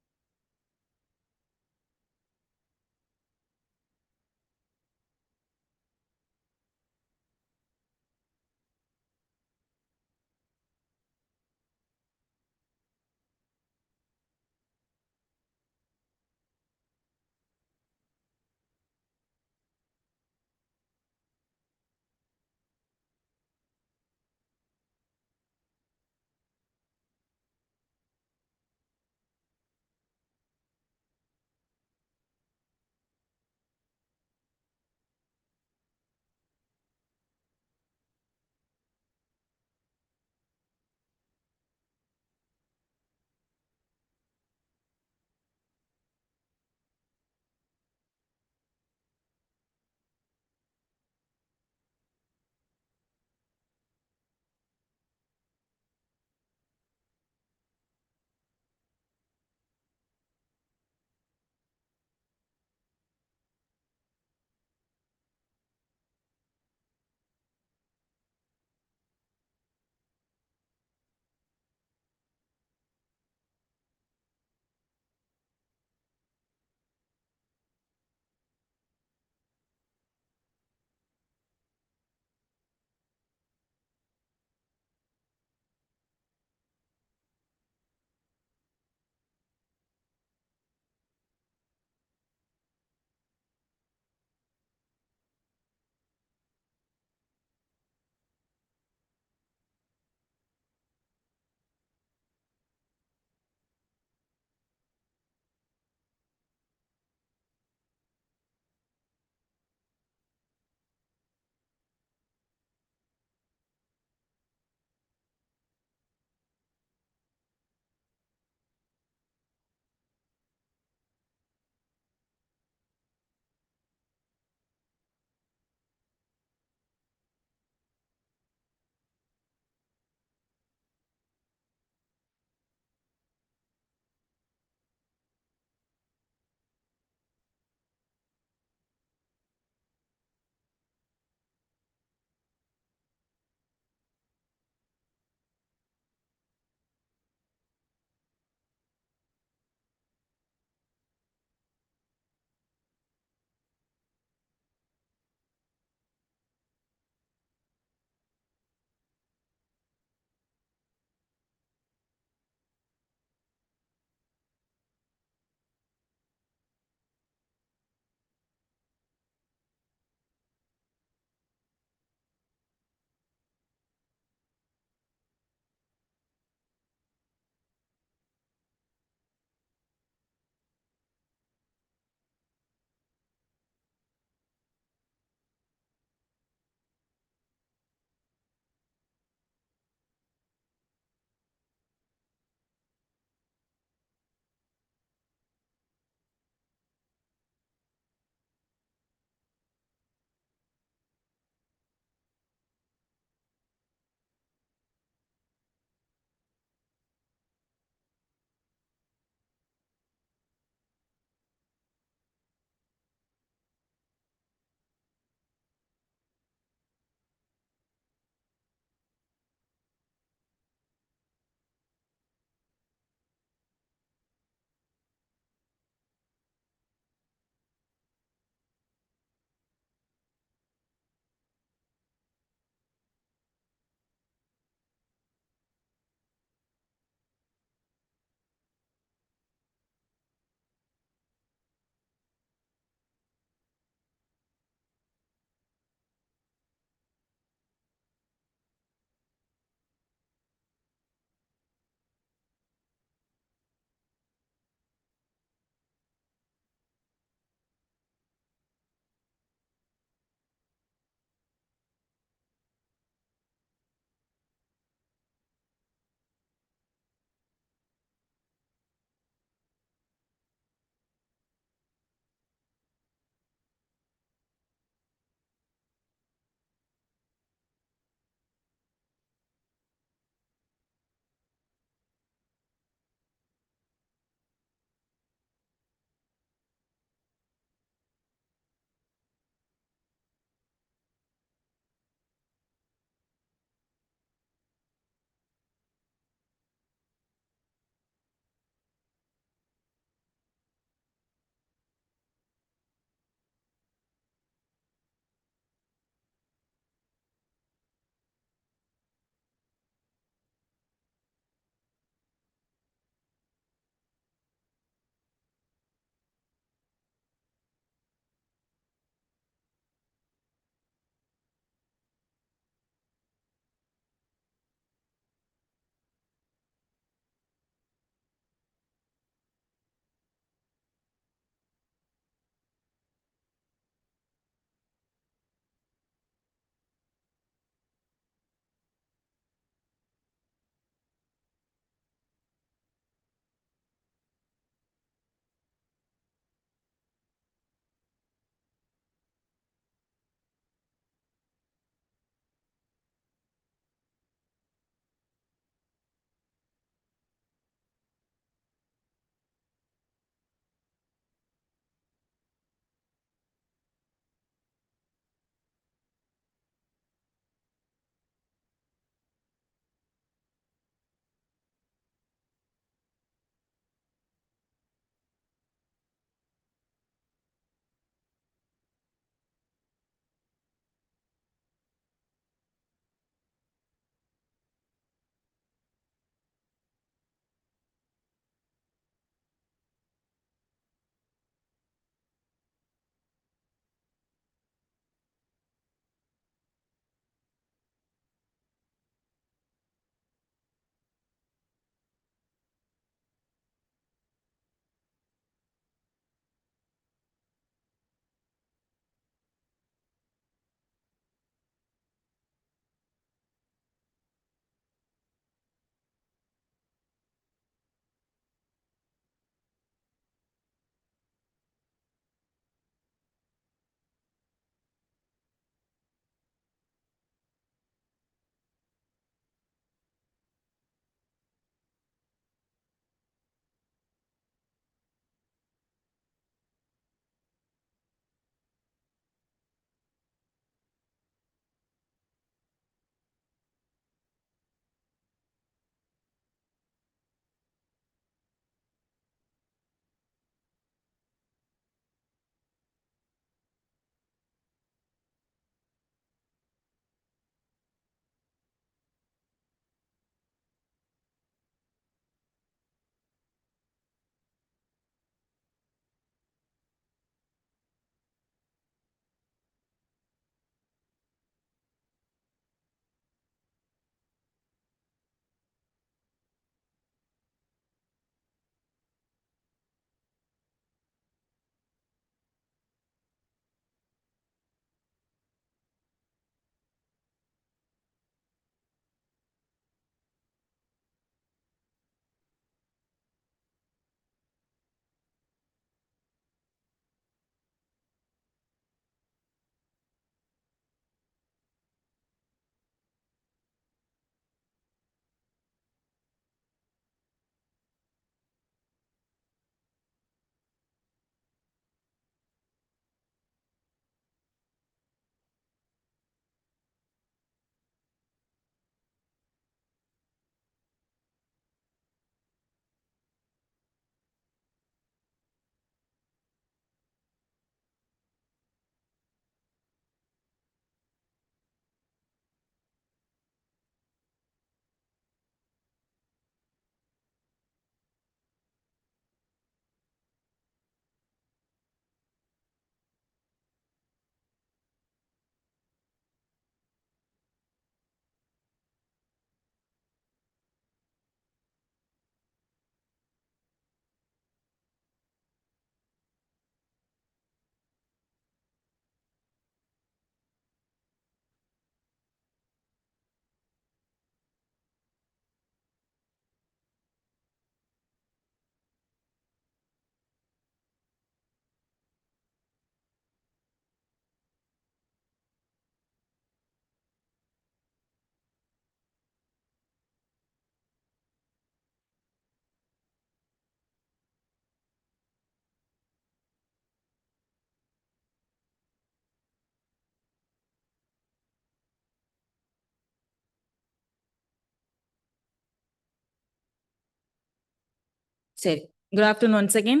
சரி. Good afternoon once again.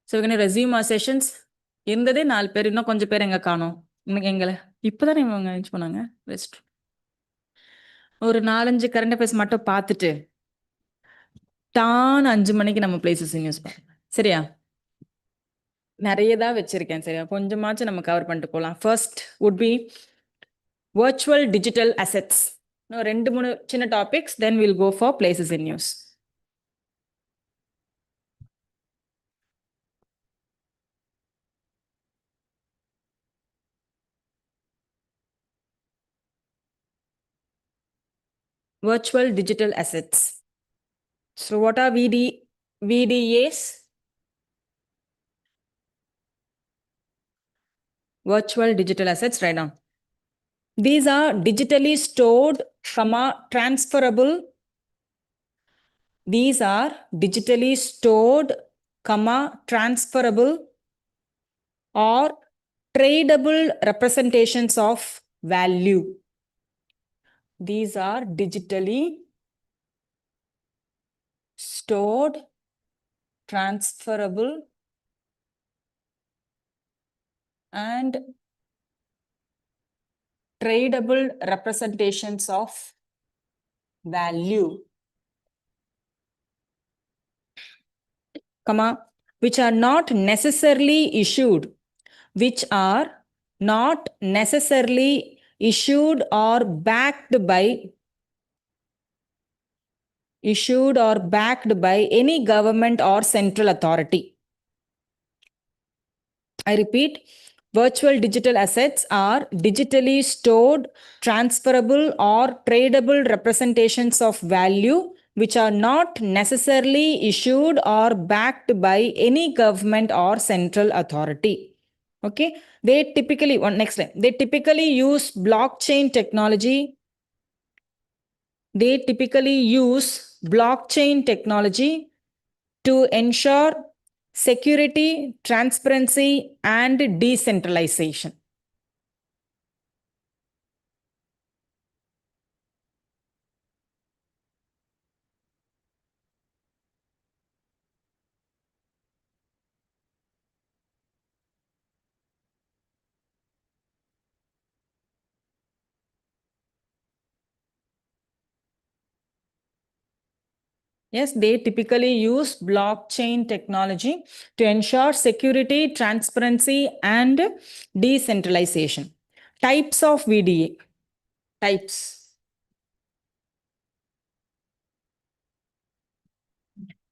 So we're going to resume our sessions. இருந்ததே 4 பேர், இன்னும் கொஞ்சம் பேர் எங்க காணோம். இன்னைக்கு எங்களை இப்பதானே இவங்க அரேஞ்ச் பண்ணாங்க. ரெஸ்ட் ஒரு 4-5 கரண்ட் அஃபேர்ஸ் மட்டும் பார்த்துட்டு டான் 5 மணிக்கு நம்ம பிளேசஸ் நியூஸ் பார்க்கலாம். சரியா? நிறைய தான் வச்சிருக்கேன். சரியா? கொஞ்சமாச்சும் நம்ம கவர் பண்ணிட்டு போகலாம். First would be virtual digital assets. இன்னும் 2-3 சின்ன topics, then we'll go for places in news. Virtual digital assets. So what are VDAs? Virtual digital assets, write down. These are digitally stored, transferable. These are digitally stored, transferable or tradable representations of value. These are digitally stored, transferable and tradable representations of value, which are not necessarily issued, or backed by any government or central authority. I repeat, virtual digital assets are digitally stored, transferable or tradable representations of value which are not necessarily issued or backed by any government or central authority. Okay, they typically use blockchain technology. They typically use blockchain technology to ensure security, transparency, and decentralization. Yes, they typically use blockchain technology to ensure security, transparency, and decentralization. Types of VDA. Types.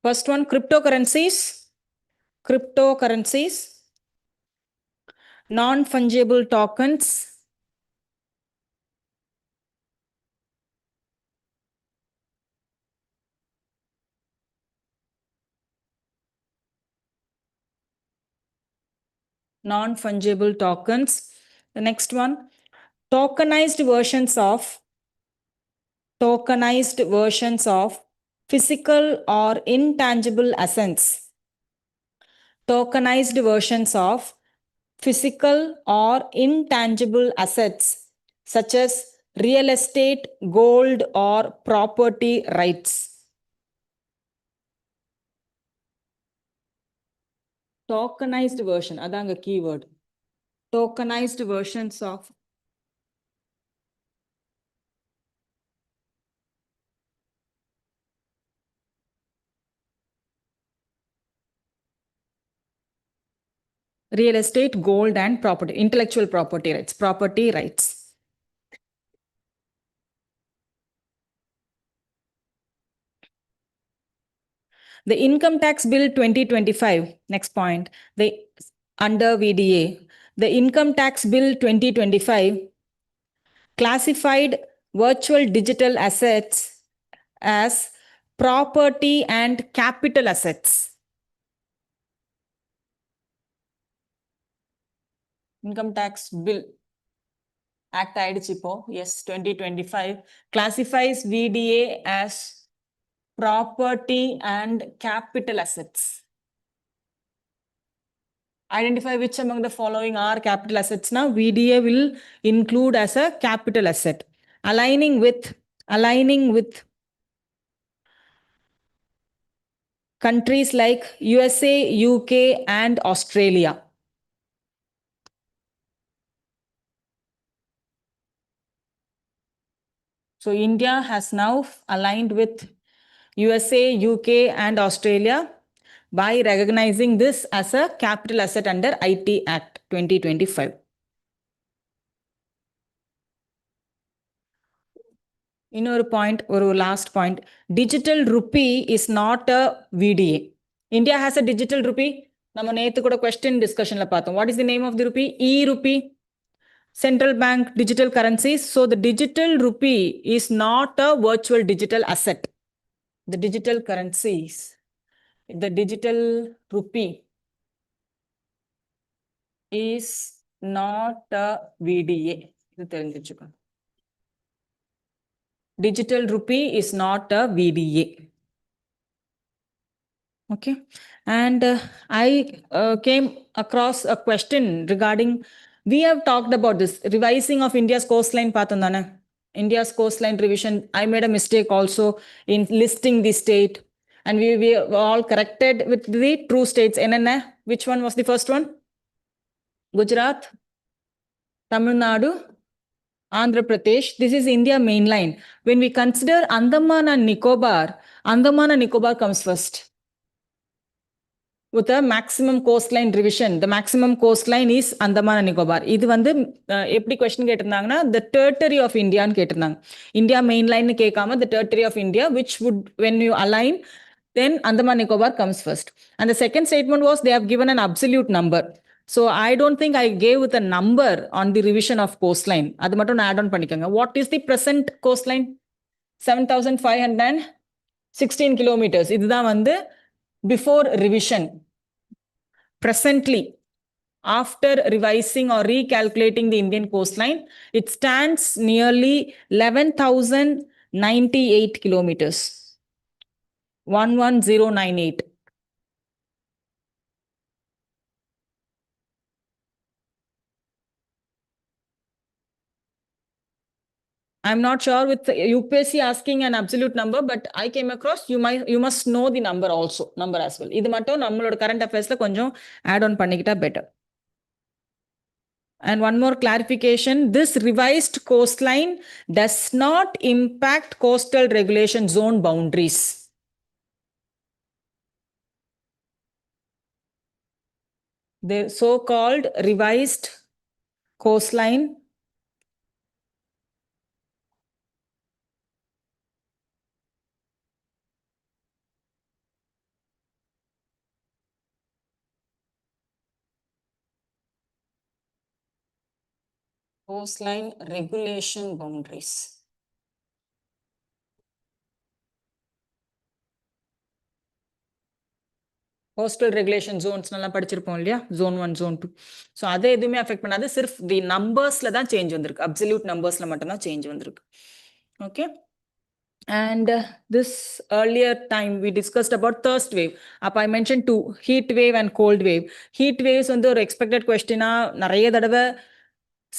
First one, cryptocurrencies. Non-fungible tokens. Non-fungible tokens. The next one, tokenized versions of physical or intangible assets. Tokenized versions of physical or intangible assets such as real estate, gold, or property rights. Tokenized version, adanga keyword. Tokenized versions of real estate, gold, and property, intellectual property rights. The Income Tax Bill 2025, next point, under VDA, the Income Tax Bill 2025 classified virtual digital assets as property and capital assets. Income Tax Bill Act Aidichipo, yes, 2025 classifies VDA as property and capital assets. Identify which among the following are capital assets. Now, VDA will include as a capital asset, aligning with countries like USA, UK, and Australia. So India has now aligned with USA, UK, and Australia by recognizing this as a capital asset under IT Act 2025. இன்னொரு point, ஒரு last point, digital rupee is not a VDA. India has a digital rupee. நம்ம நேத்து கூட question டிஸ்கஷன்ல பார்த்தோம். What is the name of the rupee? E rupee, central bank digital currencies. So the digital rupee is not a virtual digital asset. The digital currencies, the digital rupee is not a VDA. இது தெரிஞ்சுக்கணும். Digital rupee is not a VDA. Okay. And I came across a question regarding, we have talked about this revising of India's coastline pathundana. India's coastline revision. I made a mistake also in listing the state, and we all corrected with the true states. Enna, which one was the first one? Gujarat, Tamil Nadu, Andhra Pradesh. This is India mainline. When we consider Andaman and Nicobar comes first. With a maximum coastline revision, the maximum coastline is Andaman and Nicobar. இது வந்து எப்படி question கேட்டிருந்தாங்கன்னா, the territory of India ன்னு கேட்டிருந்தாங்க. India mainline கேட்காம the territory of India, which would, when you align, then Andaman Nicobar comes first. And the second statement was they have given an absolute number. So I don't think I gave with a number on the revision of coastline. அது மட்டும் நான் add on பண்ணிக்கோங்க. What is the present coastline? 7,516 kilometers. இதுதான் வந்து before revision. Presently, after revising or recalculating the Indian coastline, it stands nearly 11,098 kilometers. 11098. I'm not sure with UPSC asking an absolute number, but I came across, you must know the number also, number as well. இது மட்டும் நம்மளோட current affairsல கொஞ்சம் add on பண்ணிக்கிட்டா better. And one more clarification, this revised coastline does not impact coastal regulation zone boundaries. The so-called revised coastline regulation boundaries. Coastal regulation zones நல்லா படிச்சிருப்போம் இல்லையா, zone 1, zone 2. So அதை எதுவுமே அஃபெக்ட் பண்ணாது, சிர்ஃப் தி நம்பர்ஸ்ல தான் change வந்திருக்கு, absolute நம்பர்ஸ்ல மட்டும் தான் சேஞ்ச் வந்திருக்கு. Okay. And this earlier time we discussed about thirst wave. Up I mentioned two, heat wave and cold wave. Heat waves வந்து ஒரு expected question நிறைய தடவை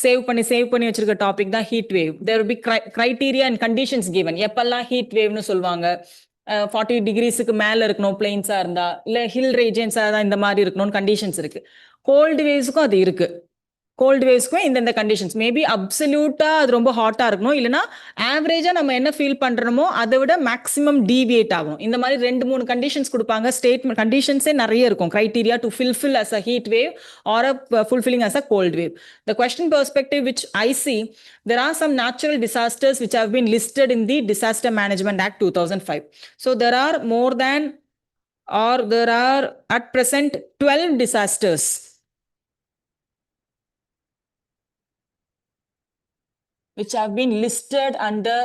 சேவ் பண்ணி வச்சிருக்க டாபிக் தான் heat wave. There will be criteria and conditions given. எப்பெல்லாம் heat வேவ்னு சொல்லுவாங்க, 40 டிகிரிஸுக்கு மேல இருக்கணும் பிளெயின்ஸா இருந்தா, இல்ல ஹில் ரீஜன்ஸா தான் இந்த மாதிரி இருக்கணும்னு கண்டிஷன்ஸ் இருக்கு. கோல்டு வேவ்ஸுக்கும் அது இருக்கு. கோல்டு வேவ்ஸ்க்கும் இந்த கண்டிஷன்ஸ், மேபி அப்சல்யூட்டா அது ரொம்ப ஹாட்டா இருக்கணும், இல்லைன்னா ஆவரேஜா நம்ம என்ன ஃபீல் பண்றோமோ அதை விட மேக்ஸிமம் டீவியேட் ஆகும். இந்த மாதிரி 2-3 கண்டிஷன்ஸ் கொடுப்பாங்க. ஸ்டேட்மெண்ட் கண்டிஷன்ஸே நிறைய இருக்கும், criteria to fulfill as a heat wave or a fulfilling as a cold wave. The question perspective which I see, there are some natural disasters which have been listed in the Disaster Management Act 2005. So there are more than, or there are at present 12 disasters which have been listed under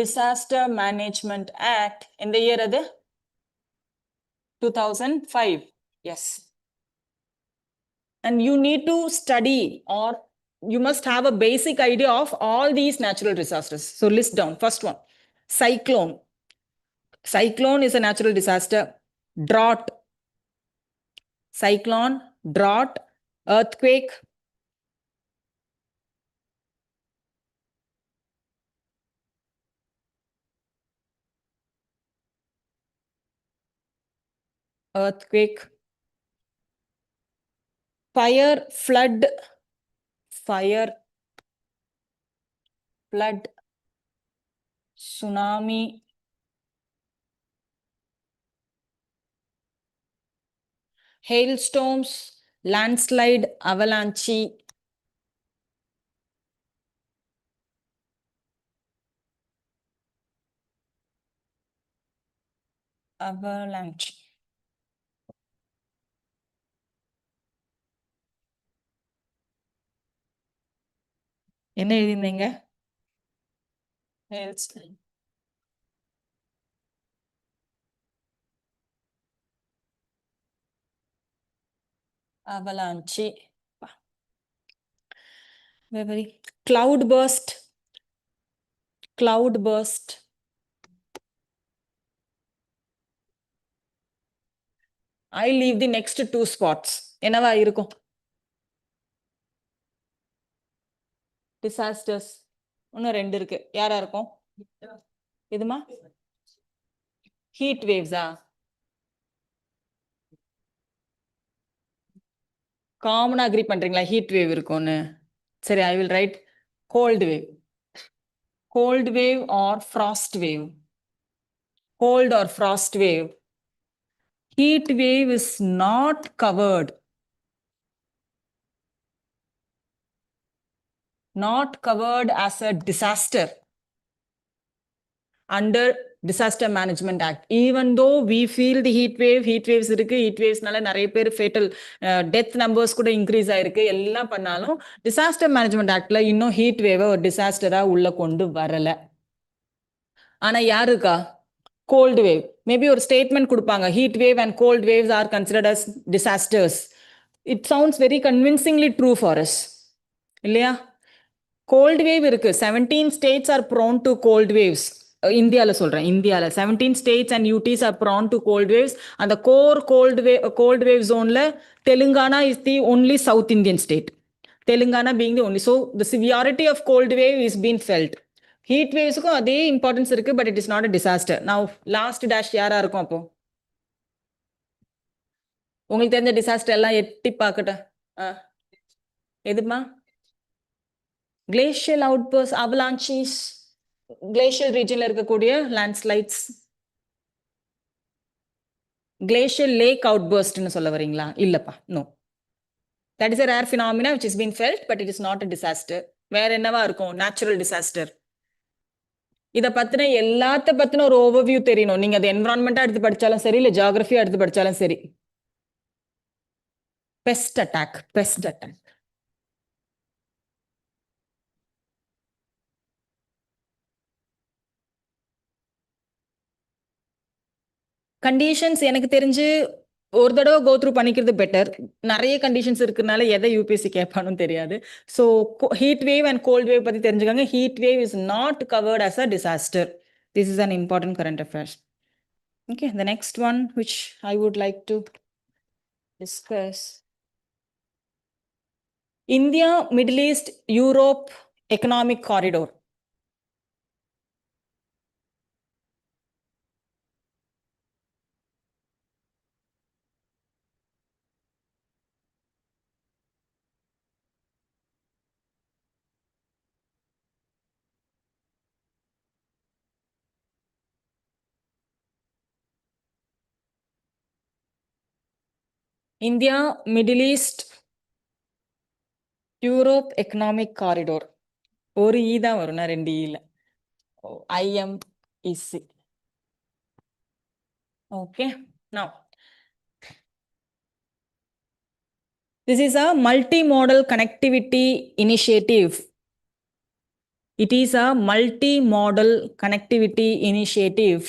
Disaster Management Act in the year of 2005. Yes. And you need to study, or you must have a basic idea of all these natural disasters. So list down. First one, cyclone. Cyclone is a natural disaster. Drought. Cyclone, drought, earthquake, earthquake, fire, flood, tsunami, hailstorms, landslide, avalanche, avalanche. என்ன எழுதிருந்தீங்க? Hailstorm. Avalanche. Very cloud burst. I leave the next two spots. என்னவா இருக்கும்? Disasters. இன்னும் 2 இருக்கு. யாரா இருக்கும்? இதுமா? Heat waves. காமனா agri பண்றீங்களா ஹீட் வேவ் இருக்கும்னு? சரி, I will write cold wave. Cold wave or frost wave. Cold or frost wave. Heat wave is not covered as a disaster under Disaster Management Act. Even though we feel the heat waves இருக்கு, heat wavesனால நிறைய பேர் fatal death numbers கூட increase ஆயிருக்கு, எல்லாம் பண்ணாலும் Disaster Management Actல இன்னும் heat wave ஒரு disasterஆ உள்ள கொண்டு வரல. ஆனா யாருக்கா? Cold wave. Maybe ஒரு statement கொடுப்பாங்க, heat wave and cold waves are considered as disasters. It sounds very convincingly true for us. இல்லையா? Cold wave இருக்கு. 17 states are prone to cold waves. இந்தியால சொல்றேன், இந்தியால 17 states and UTs are prone to cold waves. அந்த core cold wave zoneல Telangana is the only South Indian state. Telangana being the only. So the severity of cold wave is being felt. Heat waves அதே importance இருக்கு, but it is not a disaster. Now last dash யாரா இருக்கும் அப்போ? உங்களுக்கு தெரிஞ்ச disaster எல்லாம் எட்டி பார்க்கட்டும். எதுமா? Glacial outbursts, avalanches, glacial regionல இருக்கக்கூடிய landslides, glacial lake outburstன்னு சொல்ல வரீங்களா? இல்லப்பா, no. That is a rare phenomena which has been felt, but it is not a disaster. வேற என்னவா இருக்கும்? Natural disaster. இத பத்தின எல்லாத்த பத்தின ஒரு ஓவர்வியூ தெரியணும். நீங்க அது என்விரான்மெண்டா எடுத்து படிச்சாலும் சரி, இல்ல ஜியோகிராஃபியா எடுத்து படிச்சாலும் சரி. Pest attack. கண்டிஷன்ஸ் எனக்கு தெரிஞ்சு ஒரு தடவை கோ த்ரூ பண்ணிக்கிறது பெட்டர். நிறைய கண்டிஷன்ஸ் இருக்கிறதுனால எதை யூபிஎஸ்சி கேட்பானும் தெரியாது. So heat wave and cold wave பற்றி தெரிஞ்சுக்காங்க. Heat wave is not covered as a disaster. This is an important current affairs. Okay, the next one which I would like to discuss. India Middle East Europe economic corridor. India Middle East Europe economic corridor. ஒரு E தான் வரும்னா 2 ஈல. IMEC. Okay, now this is a multimodal connectivity initiative. It is a multimodal connectivity initiative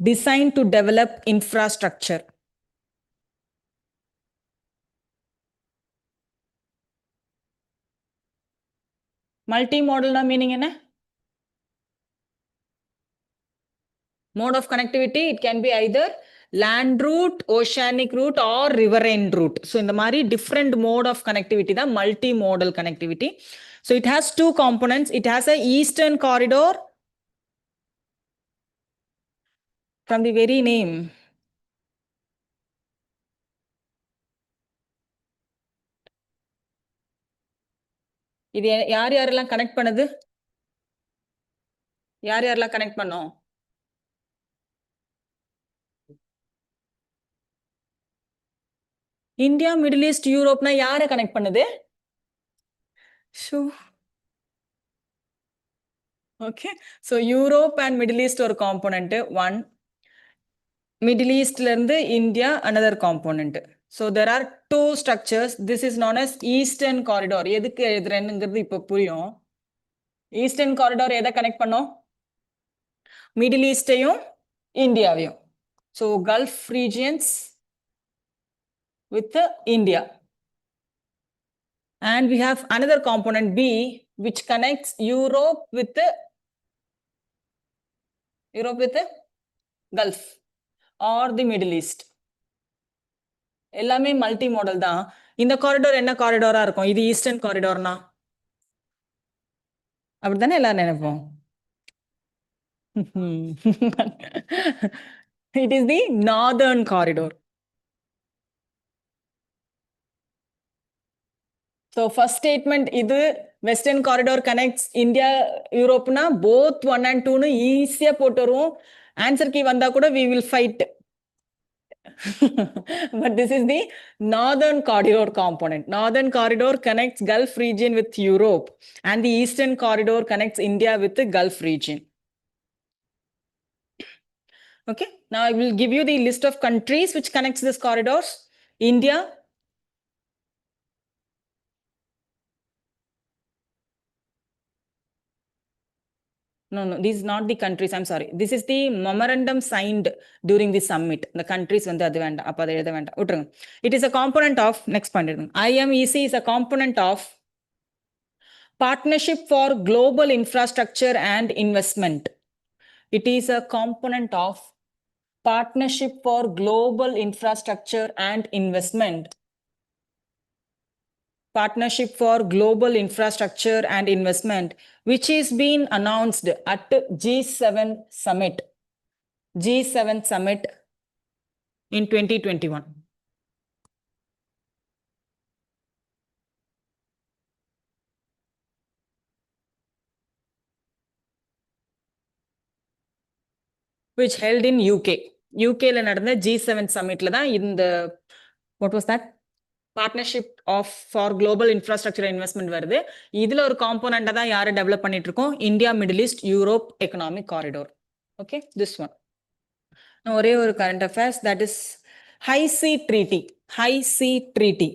designed to develop infrastructure. Multimodal na meaning என்ன? Mode of connectivity, it can be either land route, oceanic route or riverine route. So இந்த மாதிரி different mode of connectivity தான் multimodal connectivity. So it has two components. It has a eastern corridor. From the very name, இது யார் யாரெல்லாம் connect பண்ணுது? யார் யாரெல்லாம் connect பண்ணோம்? இந்தியா, மிடில் ஈஸ்ட், யூரோப்னா யாரை கனெக்ட் பண்ணுது? Okay, so Europe and Middle East ஒரு காம்போனன்ட் ஒன், மிடில் ஈஸ்ட்ல இருந்து India another component. So there are two structures. This is known as eastern corridor. எதுக்கு எழுதுறேன்னுங்கிறது இப்போ புரியும். ஈஸ்டர்ன் காரிடார் எதை கனெக்ட் பண்ணோம்? மிடில் ஈஸ்டையும் இந்தியாவையும். So Gulf regions with India. And we have another component B which connects Europe with Gulf or the Middle East. எல்லாமே multi model தான். இந்த காரிடார் என்ன காரிடாரா இருக்கும்? இது ஈஸ்டர்ன் காரிடார்னா அப்படித்தானே எல்லாரும் நினைப்போம். It is the northern corridor. So first statement இது western corridor connects India Europe na both 1 and 2 னு ஈஸியா போட்டு வருவோம். ஆன்சர் கீ வந்தா கூட we will fight. But this is the northern corridor component. Northern corridor connects Gulf region with Europe and the eastern corridor connects India with the Gulf region. Okay, now I will give you the list of countries which connects these corridors. India, no, this is not the countries. I'm sorry. This is the memorandum signed during the summit. The countries வந்து அது வேண்டாம். அப்ப அதை எழுத வேண்டாம். விட்டுருங்க. It is a component of, next point. IMEC is a component of Partnership for Global Infrastructure and Investment. It is a component of Partnership for Global Infrastructure and Investment. Partnership for Global Infrastructure and Investment, which is being announced at G7 Summit. G7 Summit in 2021. Which held in UK. UK ல நடந்த G7 Summitல தான் இந்த what was that? Partnership of for Global Infrastructure Investment வருது. இதுல ஒரு காம்போனண்டா தான் யாரை develop பண்ணிட்டு இருக்கோம்? India, Middle East, Europe economic corridor. Okay, this one. ஒரே ஒரு current affairs, that is High Sea Treaty. High Sea Treaty.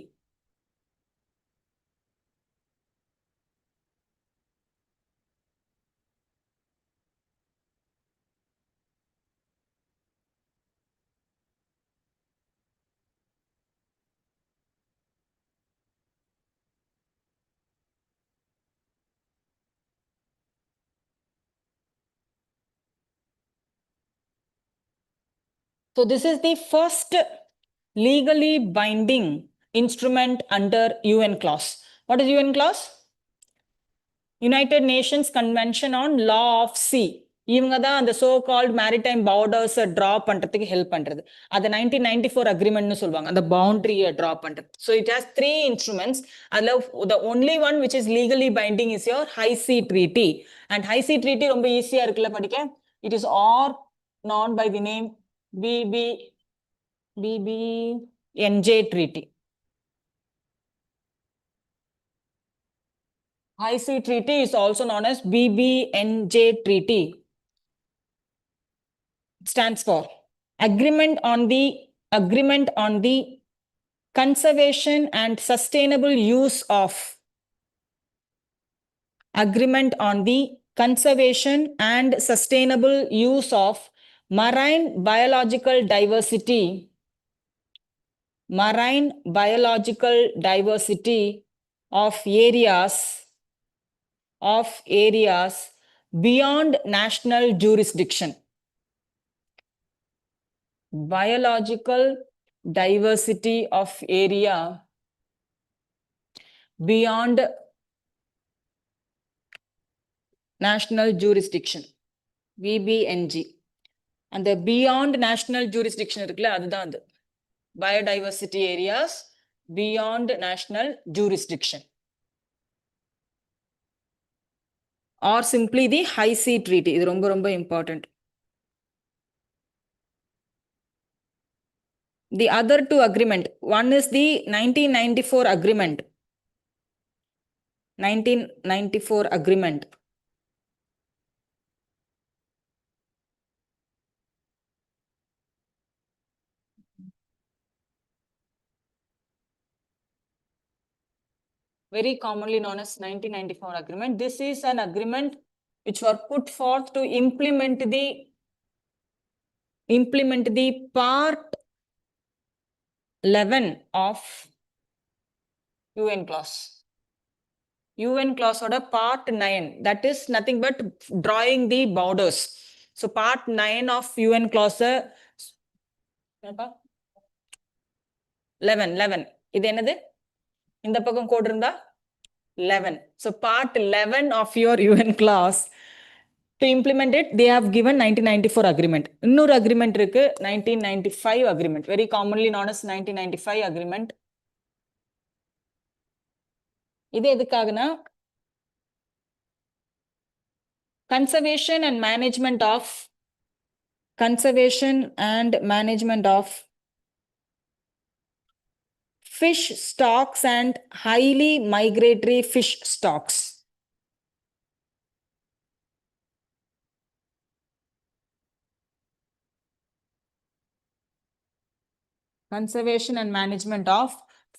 So this is the first legally binding instrument under UN clause. What is UN clause? United Nations Convention on Law of Sea. இவங்க தான் அந்த so called maritime பார்டர்ஸை draw பண்றதுக்கு help பண்றது. அதை 1994 அக்ரிமெண்ட்னு சொல்லுவாங்க, அந்த பவுண்டரியை draw பண்றது. So it has 3 instruments. அதில் the only one which is legally binding is your High Sea Treaty. And High Sea Treaty ரொம்ப ஈஸியா இருக்குல்ல படிக்க. It is all known by the name BBNJ Treaty. High Sea Treaty is also known as BBNJ Treaty. It stands for Agreement on the Conservation and Sustainable Use of Agreement on the Conservation and Sustainable Use of Marine Biological Diversity. Marine biological diversity of areas beyond national jurisdiction. Biological diversity of area beyond national jurisdiction. BBNG. And the beyond national jurisdiction இருக்குல்ல, அதுதான் அது. Biodiversity areas beyond national jurisdiction. or simply the high sea treaty. இது ரொம்ப ரொம்ப important. The other two agreement, one is the 1994 agreement. 1994 agreement. Very commonly known as 1994 agreement. This is an agreement which were put forth to implement the part 11 of UN clause. UN clause order part 9, that is nothing but drawing the borders. So part 9 of UN clause 11 இது என்னது இந்த பக்கம் code இருந்தா 11. So part 11 of your UN clause, to implement it, they have given 1994 agreement. இன்னொரு agreement இருக்கு 1995 agreement, very commonly known as 1995 agreement. இது எதுக்காகனா conservation and management of fish stocks and highly migratory fish stocks. Conservation and management of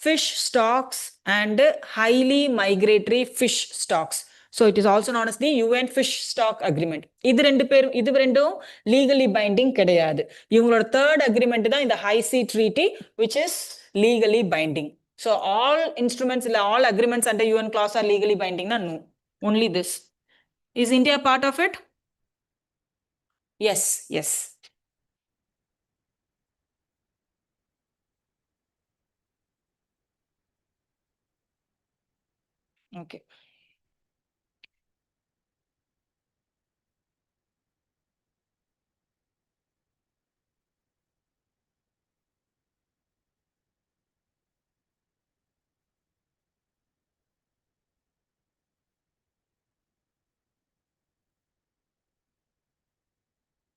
fish stocks and highly migratory fish stocks. So it is also known as the UN Fish Stock Agreement. இது ரெண்டும் legally binding கிடையாது. இவங்களோட third agreement தான் இந்த High Sea Treaty, which is legally binding. So all instruments, all agreements under UN clause are legally binding. No, only this. Is India part of it? Yes. Okay.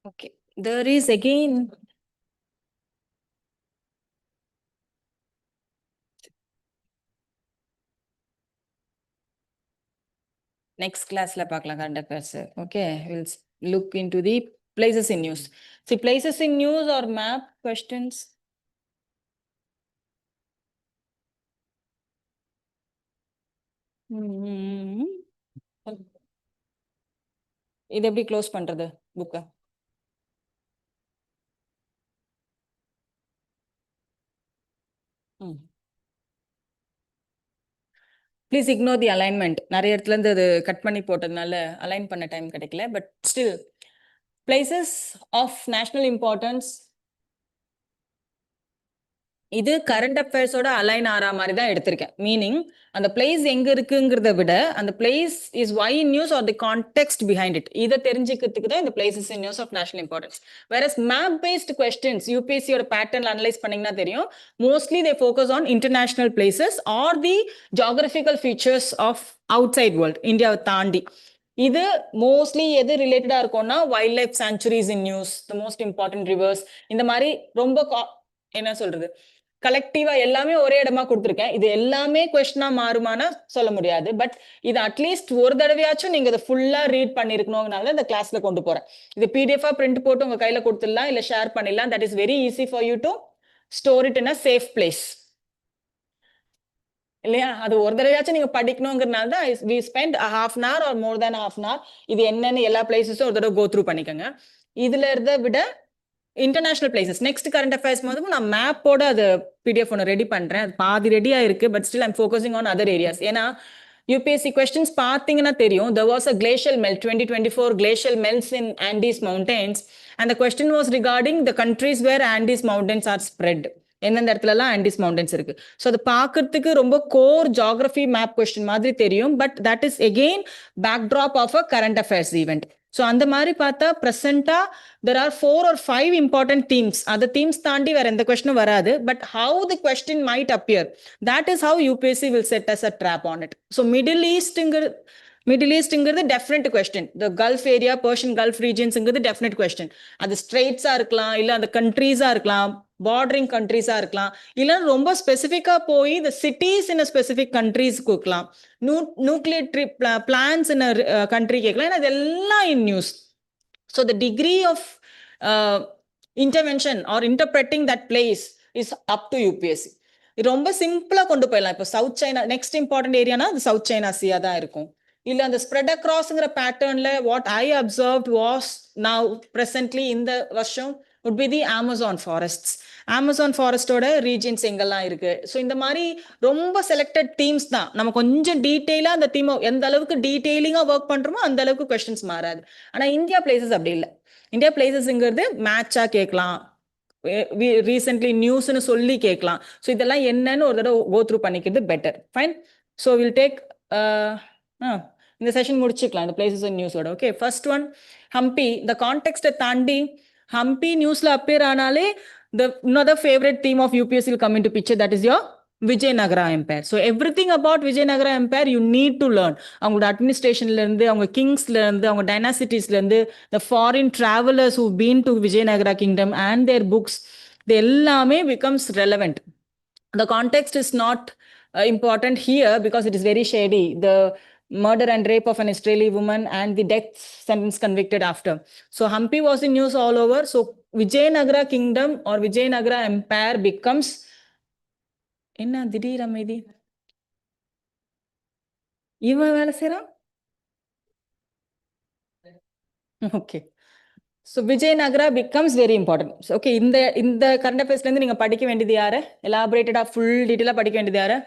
Okay. There is again next class la paakalam current affairs. Okay, we'll look into the places in news. See, places in news or map questions. இது எப்படி close பண்றது புக்க? Please ignore the alignment. நிறைய இடத்துல இருந்து அது cut பண்ணி போட்டதுனால அலைன் பண்ண டைம் கிடைக்கல. But still places of national importance, இது கரண்ட் அஃபேர்ஸோட அலைன் ஆறா மாதிரி தான் எடுத்திருக்கேன். மீனிங் அந்த பிளேஸ் எங்க இருக்குங்கிறத விட அந்த place is why in news or the context behind it, இதை தெரிஞ்சுக்கிறதுக்கு தான் இந்த places in news of national importance. Whereas map based questions யூபிஎஸ்சியோட பேட்டர்ன் அனலைஸ் பண்ணீங்கன்னா தெரியும், mostly they focus on international places or the geographical features of outside world, இந்தியாவை தாண்டி. இது மோஸ்ட்லி எது ரிலேட்டடா இருக்கும்னா wildlife sanctuaries in news, the most important rivers, இந்த மாதிரி ரொம்ப என்ன சொல்றது கலெக்டிவா எல்லாமே ஒரே இடமா கொடுத்துருக்கேன். இது எல்லாமே கொஸ்டினா மாறுமானா சொல்ல முடியாது. பட் இது அட்லீஸ்ட் ஒரு தடவையாச்சும் நீங்க இதை ஃபுல்லா ரீட் பண்ணிருக்கணும்னால இந்த கிளாஸ்ல கொண்டு போறேன். இது பிடிஎஃபா பிரிண்ட் போட்டு உங்க கையில கொடுத்துடலாம், இல்ல ஷேர் பண்ணிடலாம். That is very easy for you to store it in a safe place இல்லையா? அது ஒரு தடவையாச்சும் நீங்க படிக்கணுங்கிறதுனால தான் we spend half an hour or more than half an hour. இது என்னன்னு எல்லா பிளேசஸும் ஒரு தடவை கோ த்ரூ பண்ணிக்கோங்க. இதுல இருந்த விட international places next current affairs போது நான் மேப்போட அது பிடிஎஃப் ஒன்று ரெடி பண்றேன். அது பாதி ரெடியா இருக்கு, but still I'm focusing on other areas. ஏன்னா யூபிஎஸ்சி கொஸ்டின்ஸ் பார்த்தீங்கன்னா தெரியும், there was a glacial melt, 2024 glacial melts in Andes mountains, and the question was regarding the countries where Andes mountains are spread. எந்தெந்த இடத்துலலாம் Andes mountains இருக்கு. So அது பார்க்கறதுக்கு ரொம்ப core geography map question மாதிரி தெரியும், but that is again backdrop of a current affairs event. So அந்த மாதிரி பார்த்தா ப்ரெசென்டா there are 4 or 5 important themes. அந்த தீம்ஸ் தாண்டி வேற எந்த கொஸ்டினும் வராது. But how the question might appear, that is how UPSC will set as a trap on it. So Middle ஈஸ்ட்ங்கிற Middle East is a definite question. The Gulf area, Persian Gulf regions is a definite question. The straits are the countries are bordering countries are romba specific the cities in a specific countries nuclear plants in a country in news. So the degree of intervention or interpreting that place is up to UPSC. இது ரொம்ப சிம்பிளா கொண்டு போயிடலாம். இப்போ south China next important ஏரியானா அது south China சியா தான் இருக்கும். இல்ல அந்த ஸ்ப்ரெட் அக்ராஸ்ங்கிற பேட்டர்ன்ல what I observed was now presently இந்த வருஷம் would be the Amazon forests. Amazon ஃபாரஸ்டோட ரீஜன்ஸ் எங்கெல்லாம் இருக்கு. ஸோ இந்த மாதிரி ரொம்ப செலக்டட் டீம்ஸ் தான். நம்ம கொஞ்சம் டீட்டெயிலா அந்த டீம் எந்த அளவுக்கு டீட்டெயிலிங்கா ஒர்க் பண்றோமோ அந்த அளவுக்கு கொஸ்டின்ஸ் மாறாது. ஆனா இந்தியா பிளேசஸ் அப்படி இல்லை. இந்தியா பிளேசஸ்ங்கிறது மேட்சா கேட்கலாம், ரீசென்ட்லி நியூஸ்னு சொல்லி கேட்கலாம். ஸோ இதெல்லாம் என்னன்னு ஒரு தடவை கோ த்ரூ பண்ணிக்கிறது better. Fine. So will take இந்த செஷன் முடிச்சுக்கலாம் இந்த பிளேசஸ் அண்ட் நியூஸோட. Okay, first one Hampi. இந்த கான்டெக்ட்டை தாண்டி ஹம்பி நியூஸ்ல அப்பியர் ஆனாலே the another favorite theme of UPSC will come into picture, that is your Vijayanagara Empire. So everything about Vijayanagara Empire you need to learn. அவங்களோட அட்மினிஸ்ட்ரேஷன்ல இருந்து, அவங்க கிங்ஸ்ல இருந்து, அவங்க டைனாசிட்டிஸ்ல இருந்து, the foreign travelers who've been to Vijayanagara kingdom and their books, they எல்லாமே becomes relevant. The context is not important here because it is very shady. The murder and rape of an Israeli woman and the death sentence convicted after. So Hampi was in news all over. So Vijayanagara kingdom or Vijayanagara empire becomes என்ன திடீர் அமைதி இவன் வேலை செய்யறான். Okay, so Vijayanagara becomes very important. Okay, இந்த current அஃபேர்ஸ்ல இருந்து நீங்க படிக்க வேண்டியது யாரு, எலாபரேட்டடா ஃபுல் டீட்டெயிலா படிக்க வேண்டியது யாரு,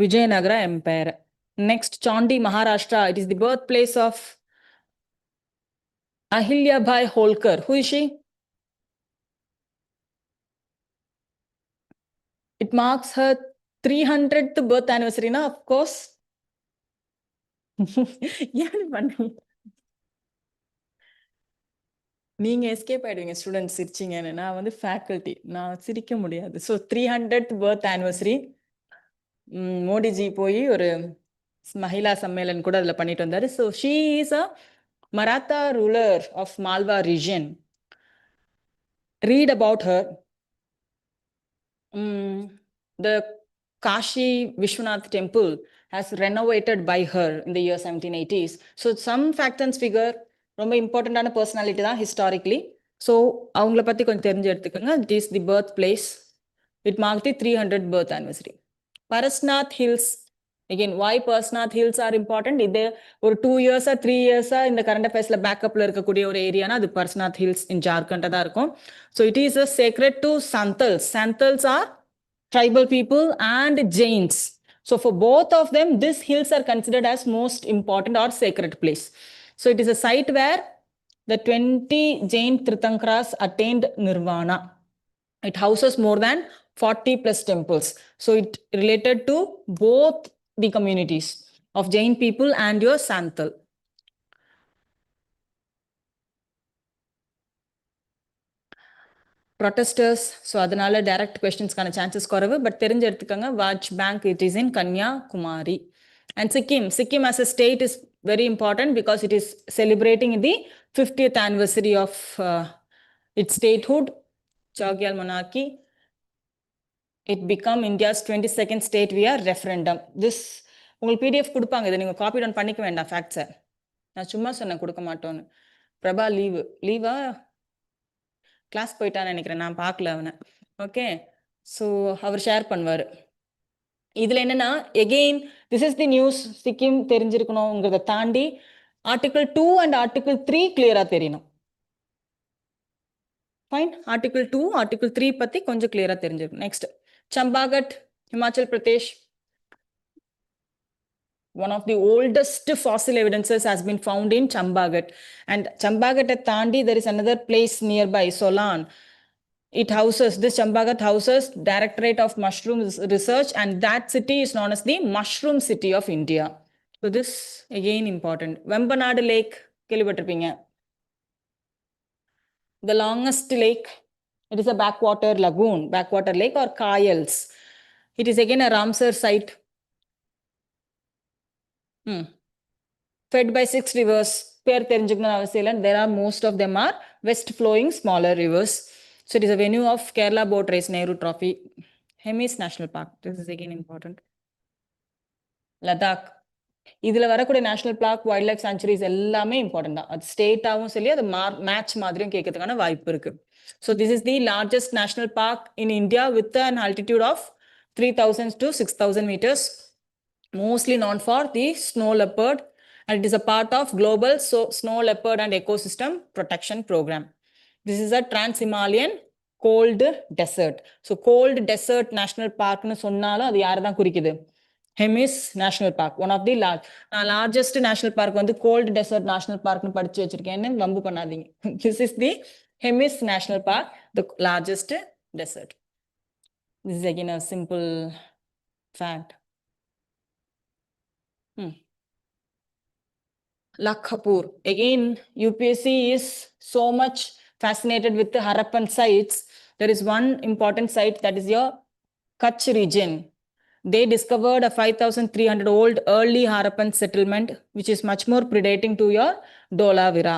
Vijayanagara empire. Next, Chandi, Maharashtra. It is the birthplace of Ahilya Bai Holkar. Who is she? It marks her 300th birth anniversary, na, of course. நீங்க எஸ்கேப் ஆயிடுவீங்க ஸ்டூடெண்ட்ஸ் சிரிச்சிங்கன்னு. நான் வந்து ஃபேக்கல்ட்டி, நான் சிரிக்க முடியாது. So 300th birth anniversary Modiji போய் ஒரு மகிழா சம்மேளன் கூட அதில் பண்ணிட்டு வந்தாரு. So she is a Maratha ruler of Malwa region. Read about her. The Kashi Vishwanath temple has renovated by her in the year 1780s. So some fact and figure, ரொம்ப இம்பார்ட்டண்டான personality தான் historically. So அவங்கள பற்றி கொஞ்சம் தெரிஞ்சு எடுத்துக்கோங்க. It is the birthplace. It mark the 300th birth anniversary. Parasnath hills. Again why Parasnath hills are important. இது ஒரு 2 years 3 years இந்த கரண்ட் அஃபேர்ஸ்ல பேக்கப்ல இருக்கக்கூடிய ஒரு ஏரியானா அது பரஸ்நாத் ஹில்ஸ் இன் ஜார்க்கண்ட் தான் இருக்கும். So it is a sacred to Santals. Santals are tribal people and Jains. So for both of them, these hills are considered as most important or sacred place. So it is a site where the 20 Jain Tirthankaras attained nirvana. It houses more than 40 plus temples. So it related to both the communities of Jain people and your Santal. Protesters, so அதனால direct கொஸ்டின்ஸ்க்கான chances குறைவு. But தெரிஞ்சு எடுத்துக்கோங்க. Wadge Bank, it is in Kanyakumari. And Sikkim as a state is very important because it is celebrating the 50th anniversary of its statehood, Chogyal monarchy. It become India's 22nd state via referendum. This உங்களுக்கு PDF கொடுப்பாங்க, இதை நீங்கள் copy down பண்ணிக்க வேண்டாம் ஃபேக்ட்ஸை. நான் சும்மா சொன்னேன் கொடுக்க மாட்டோன்னு. பிரபா லீவா கிளாஸ் போயிட்டான்னு நினைக்கிறேன், நான் பார்க்கல அவனை. ஓகே, ஸோ அவர் ஷேர் பண்ணுவார். இதில் என்னன்னா again this is the news. Sikkim தெரிஞ்சிருக்கணுங்கிறத தாண்டி ஆர்டிகிள் 2 அண்ட் ஆர்டிகிள் 3 கிளியரா தெரியணும். ஃபைன். ஆர்டிகிள் 2 ஆர்டிகிள் 3 பத்தி கொஞ்சம் கிளியரா தெரிஞ்சிருக்கும். Next, Chambaghat, Himachal Pradesh. One of the oldest fossil evidences has been found in Chambagat. And Chambagat Tandi, there is another place nearby, Solan. It houses, this Chambagat houses Directorate of Mushroom Research, and that city is known as the Mushroom City of India. So this again important. Vembanadu Lake, கேள்விப்பட்டிருப்பீங்க. The longest lake, it is a backwater lagoon, backwater lake or Kayals. It is again a Ramsar site. fed by 6 rivers. பேர் தெரிஞ்சுக்கணும் அவசியம் இல்லை. There are most of them are west flowing smaller rivers. So it is a venue of Kerala boat race Nehru Trophy. Hemis National Park. This is again important. Ladakh. இதுல வரக்கூடிய national park wild life sanctuaries எல்லாமே important தான். அது ஸ்டேட்டாவும் சொல்லி அது match மாதிரியும் கேட்கறதுக்கான வாய்ப்பு இருக்கு. So this is the largest national park in India with an altitude of 3,000 to 6,000 meters, mostly known for the snow leopard, and it is a part of global snow leopard and ecosystem protection program. This is a trans-Himalayan cold desert. So cold desert national park னு சொன்னாலும் அது யாரை தான் குறிக்குது? Hemis National Park, one of the largest national park வந்து cold desert national park னு படிச்சு வச்சிருக்கேன்னு வம்பு பண்ணாதீங்க. This is the Hemis National Park, the largest desert. This is again a simple fact. Lakhapur. Again, UPSC is so much fascinated with the Harappan sites. There is one important site that is your Kutch region. They discovered a 5,300 old early Harappan settlement, which is much more predating to your Dholavira.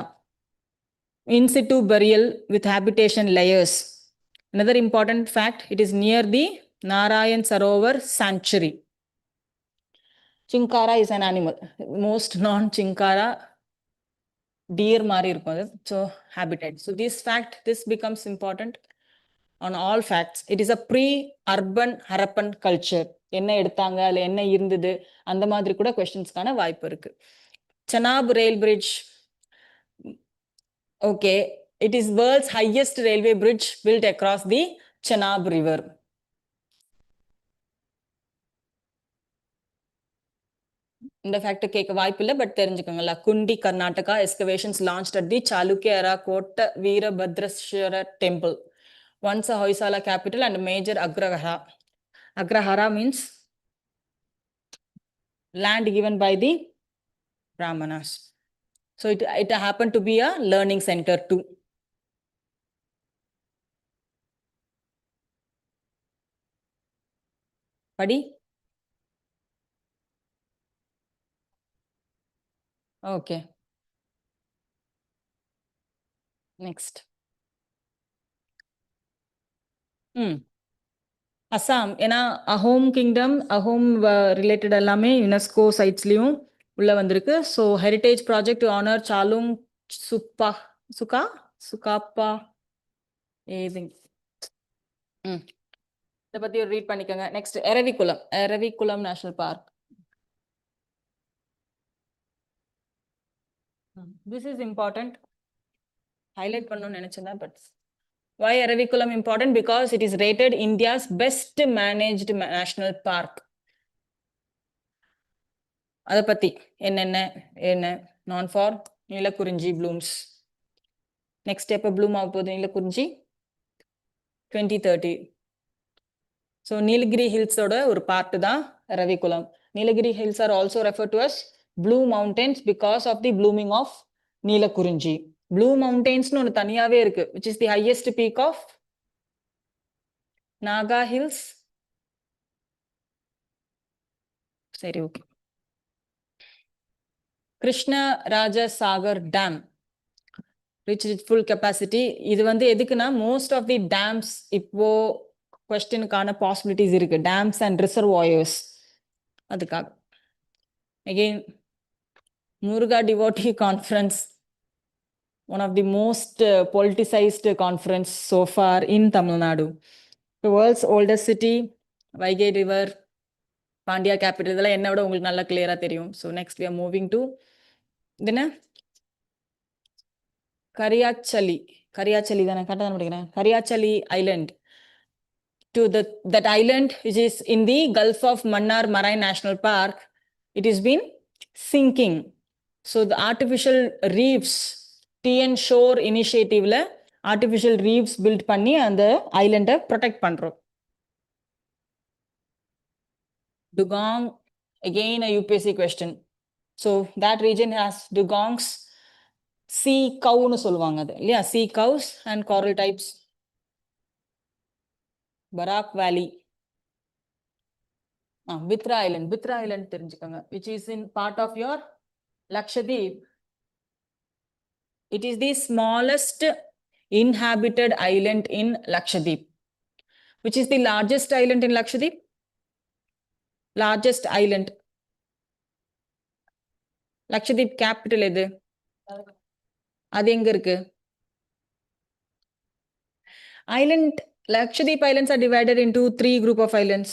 In situ burial with habitation layers. Another important fact, it is near the Narayan Sarovar Sanctuary. Chinkara is an animal. Most non-Chinkara deer mari irukkum. So habitat. So this becomes important on all facts. It is a pre-urban Harappan culture. என்ன எடுத்தாங்க, அதுல என்ன இருந்தது, அந்த மாதிரி கூட கொஸ்டின்ஸ்க்கான வாய்ப்பு இருக்கு. Chenab rail bridge. Okay, it is world's highest railway bridge built across the Chenab river. இந்த ஃபேக்ட் கேட்க வாய்ப்பு இல்லை, பட் தெரிஞ்சுக்கோங்களா. குண்டி Karnataka excavations launched at the Chalukya era Kote Veerabhadreshwara temple. Once a Hoysala capital and major Agrahara. Agrahara means land given by the Brahmanas. So it happened to be a learning center too. Padi? Okay. Next. Assam. ஏன்னா Ahom kingdom, Ahom related எல்லாமே யுனெஸ்கோ சைட்ஸ்லயும் உள்ள வந்திருக்கு. So heritage project to honour Chaolung Sukaphaa ஏதிங். இதை பத்தி ஒரு ரீட் பண்ணிக்கோங்க. Next Eravikulam national park. This is important. Highlight பண்ணணும்னு நினைச்சேன், but why Eravikulam important? Because it is rated India's best managed national park. அதை பத்தி என்ன known for Neelakurinji blooms. Next எப்போ bloom ஆக போகுது நீலக்குறிஞ்சி? 2030. ஸோ நீலகிரி ஹில்ஸோட ஒரு பார்ட் தான் Ravikulam. Nilgiri hills are also refer to as blue mountains because of the blooming of Neelakurinji. Blue மவுண்டன்ஸ்னு ஒன்று தனியாவே இருக்கு, which is the highest peak of Naga Hills. சரி, okay. Krishna Rajasagar dam reached full capacity. இது வந்து எதுக்குன்னா மோஸ்ட் ஆஃப் தி டேம்ஸ் இப்போ கொஸ்டினுக்கான பாசிபிலிட்டிஸ் இருக்கு, டேம்ஸ் அண்ட் ரிசர்வாயர்ஸ். அதுக்காக again Muruga devotee conference, one of the most politicized conference so far in Tamil Nadu. The world's oldest city, Vaigai River, Pandya capital, இதெல்லாம் என்ன விட உங்களுக்கு நல்லா கிளியரா தெரியும். So next we are moving to கரியாச்சலி தானே கரெக்டா தான் படிக்கிறேன். கரியாச்சலி Island. To that island which is in the Gulf of Mannar Marine National Park, it has been sinking. So the artificial reefs, TN Shore initiativeல artificial reefs build பண்ணி அந்த ஐலண்டை protect பண்றோம். Dugong, again a UPSC question. So that region has dugongs, sea cow னு சொல்லுவாங்க அது இல்லையா, sea cows and coral types. Barak Valley. Bitra Island தெரிஞ்சுக்கோங்க, which is in part of your Lakshadweep. It is the smallest inhabited island in Lakshadweep. Which is the largest island in Lakshadweep? Largest island. Lakshadweep capital எது? அது எங்க இருக்கு? Island, Lakshadweep Islands are divided into 3 group of islands.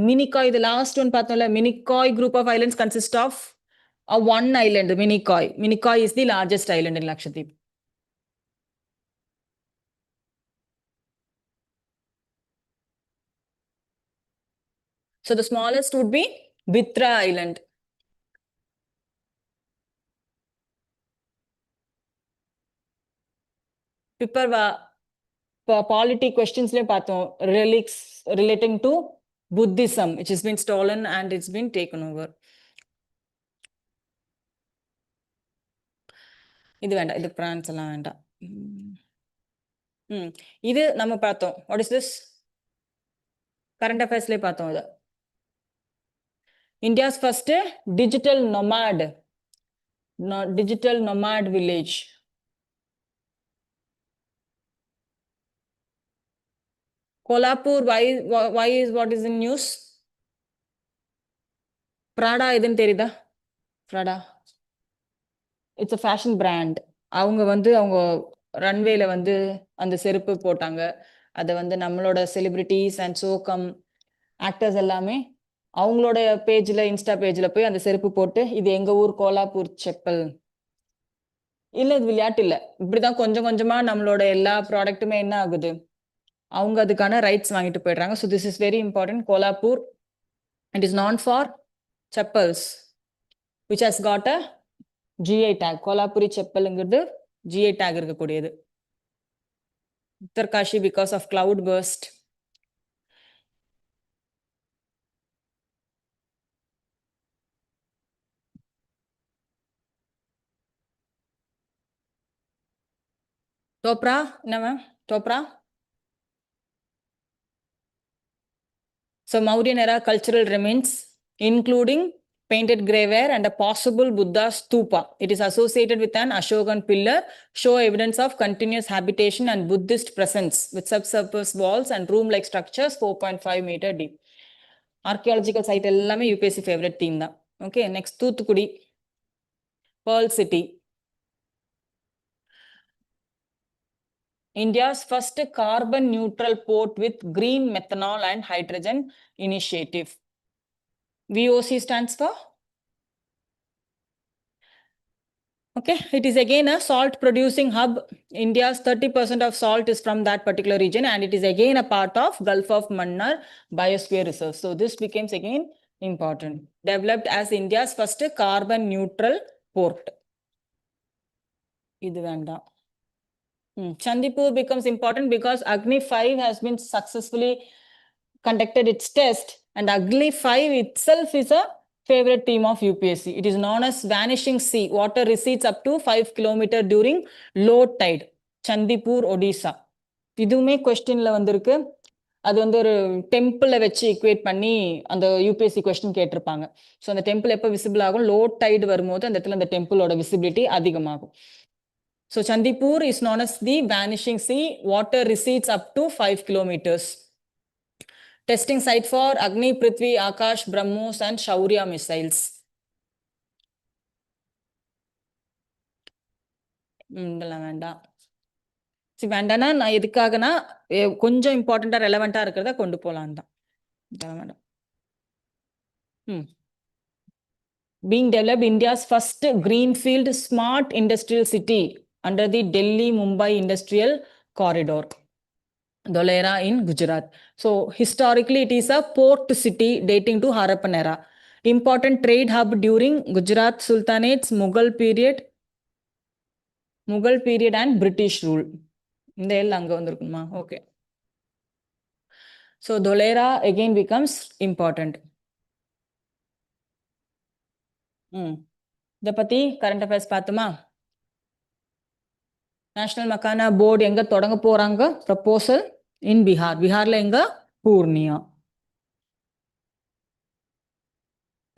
Minicoy, the last one பார்த்தோம்ல, Minicoy group of islands consist of one island, Minicoy. Minicoy is the largest island in Lakshadweep. So the smallest would be Bitra Island. Piparva, polity questions le பார்த்தோம், relics relating to Buddhism, which has been stolen and it's been taken over. இது வேண்டாம், இது France எல்லாம் வேண்டாம். இது நம்ம பார்த்தோம். What is this? Current அஃபேர்ஸ்ல பார்த்தோம் இது. India's first digital nomad village. Kolhapur, why is what is in news? Prada எதுன்னு தெரியுதா? Prada. It's a fashion brand. அவங்க அவங்க ரன்வேல அந்த செருப்பு போட்டாங்க. அதை நம்மளோட செலிபிரிட்டிஸ் அண்ட் சோகம் ஆக்டர்ஸ் எல்லாமே அவங்களோட பேஜ்ல, இன்ஸ்டா பேஜ்ல போய் அந்த செருப்பு போட்டு, இது எங்க ஊர் கோலாப்பூர் செப்பல். இல்ல, இது விளையாட்டு இல்ல. இப்படிதான் கொஞ்சம் கொஞ்சமா நம்மளோட எல்லா ப்ராடக்ட்டுமே என்ன ஆகுது, அவங்க அதுக்கான ரைட்ஸ் வாங்கிட்டு போயிடுறாங்க. So this is very important. Kolhapur it is not for chappals which has got a GI tag. Kolhapuri செப்பல்ங்கிறது ஜிஐ டேக் இருக்கக்கூடியது. Uttarkashi because of cloudburst. Dobra என்ன ma'am? Dobra. So Mauryan era cultural remains, including painted graveware and a possible Buddha stupa. It is associated with an Ashokan pillar, show evidence of continuous habitation and Buddhist presence with subsurface walls and room-like structures 4.5 meter deep. Archaeological site ellame UPSC favorite theme da. Okay, next Thoothukudi, Pearl City. India's first carbon neutral port with green methanol and hydrogen initiative. VOC stands for? Okay, it is again a salt producing hub. India's 30% of salt is from that particular region, and it is again a part of Gulf of Mannar Biosphere Reserve. So this becomes again important. Developed as India's first carbon neutral port. இது வேண்டாம். Chandipur becomes important because Agni 5 has been successfully conducted its test, and Agni 5 itself is a favorite theme of UPSC. It is known as vanishing sea. Water recedes up to 5 kilometers during low tide. Chandipur, Odisha. இதுவுமே கொஸ்டின்ல வந்திருக்கு. அது ஒரு டெம்பிளை வச்சு இக்குவேட் பண்ணி அந்த UPSC question கேட்டிருப்பாங்க. So அந்த டெம்பிள் எப்போ விசிபிள் ஆகும்? லோ டைடு வரும்போது அந்த இடத்துல அந்த டெம்பிளோட விசிபிலிட்டி அதிகமாகும். So Chandipur is known as the vanishing sea. Water recedes up to 5 kilometers. Testing site for Agni, Prithvi, Akash, BrahMos and Shaurya missiles. வேண்டாம். வேண்டாம்னா நான் எதுக்காகனா கொஞ்சம் இம்பார்ட்டண்டா ரெலவெண்டா இருக்கிறத கொண்டு போலாம் தான். Being developed India's first greenfield smart industrial city under the Delhi-Mumbai Industrial Corridor. Dholera in Gujarat. So historically it is a port city dating to Harappan era. Important trade hub during Gujarat Sultanate's Mughal period and British rule. இந்த எல்லாம் அங்க வந்திருக்குமா? Okay. So Dholera again becomes important. இத பத்தி current affairs பார்த்துமா? National makhana board எங்க தொடங்க போறாங்க? Proposal in Bihar. பீகார்ல எங்க? Purnia.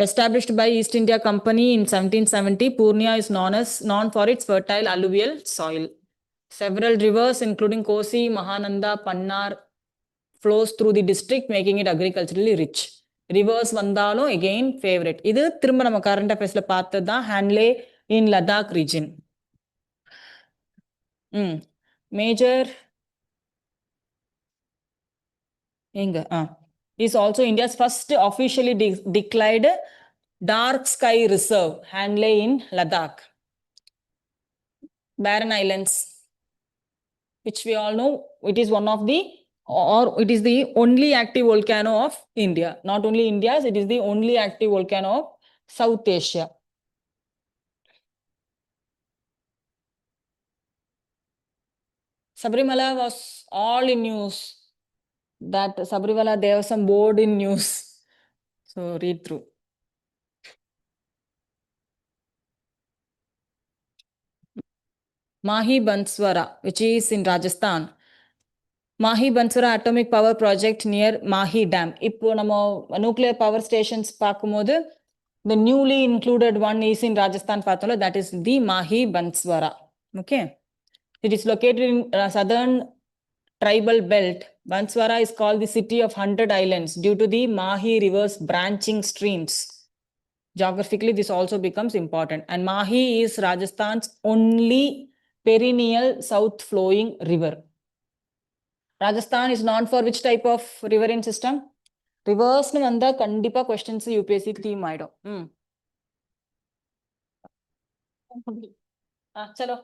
Established by East India Company in 1770, Purnia is known for its fertile alluvial soil. Several rivers, including Kosi, Mahananda, Pannar, flows through the district, making it agriculturally rich. Rivers வந்தாலும் again favorite. இது திரும்ப நம்ம current affairsல பார்த்தது தான் Hanle in Ladakh region. Major எங்க is also India's first officially declared dark sky reserve, Hanle in Ladakh. Barren Islands, which we all know, it is one of the, or it is the only active volcano of India. Not only India's, it is the only active volcano of South Asia. Sabarimala was all in news. That Sabarimala, there was some board in news. So read through. Mahi Banswara, which is in Rajasthan. Mahi Banswara atomic power project near Mahi Dam. இப்போ நம்ம nuclear power stations பார்க்கும்போது the newly included one is in Rajasthan பார்த்தோம்ல, that is the Mahi Banswara. Okay. It is located in southern tribal belt. Banswara is called the city of 100 islands due to the Mahi river's branching streams. Geographically, this also becomes important. And Mahi is Rajasthan's only perennial south flowing river. Rajasthan is known for which type of riverine system? Rivers nu vanda kandipa questions UPSC theme aidum. Chalo.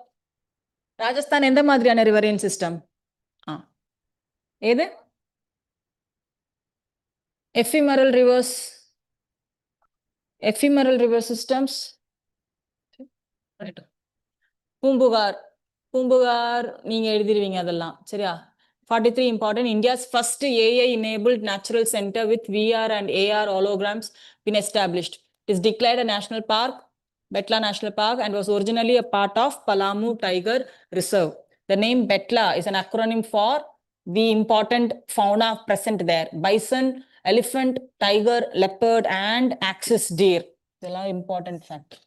Rajasthan endha madriyana riverine system? Edu? Ephemeral rivers. Ephemeral river systems. Pumbugar. Pumbugar நீங்க எழுதிருவீங்க அதெல்லாம் சரியா? 43 important. India's first AI-enabled natural center with VR and AR holograms been established. It is declared a national park, Betla National Park, and was originally a part of Palamu Tiger Reserve. The name Betla is an acronym for the important fauna present there: bison, elephant, tiger, leopard, and axis deer. These are important facts.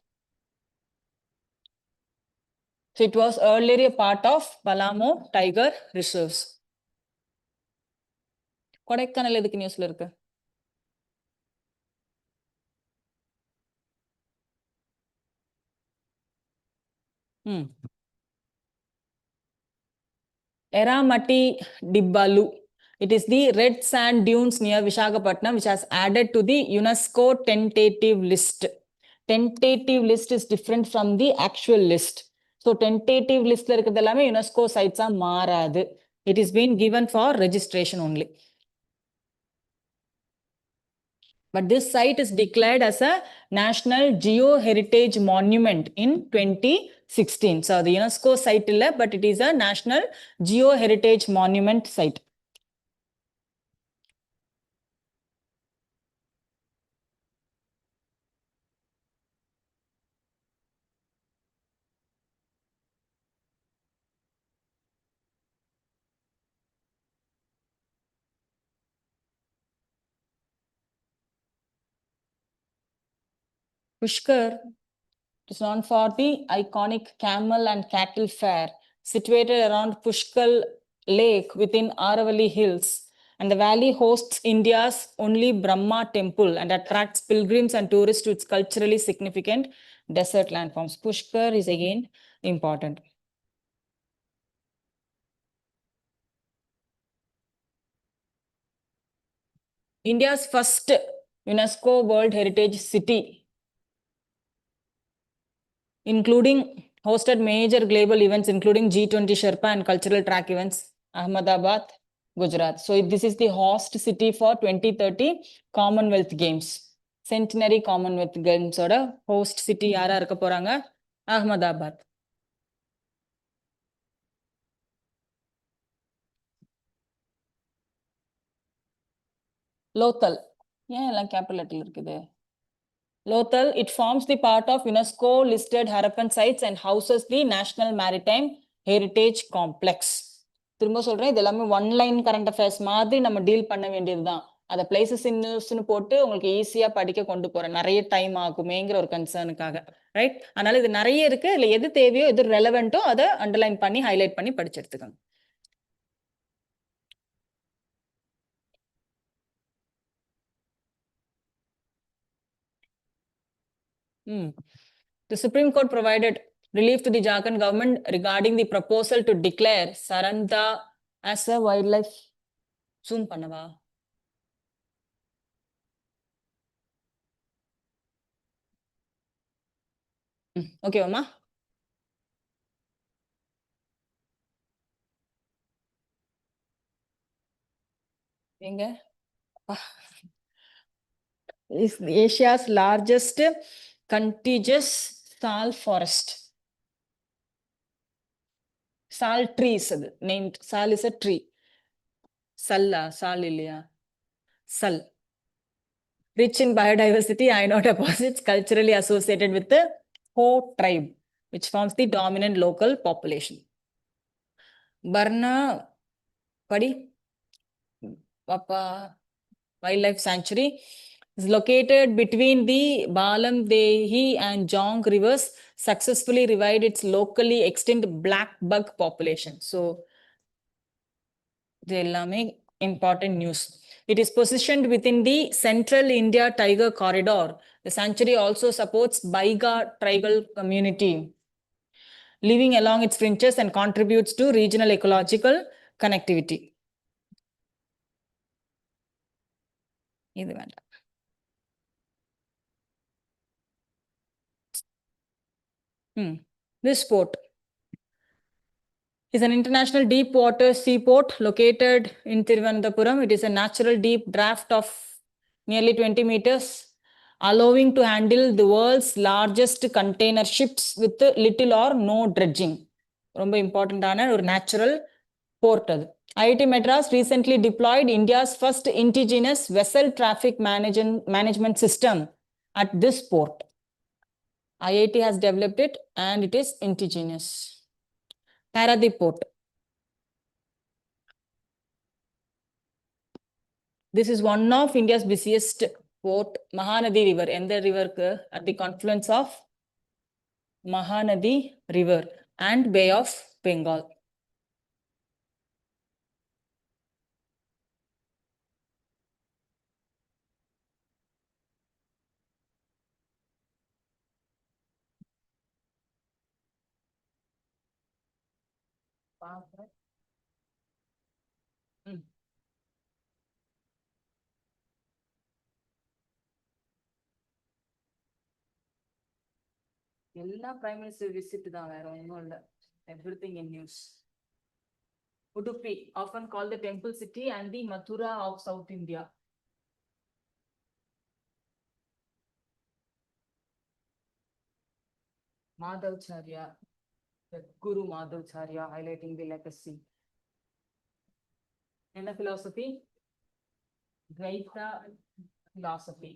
So it was earlier a part of Palamu Tiger Reserves. Kodaikanal எதுக்கு நியூஸ்ல இருக்கு? Eramatti Dibbalu. It is the red sand dunes near Visakhapatnam, which has added to the UNESCO tentative list. Tentative list is different from the actual list. So tentative list la irukadhu ellame UNESCO sites ah maaradu. It is being given for registration only. But this site is declared as a National Geo-Heritage Monument in 2016. So the UNESCO site illa, but it is a National Geo-Heritage Monument site. Pushkar is known for the iconic camel and cattle fair situated around Pushkar Lake within Aravalli Hills. And the valley hosts India's only Brahma temple and attracts pilgrims and tourists to its culturally significant desert landforms. Pushkar is again important. India's first UNESCO World Heritage City, including hosted major global events including G20 Sherpa and cultural track events, Ahmedabad, Gujarat. So this is the host city for 2030 Commonwealth Games. Centenary Commonwealth Games oda host city yara irukka poranga? Ahmedabad. Lothal. Yeah, like capital letter irukkude. Lothal, it forms the part of UNESCO listed Harappan sites and houses the National Maritime Heritage Complex. திரும்ப சொல்றேன், இது எல்லாமே one line current affairs மாதிரி நம்ம deal பண்ண வேண்டியதுதான். அதை places in நியூஸ்னு போட்டு உங்களுக்கு ஈஸியா படிக்க கொண்டு போறேன். நிறைய டைம் ஆகுமேங்கிற ஒரு கன்சர்னுக்காக, ரைட்? அதனால இது நிறைய இருக்கு. இதுல எது தேவையோ எது ரெலவெண்டோ அதை அண்டர்லைன் பண்ணி ஹைலைட் பண்ணி படிச்சு எடுத்துக்கோங்க. The Supreme Court provided relief to the Jharkhand government regarding the proposal to declare Saranda as a wildlife. Zoom பண்ணவா? ஓகே அம்மா. எங்க is Asia's largest contiguous sal forest. Sal trees named sal is a tree. Salla, sal இல்லையா? Sal. Rich in biodiversity, Aino deposits culturally associated with the Ho tribe, which forms the dominant local population. Barna, Padi, Papa, Wildlife Sanctuary is located between the Balam Dehi and Jong rivers, successfully revived its locally extinct black bug population. So, the important news. It is positioned within the Central India Tiger Corridor. The sanctuary also supports Baiga tribal community living along its fringes and contributes to regional ecological connectivity. இது வேண்டாம். This port is an international deep water seaport located in Thiruvananthapuram. It is a natural deep draft of nearly 20 meters, allowing to handle the world's largest container ships with little or no dredging. ரொம்ப இம்பார்ட்டண்டான ஒரு natural board அது. IIT Madras recently deployed India's first indigenous vessel traffic management system at this port. IIT has developed it and it is indigenous. Paradip Port. This is one of India's busiest port, Mahanadi River. And the river at the confluence of Mahanadi River and Bay of Bengal. எல்லா prime minister visit தான், வேற ஒண்ணும் இல்ல. Everything in news. Udupi, often called the temple city and the Mathura of South India. Madhavacharya, the Guru Madhavacharya, highlighting the legacy. And the philosophy, Dvaita philosophy.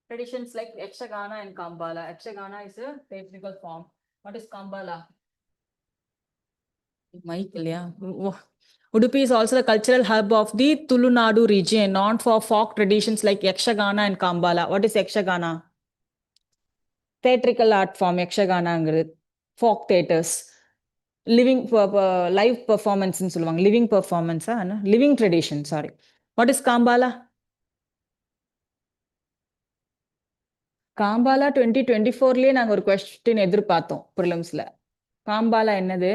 Traditions like Yakshagana and Kambala. Yakshagana is a theatrical form. What is Kambala? Udupi is also the cultural hub of the Tulunadu region, known for folk traditions like Yakshagana and Kambala. What is Yakshagana? Theatrical art form, Yakshagana, folk theaters. Living live performance in Sulwang, living performance, living tradition, sorry. What is Kambala? Kambala 2024 நாங்க ஒரு question எதிர்பார்த்தோம் prelims-ல. Kambala என்னது?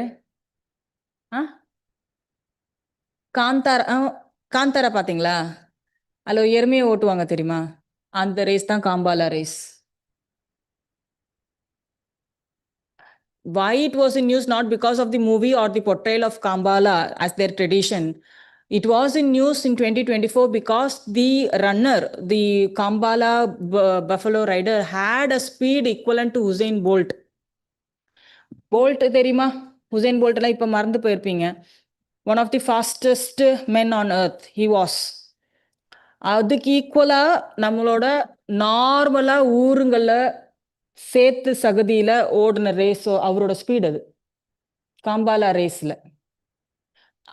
காந்தாரா பாத்தீங்களா? அதுல எருமையை ஓட்டுவாங்க தெரியுமா? அந்த race தான் காம்பாலா race. Why it was in news? Not because of the movie or the portrayal of Kambala as their tradition. It was in news in 2024 because the runner, the Kambala buffalo rider, had a speed equivalent to Usain Bolt. Bolt தெரியுமா? Usain Bolt எல்லாம் இப்ப மறந்து போயிருப்பீங்க. One of the fastest men on earth, he was. அதுக்கு ஈக்குவலா நம்மளோட நார்மலா ஊருங்கள்ல சேத்து சகதியில ஓடுன ரேஸோ அவரோட ஸ்பீட் அது காம்பாலா ரேஸ்ல.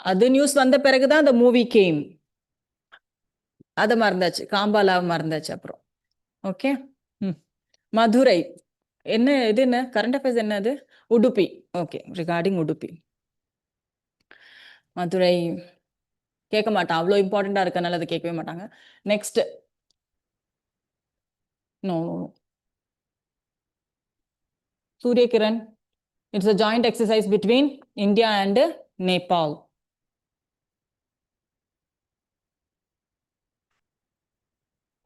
அது நியூஸ் வந்த பிறகுதான் அந்த மூவி கேம். அதை மறந்தாச்சு, காம்பாலாவை மறந்தாச்சு. அப்புறம் ஓகே. மதுரை என்ன, இது என்ன கரண்ட் அஃபேர்ஸ் என்ன அது? உடுப்பி. Okay, regarding Udupi. மதுரை கேட்க மாட்டான், அவ்வளோ இம்பார்ட்டண்டா இருக்கனால அதை கேட்கவே மாட்டாங்க. Next, no, Surya Kiran. It's a joint exercise between India and Nepal.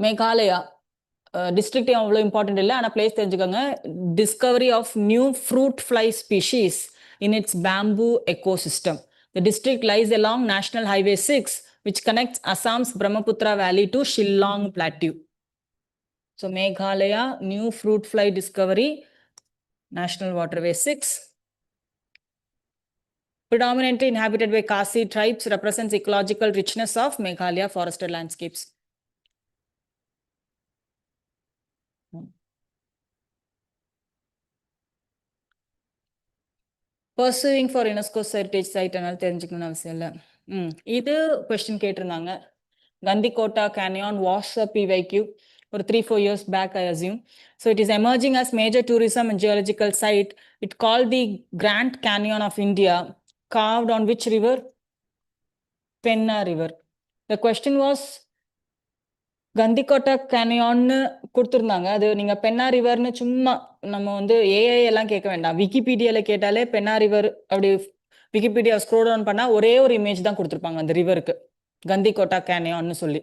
Meghalaya district அவ்வளோ இம்பார்ட்டன்ட் இல்லை, ஆனால் பிளேஸ் தெரிஞ்சுக்கோங்க. Discovery of new fruit fly species in its bamboo ecosystem. The district lies along National Highway 6, which connects Assam's Brahmaputra Valley to Shillong Plateau. So Meghalaya, new fruit fly discovery, National Waterway 6. Predominantly inhabited by Khasi tribes, represents ecological richness of Meghalaya forested landscapes. Pursuing for UNESCO heritage side என்னால் தெரிஞ்சுக்கணும்னு அவசியம் இல்லை. இது question கேட்டிருந்தாங்க. Gandikota கேனியான் was a PYQ ஒரு 3-4 years back, I assume. So it is emerging as major tourism and geological site. It called the Grand Canyon of India, carved on which river? Penna River. The question was Gandikota கேனியான்னு கொடுத்துருந்தாங்க. அது நீங்க பென்னா ரிவர்னு சும்மா நம்ம வந்து AI எல்லாம் கேட்க வேண்டாம், விக்கிபீடியால கேட்டாலே பென்னா ரிவர் அப்படி விக்கிபீடியா ஸ்க்ரோல் டவுன் பண்ணா ஒரே ஒரு இமேஜ் தான் கொடுத்துருப்பாங்க அந்த ரிவருக்கு, கந்திக்கோட்டா கேனியான்னு சொல்லி.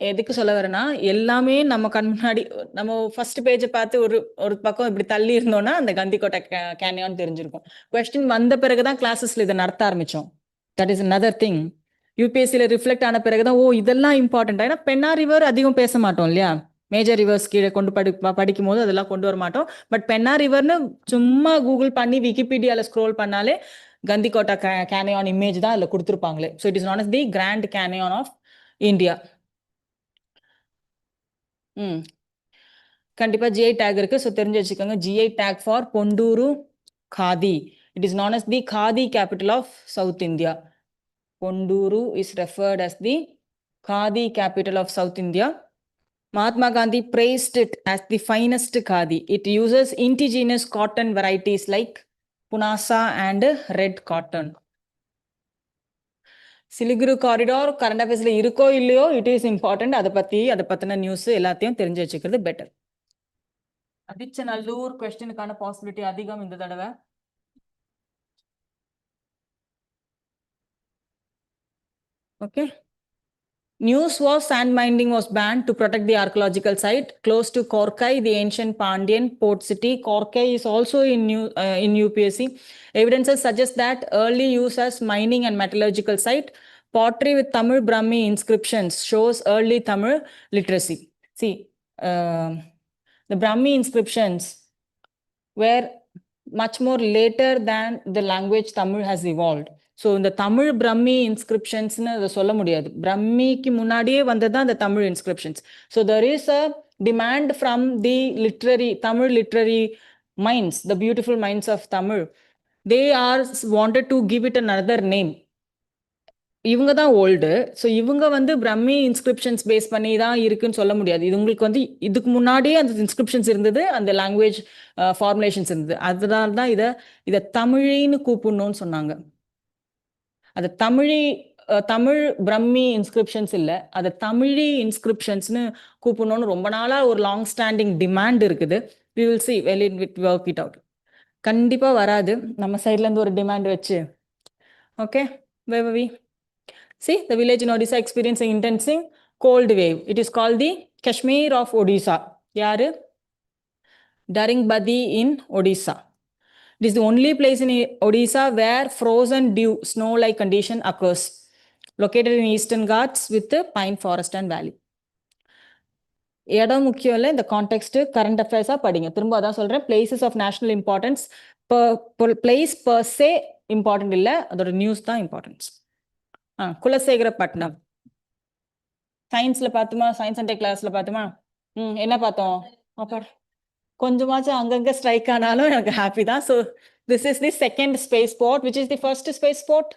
எதுக்கு சொல்ல வரேன்னா, எல்லாமே நம்ம கண் முன்னாடி நம்ம ஃபர்ஸ்ட் பேஜை பார்த்து ஒரு ஒரு பக்கம் இப்படி தள்ளி இருந்தோம்னா அந்த கந்திக்கோட்டை கேனியான்னு தெரிஞ்சிருக்கும். கொஸ்டின் வந்த பிறகுதான் கிளாஸஸ்ல இதை நடத்த ஆரம்பிச்சோம். That is another thing. யூபிஎஸ்சியில் ரிஃப்ளெக்ட் ஆன பிறகுதான் ஓ இதெல்லாம் இம்பார்ட்டன்ட். ஏன்னா பென்னா ரிவர் அதிகம் பேச மாட்டோம் இல்லையா, மேஜர் ரிவர்ஸ் கீழே கொண்டு படிக்கும் போது அதெல்லாம் கொண்டு வர மாட்டோம். பட் பென்னா ரிவர்னு சும்மா கூகுள் பண்ணி விக்கிபீடியாவில் ஸ்க்ரோல் பண்ணாலே கந்திக்கோட்டா கேனியான் இமேஜ் தான் அதில் கொடுத்துருப்பாங்களே. So it is not the grand canyon of India. கண்டிப்பா ஜிஐ டேக் இருக்கு, ஸோ தெரிஞ்சு வச்சுக்கோங்க. GI tag for Ponduru khadi. It is known as the Khadi capital of South India. Konduru is referred as the Khadi capital of South India. Mahatma Gandhi praised it as the finest Khadi. It uses indigenous cotton varieties like Punasa and red cotton. Siliguri corridor current அஃபேர்ஸ்ல இருக்கோ இல்லையோ, it is important. அதை பத்தின news எல்லாத்தையும் தெரிஞ்சு வச்சுக்கிறது better. அதிச்சநல்லூர் கொஸ்டினுக்கான possibility அதிகம் இந்த தடவை. Okay. News was sand mining was banned to protect the archaeological site close to Korkai, the ancient Pandyan port city. Korkai is also in UPSC. Evidences suggest that early use as mining and metallurgical site. Pottery with Tamil Brahmi inscriptions shows early Tamil literacy. See, the Brahmi inscriptions were much more later than the language Tamil has evolved. So இந்த தமிழ் பிரம்மி இன்ஸ்கிரிப்ஷன்ஸ்னு அதை சொல்ல முடியாது. பிரம்மிக்கு முன்னாடியே வந்தது தான் இந்த Tamil inscriptions. So there is a demand from the Tamil literary minds, the beautiful minds of Tamil. They are wanted to give it another name. இவங்க தான் ஓல்டு. ஸோ இவங்க வந்து பிரம்மி இன்ஸ்கிரிப்ஷன்ஸ் பேஸ் பண்ணி தான் இருக்குன்னு சொல்ல முடியாது. இது உங்களுக்கு வந்து இதுக்கு முன்னாடியே அந்த இன்ஸ்கிரிப்ஷன்ஸ் இருந்தது, அந்த லாங்குவேஜ் ஃபார்முலேஷன்ஸ் இருந்தது. அதனால தான் இதை தமிழின்னு கூப்பிடணும்னு சொன்னாங்க. அது தமிழ் பிரம்மி இன்ஸ்கிரிப்ஷன்ஸ் இல்லை, அது தமிழி இன்ஸ்கிரிப்ஷன்ஸ்னு கூப்பிடணும்னு ரொம்ப நாளாக ஒரு லாங் ஸ்டாண்டிங் டிமாண்ட் இருக்குது. We will see well it work it out. கண்டிப்பாக வராது நம்ம சைட்லேருந்து ஒரு டிமாண்ட் வச்சு. Okay, we see the village in Odisha experiencing intensive cold wave. It is called the Kashmir of Odisha. யாரு? Daringbadi in Odisha. It is the only place in Odisha where frozen dew, snow-like condition occurs. Located in Eastern Ghats with the pine forest and valley. இடம் முக்கியம் இல்லை, இந்த contact current அஃபேர்ஸாக படிங்க. திரும்ப அதான் சொல்கிறேன், places of national importance. Place per se important இல்லை, அதோட நியூஸ் தான் இம்பார்ட்டன்ஸ். குலசேகரப்பட்டினம் சயின்ஸ்ல பார்த்துமா, சயின்ஸ் அண்ட் டெக் கிளாஸ்ல பார்த்துமா. என்ன பார்த்தோம்? கொஞ்சமாச்சும் அங்கங்க ஸ்ட்ரைக் ஆனாலும் எனக்கு ஹாப்பி தான். So this is the second spaceport, which is the first spaceport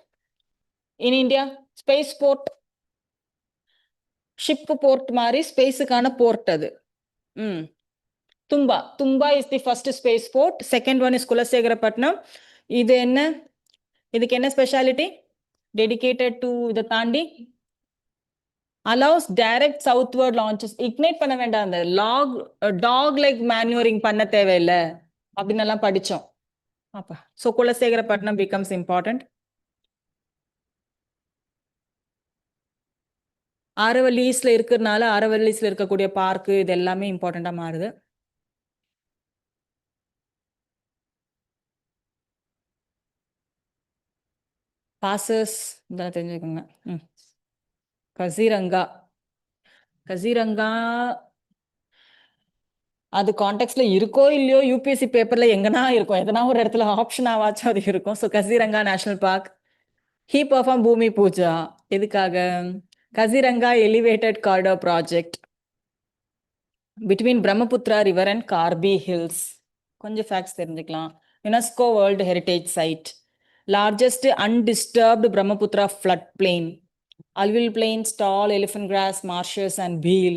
in India. Spaceport ship port மாதிரி ஸ்பேஸுக்கான போர்ட் அது. Thumba. Thumba is the first spaceport. Second one is Kulasekarapattinam. இது என்ன? இதுக்கு என்ன ஸ்பெஷாலிட்டி? டெடிகேட்டட் டு இதை தாண்டி allows direct southward launches. Ignite பண்ண வேண்டாம், அந்த டாக் லைக் மேனுவரிங் பண்ண தேவையில்லை அப்படின்னு எல்லாம் படிச்சோம். அப்ப சோ குலசேகரப்பட்டினம் becomes important. ஆரவல்லீஸ்ல இருக்கிறதுனால ஆரவல்லீஸ்ல இருக்கக்கூடிய பார்க்கு இது எல்லாமே இம்பார்ட்டண்டா மாறுது. பாசஸ் இதெல்லாம் தெரிஞ்சுக்கோங்க. கசிரங்கா. கசிரங்கா அது கான்டெக்ட்ல இருக்கோ இல்லையோ, யூபிஎஸ்சி பேப்பர்ல எங்கன்னா இருக்கும், எதனா ஒரு இடத்துல ஆப்ஷன் ஆவாச்சும் அது இருக்கும். So Kaziranga national park. He perform bhoomi puja. எதுக்காக? Kaziranga elevated corridor project between Brahmaputra river and Karbi hills. கொஞ்சம் ஃபேக்ட்ஸ் தெரிஞ்சுக்கலாம். UNESCO world heritage site. Largest undisturbed Brahmaputra flood plain. Alluvial plains, tall elephant grass, marshes and beel.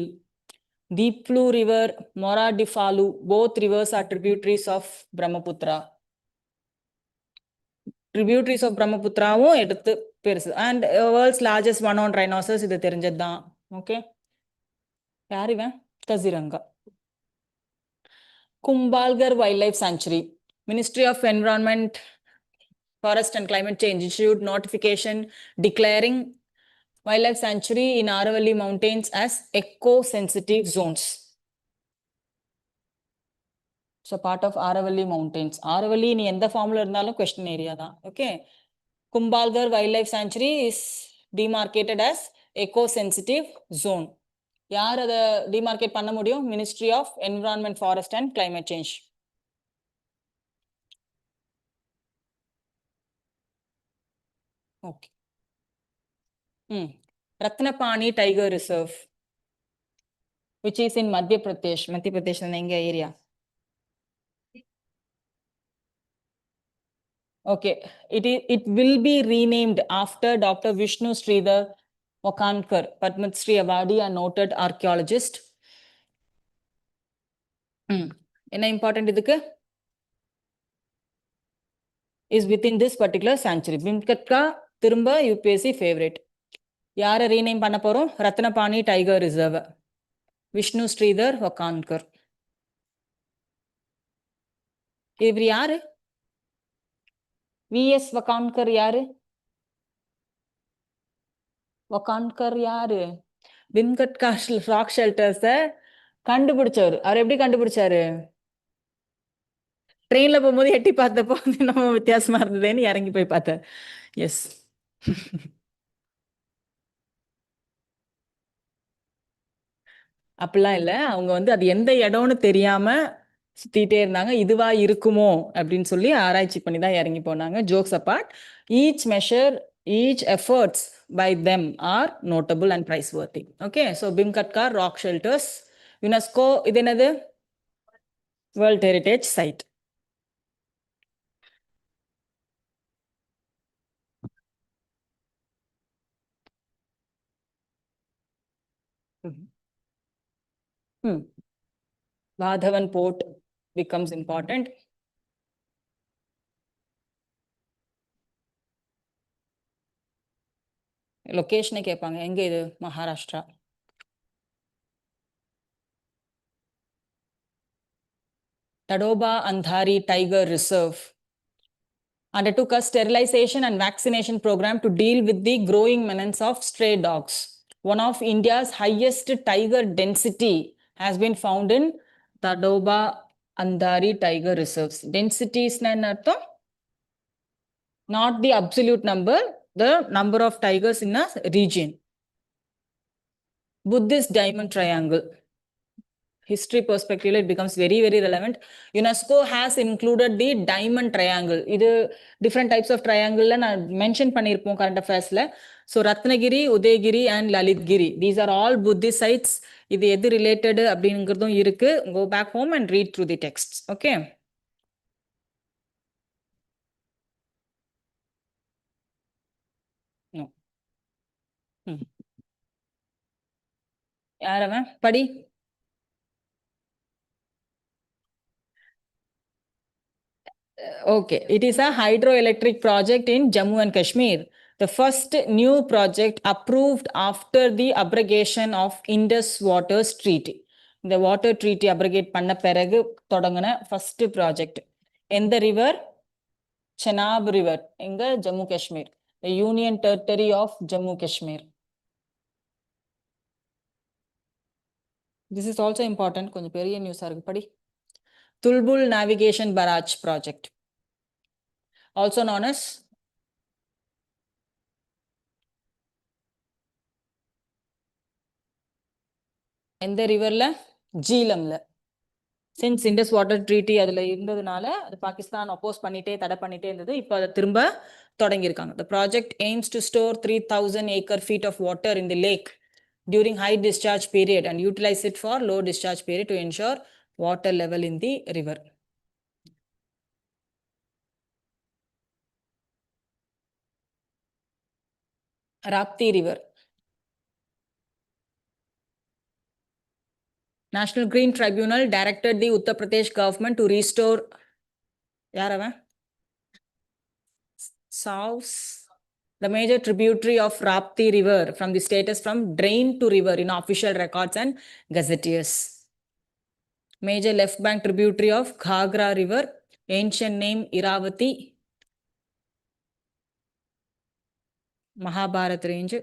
Deep Blue River, Mora Difalu, both rivers are tributaries of Brahmaputra. Tributaries of Brahmaputraவும் எடுத்து பெருசு. And world's largest one-on rhinoceros, இது தெரிஞ்சதுதான். Okay. யார் இவன்? Kaziranga. Kumbhalgarh Wildlife Sanctuary. Ministry of Environment, Forest and Climate Change issued notification declaring wildlife sanctuary in Aravalli Mountains as eco-sensitive zones. So part of Aravalli Mountains. Aravalli நீ எந்த ஃபார்ம்ல இருந்தாலும் question area தான். Okay. Kumbhalgarh wildlife sanctuary is demarcated as eco-sensitive zone. யார் அதை demarcate பண்ண முடியும்? Ministry of environment, forest and climate change. Okay. Ratnapani tiger reserve which is in Madhya Pradesh. Madhya Pradesh எங்க ஏரியா? Okay, it will be renamed after Dr. Vishnu Sridhar Wakankar, Padma Shri awardee and noted archaeologist. என்ன important இதுக்கு? is within this particular sanctuary. பிம்கட்கா திரும்ப UPSC favourite. யாரை rename பண்ண போறோம்? ரத்னபாணி tiger reserve. Vishnu Sridhar வக்கான்கர். இவர் யாரு? விஎஸ் வக்கான்கர் யாரு? வக்கான்கர் யாரு? பிம்கட்கா ராக் ஷெல்டர்ஸ கண்டுபிடிச்சவர். அவர் எப்படி கண்டுபிடிச்சாரு? ட்ரெயின்ல போகும்போது எட்டி பார்த்தப்போ நம்ம வித்தியாசமா இருந்ததுன்னு இறங்கி போய் பார்த்தார். எஸ். அப்படிலாம் இல்லை, அவங்க வந்து அது எந்த இடம்னு தெரியாம சுத்திட்டே இருந்தாங்க. இதுவா இருக்குமோ அப்படின்னு சொல்லி ஆராய்ச்சி பண்ணி தான் இறங்கி போனாங்க. Jokes apart, each measure, each efforts by them are notable and praiseworthy. Okay. So Bhimbetka rock shelters, UNESCO இது என்னது? World heritage site. Vadhavan port becomes important. லொகேஷனை கேட்பாங்க. எங்க இது? Maharashtra. Tadoba Andhari Tiger Reserve undertook a sterilization and vaccination program to deal with the growing menace of stray dogs. One of India's highest tiger density has been found in Tadoba Andhari Tiger Reserves. Density is not the absolute number, the number of tigers in a region. Buddhist Diamond Triangle. History perspective, it becomes very, very relevant. UNESCO has included the diamond triangle. இது different types of triangle நான் mention பண்ணியிருப்போம் current affairsல. So Ratnagiri, Udayagiri and Lalitgiri, these are all Buddhist sites. இது எது related அப்படிங்கிறதும் இருக்கு. Go back home and read through the texts. Okay. No. யார் அவன் படி. Okay, it is a hydroelectric project in Jammu and Kashmir. The first new project approved after the abrogation of Indus Waters Treaty. The water treaty abrogate பண்ண பிறகு தொடங்கின first project. எந்த river? Chenab River, எங்க Jammu Kashmir. The Union Territory of Jammu Kashmir. This is also important. கொஞ்சம் பெரிய நியூஸா இருக்கு படி. Tulbul Navigation Barrage Project, also known as எந்த ரிவர்ல? ஜீலம்ல. சின்ஸ் இண்டஸ் வாட்டர் ட்ரீட்டி அதுல இருந்ததுனால அது பாகிஸ்தான் அப்போஸ் பண்ணிட்டே தடை பண்ணிட்டே இருந்தது. இப்போ அதை திரும்ப தொடங்கியிருக்காங்க. The project aims to store 3000 acre feet of water in the lake during high discharge period and utilize it for low discharge period to ensure water level in the river. Rapti River. National Green Tribunal directed the Uttar Pradesh government to restore யார் அவன்? South, the major tributary of Rapti River from the status from drain to river in official records and gazetteers. Major left bank tributary of Ghagra River, ancient name Iravati, Mahabharat range.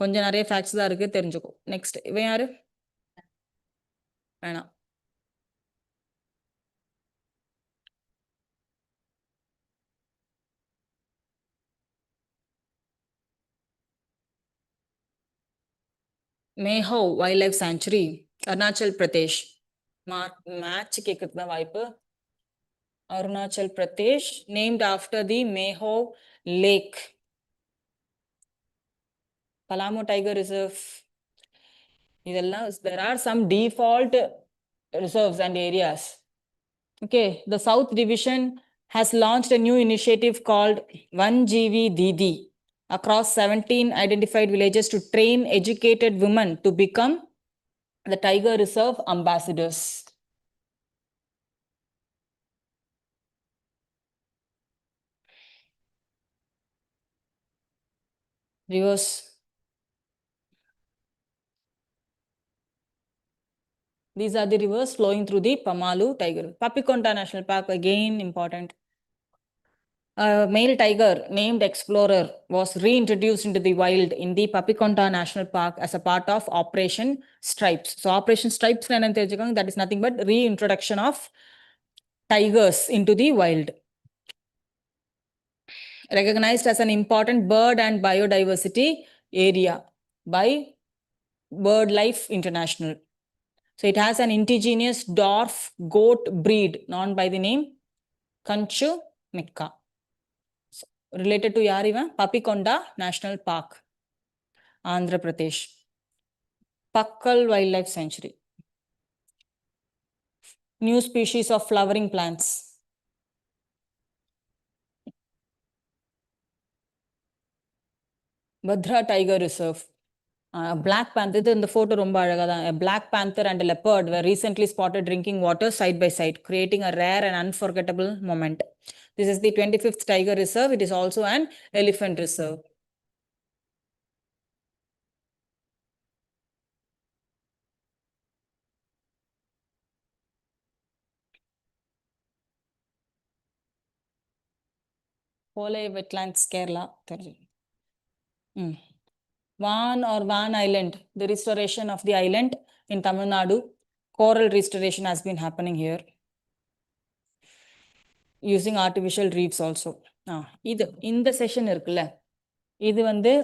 கொஞ்சம் நிறைய facts தான் இருக்கு, தெரிஞ்சுக்கோ. Next இவன் யாரு? வேணாம். Mehao wildlife sanctuary, Arunachal Pradesh. Match கேட்கறது தான் வாய்ப்பு. Arunachal Pradesh, named after the Meho Lake. Palamo Tiger Reserve. There are some default reserves and areas. Okay, the South Division has launched a new initiative called 1GV Didi across 17 identified villages to train educated women to become the Tiger Reserve ambassadors. Rivers. These are the rivers flowing through the Pamalu Tiger. Papikonta National Park, again important. A male tiger named Explorer was reintroduced into the wild in the Papikonta National Park as a part of Operation Stripes. So Operation Stripes, that is nothing but reintroduction of tigers into the wild. Recognized as an important bird and biodiversity area by BirdLife International. So it has an indigenous dwarf goat breed known by the name Kanchu Mikka. So, related to Yariva, Papikonda National Park, Andhra Pradesh. Pakkal Wildlife Sanctuary. New species of flowering plants. Bhadra Tiger Reserve. Black panther, in the photo romba alaga dhaan. A black panther and a leopard were recently spotted drinking water side by side, creating a rare and unforgettable moment. This is the 25th Tiger Reserve. It is also an elephant reserve. Pole Wetlands, Kerala. Van or Van Island, the restoration of the island in Tamil Nadu. Coral restoration has been happening here using artificial reefs also. இந்த session இருக்குல்ல, இது வந்து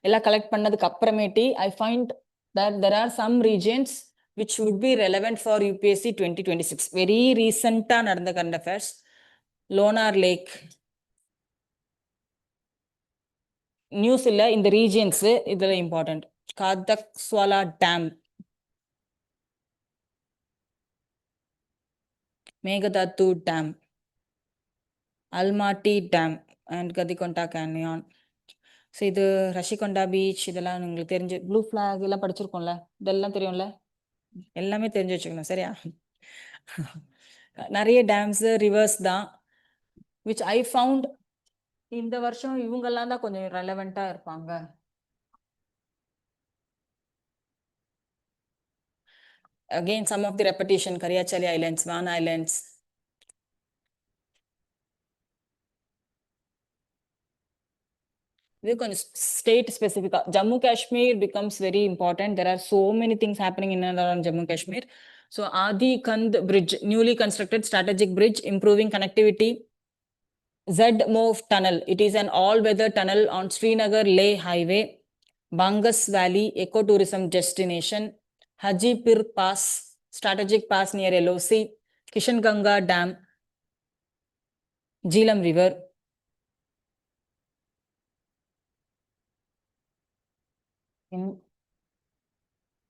எல்லாம் collect பண்ணதுக்கு அப்புறமேட்டி I find that there are some regions which would be relevant for UPSC 2026. Very recent நடந்த current affairs. Lonar Lake. News இல்ல, இந்த regions இதுல important. Kadakswala Dam, Meghadattu Dam, Almaty Dam and Gadikonta Canyon. So இது ரஷிகொண்டா beach இதெல்லாம் உங்களுக்கு தெரிஞ்சு blue flag எல்லாம் படிச்சிருக்கோம்ல, இதெல்லாம் தெரியும்ல, எல்லாமே தெரிஞ்சு வச்சுக்கணும் சரியா. நிறைய டேம்ஸ் ரிவர்ஸ் தான் விச் ஐ ஃபவுண்ட் இந்த வருஷம் இவங்கெல்லாம் தான் கொஞ்சம் ரெலவெண்டா இருப்பாங்க. Again, some of the repetition, Kariachali Islands, Van Islands. இது கொஞ்சம் state specific. Jammu Kashmir becomes very important. There are so many things happening in and around Jammu Kashmir. So Adi Kand Bridge, newly constructed strategic bridge, improving connectivity. Z-Move Tunnel, it is an all-weather tunnel on Srinagar Leh Highway. Bangas Valley, ecotourism destination. Hajipur Pass, strategic pass near LOC. Kishanganga Dam, Jhelum River.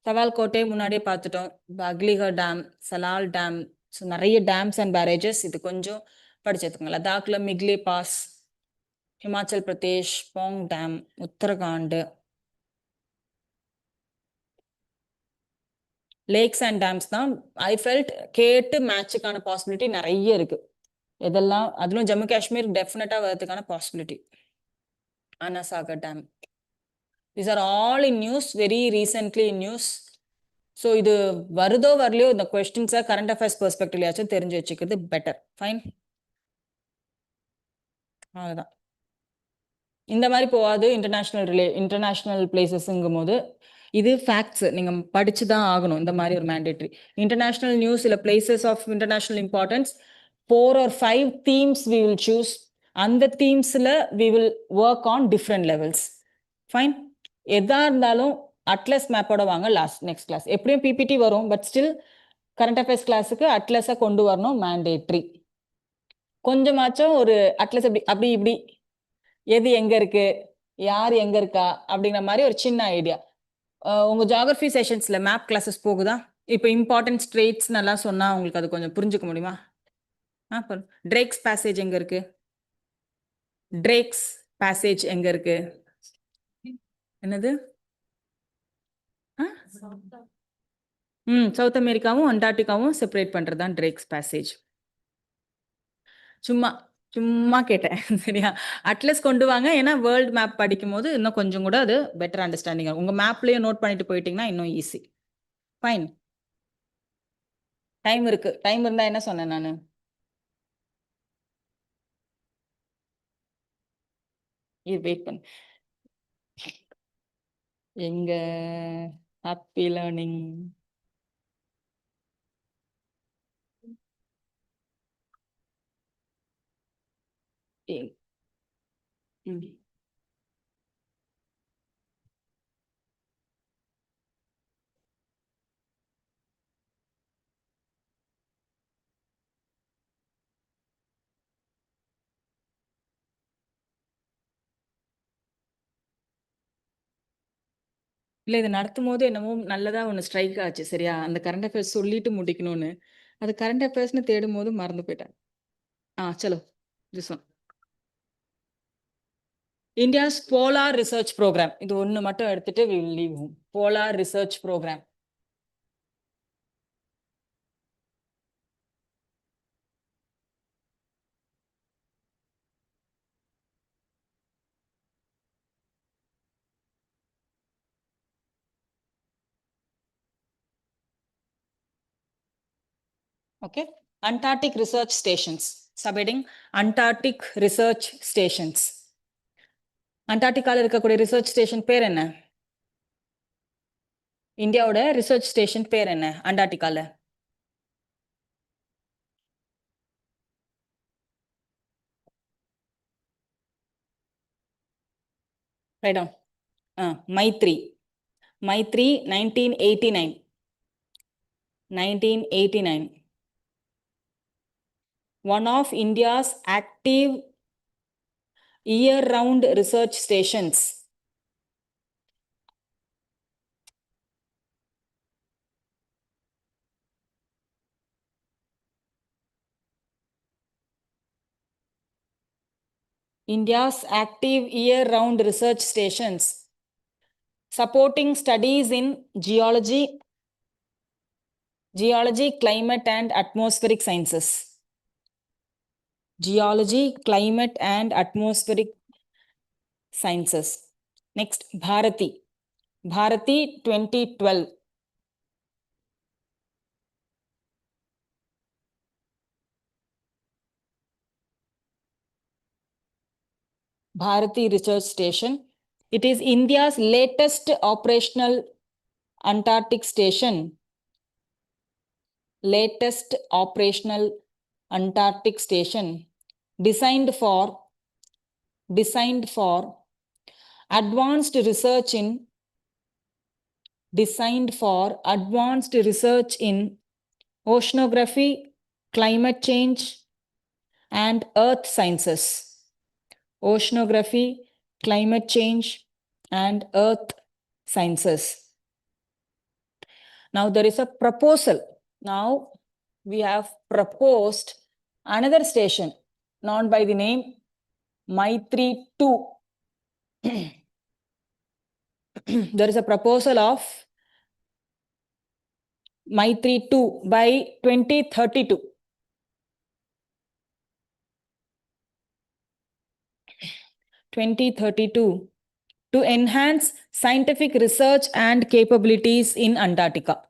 சவால்கோட்டை முன்னாடியே பார்த்துட்டோம். Aglikar dam, Salal dam, so நிறைய dams and barrages இது கொஞ்சம் படிச்சதுங்க. லடாக்ல மிக்லே pass, Himachal Pradesh, Pong dam, Uttarakhand. Lakes and dams தான் ஐ ஃபெல்ட் கேட்டு மேட்சுக்கான பாசிபிலிட்டி நிறைய இருக்கு. இதெல்லாம் அதிலும் ஜம்மு காஷ்மீர் டெஃபினட்டா வரதுக்கான possibility. Anasagar dam. These are all in news, very recently in news. So இது வருதோ வரலையோ இந்த கொஸ்டின்ஸை கரண்ட் அஃபேர்ஸ் பெர்ஸ்பெக்டிவ்லயாச்சும் தெரிஞ்சு வச்சுக்கிறது பெட்டர். ஃபைன், அவ்வளோதான். இந்த மாதிரி போகாது இன்டர்நேஷ்னல் பிளேசஸ்ங்கும் போது இது ஃபேக்ட்ஸ் நீங்கள் படிச்சு தான் ஆகணும். இந்த மாதிரி ஒரு மேண்டேட்ரி இன்டர்நேஷ்னல் நியூஸ் இல்லை places of international importance 4 or 5 themes we will choose. அந்த தீம்ஸில் we will work on different levels. Fine, எதா இருந்தாலும் அட்லஸ் மேப்போட வாங்க நெக்ஸ்ட் கிளாஸ். எப்படியும் பிபிடி வரும், பட் ஸ்டில் கரண்ட் அஃபேர்ஸ் கிளாஸுக்கு அட்லஸை கொண்டு வரணும், மேண்டேட்ரி. கொஞ்சமாச்சும் ஒரு அட்லஸ் அப்படி இப்படி எது எங்க இருக்கு, யார் எங்க இருக்கா அப்படிங்கிற மாதிரி ஒரு சின்ன ஐடியா. உங்க ஜியாகிரபி செஷன்ஸ்ல மேப் கிளாஸஸ் போகுதா? இப்போ இம்பார்ட்டன்ட் ஸ்ட்ரேட்ஸ் நல்லா சொன்னா உங்களுக்கு அது கொஞ்சம் புரிஞ்சுக்க முடியுமா? ட்ரேக்ஸ் பேசேஜ் எங்க இருக்கு? ட்ரேக்ஸ் பேசேஜ் எங்க இருக்கு? என்னது? சவுத் அமெரிக்காவும் அண்டார்டிகாவும் செப்பரேட் பண்றது தான் ட்ரேக்ஸ் பேசேஜ். சும்மா சும்மா கேட்டேன் சரியா. அட்லஸ் கொண்டு வாங்க, ஏன்னா வேர்ல்டு மேப் படிக்கும் போது இன்னும் கொஞ்சம் கூட அது பெட்டர் அண்டர்ஸ்டாண்டிங் ஆகும். உங்க மேப்லயும் நோட் பண்ணிட்டு போயிட்டீங்கன்னா இன்னும் ஈஸி. ஃபைன், டைம் இருக்கு. டைம் இருந்தா என்ன சொன்னேன் நானு? வெயிட் பண்ணு. எங்க ஹாப்பி லேர்னிங் இல்லை, இது நடத்தும் போது என்னமோ நல்லதா ஒன்று ஸ்ட்ரைக் ஆச்சு சரியா. அந்த கரண்ட் அஃபேர்ஸ் சொல்லிட்டு முடிக்கணும்னு, அது கரண்ட் அஃபேர்ஸ்னு தேடும் போது மறந்து போயிட்டேன். சலோ this one. India's polar research programme, இது ஒன்று மட்டும் எடுத்துட்டு we will leave home. Polar research programme. Okay, Antarctic research stations. Subheading Antarctic research stations. அண்டார்டிகால இருக்கக்கூடிய ரிசர்ச் ஸ்டேஷன் பேர் என்ன? இந்தியாவோட ரிசர்ச் ஸ்டேஷன் பேர் என்ன அண்டார்டிகால? Write down. Maitri. Maitri 1989. 1989. One of India's active year-round research stations. India's active year-round research stations supporting studies in geology, climate and atmospheric sciences. Geology, climate and atmospheric sciences. Next, Bharati. Bharati 2012. Bharati Research Station. It is India's latest operational Antarctic station. Latest operational Antarctic station designed for advanced research in oceanography, climate change, and earth sciences. Oceanography, climate change, and earth sciences. Now there is a proposal. Now we have proposed another station known by the name Maitri 2. There is a proposal of Maitri 2 by 2032. 2032 to enhance scientific research and capabilities in Antarctica.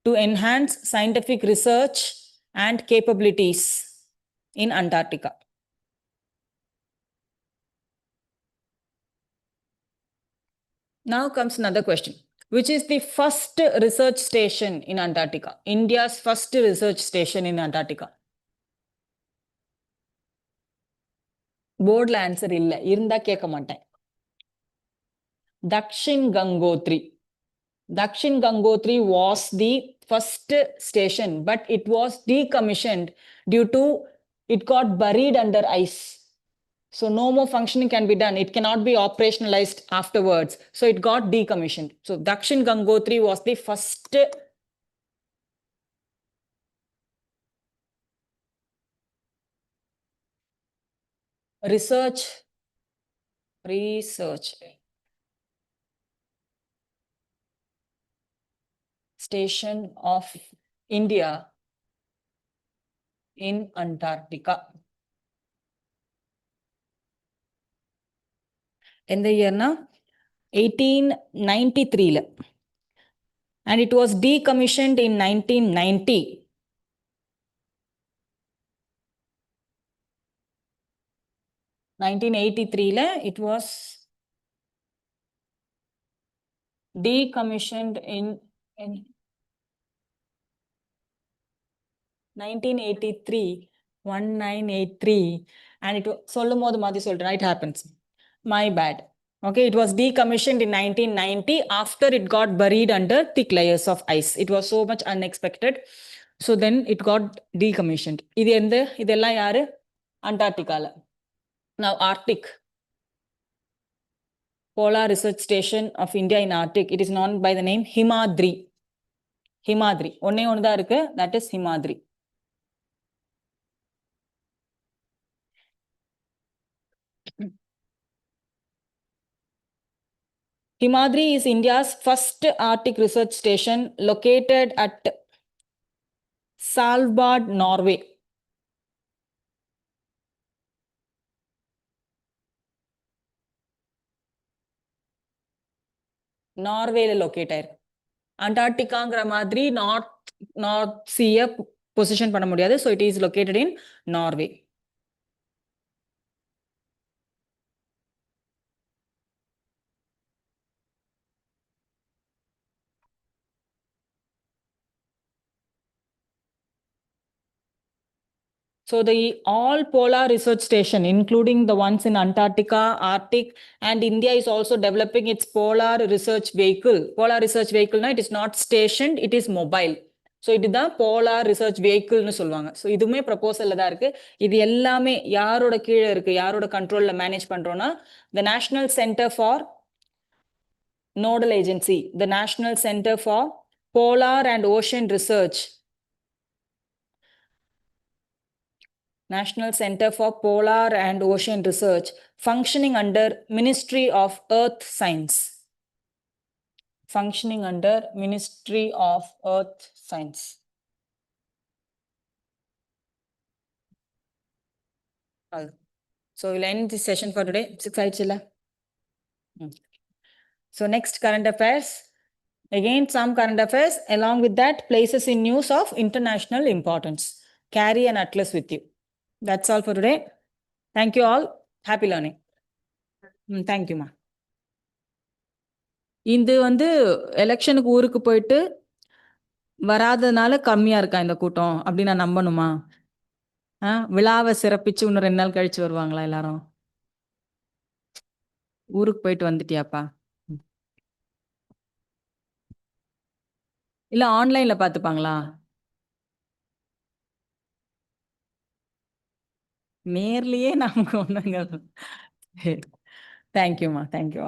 To enhance scientific research and capabilities in Antarctica. Now comes another question. Which is the first research station in Antarctica? India's first research station in Antarctica. Board answer illa. Irunda keka maten. Dakshin Gangotri. Dakshin Gangotri was the first station, but it was decommissioned due to it got buried under ice. So no more functioning can be done. It cannot be operationalized afterwards. So it got decommissioned. So Dakshin Gangotri was the first research station of India in Antarctica. In the year 1893. And it was decommissioned in 1990. It was decommissioned in 1983, 1983, and it it happens. My bad. Okay, it was decommissioned in 1990 after it got buried under thick layers of ice. It was so much unexpected. So then it got decommissioned. Idella yaru? Antarctica. Now Arctic. Polar Research Station of India in Arctic. It is known by the name Himadri. Himadri. Onne onda irukku, that is Himadri. Himadri is India's first Arctic research station located at Svalbard, Norway. Norway located. Antarctica Madri North Sea position panna mudiyadhu, so it is located in Norway. So the all polar research station, including the ones in Antarctica, Arctic, and India is also developing its polar research vehicle. Polar research vehicle, it is not stationed, it is mobile. So it is the polar research vehicle nu solvanga. So idume proposal la da irukku. Idu ellame yaroda keela irukku, yaroda control la manage pandrona, the National Center for Nodal Agency, the National Center for Polar and Ocean Research. National Center for Polar and Ocean Research, functioning under Ministry of Earth Science. Functioning under Ministry of Earth Science. So we'll end this session for today. 6 ஆயிடுச்சுல? So next current affairs. Again, some current affairs. Along with that, places in news of international importance. Carry an atlas with you. That's all for today. Thank you all. Happy learning. Thank you, ma. இது எலெக்ஷனுக்கு ஊருக்கு போயிட்டு வராதனால கம்மியா இருக்கா இந்த கூட்டம் அப்படி நான் நம்பணுமா? விழாவை சிறப்பிச்சு இன்னும் 2 நாள் கழிச்சு வருவாங்களா எல்லாரும்? ஊருக்கு போயிட்டு வந்துட்டியாப்பா? இல்ல ஆன்லைன்ல பாத்துப்பாங்களா? நேர்லயே நமக்கு ஒண்ணுங்க. தேங்க்யூமா, தேங்க்யூ.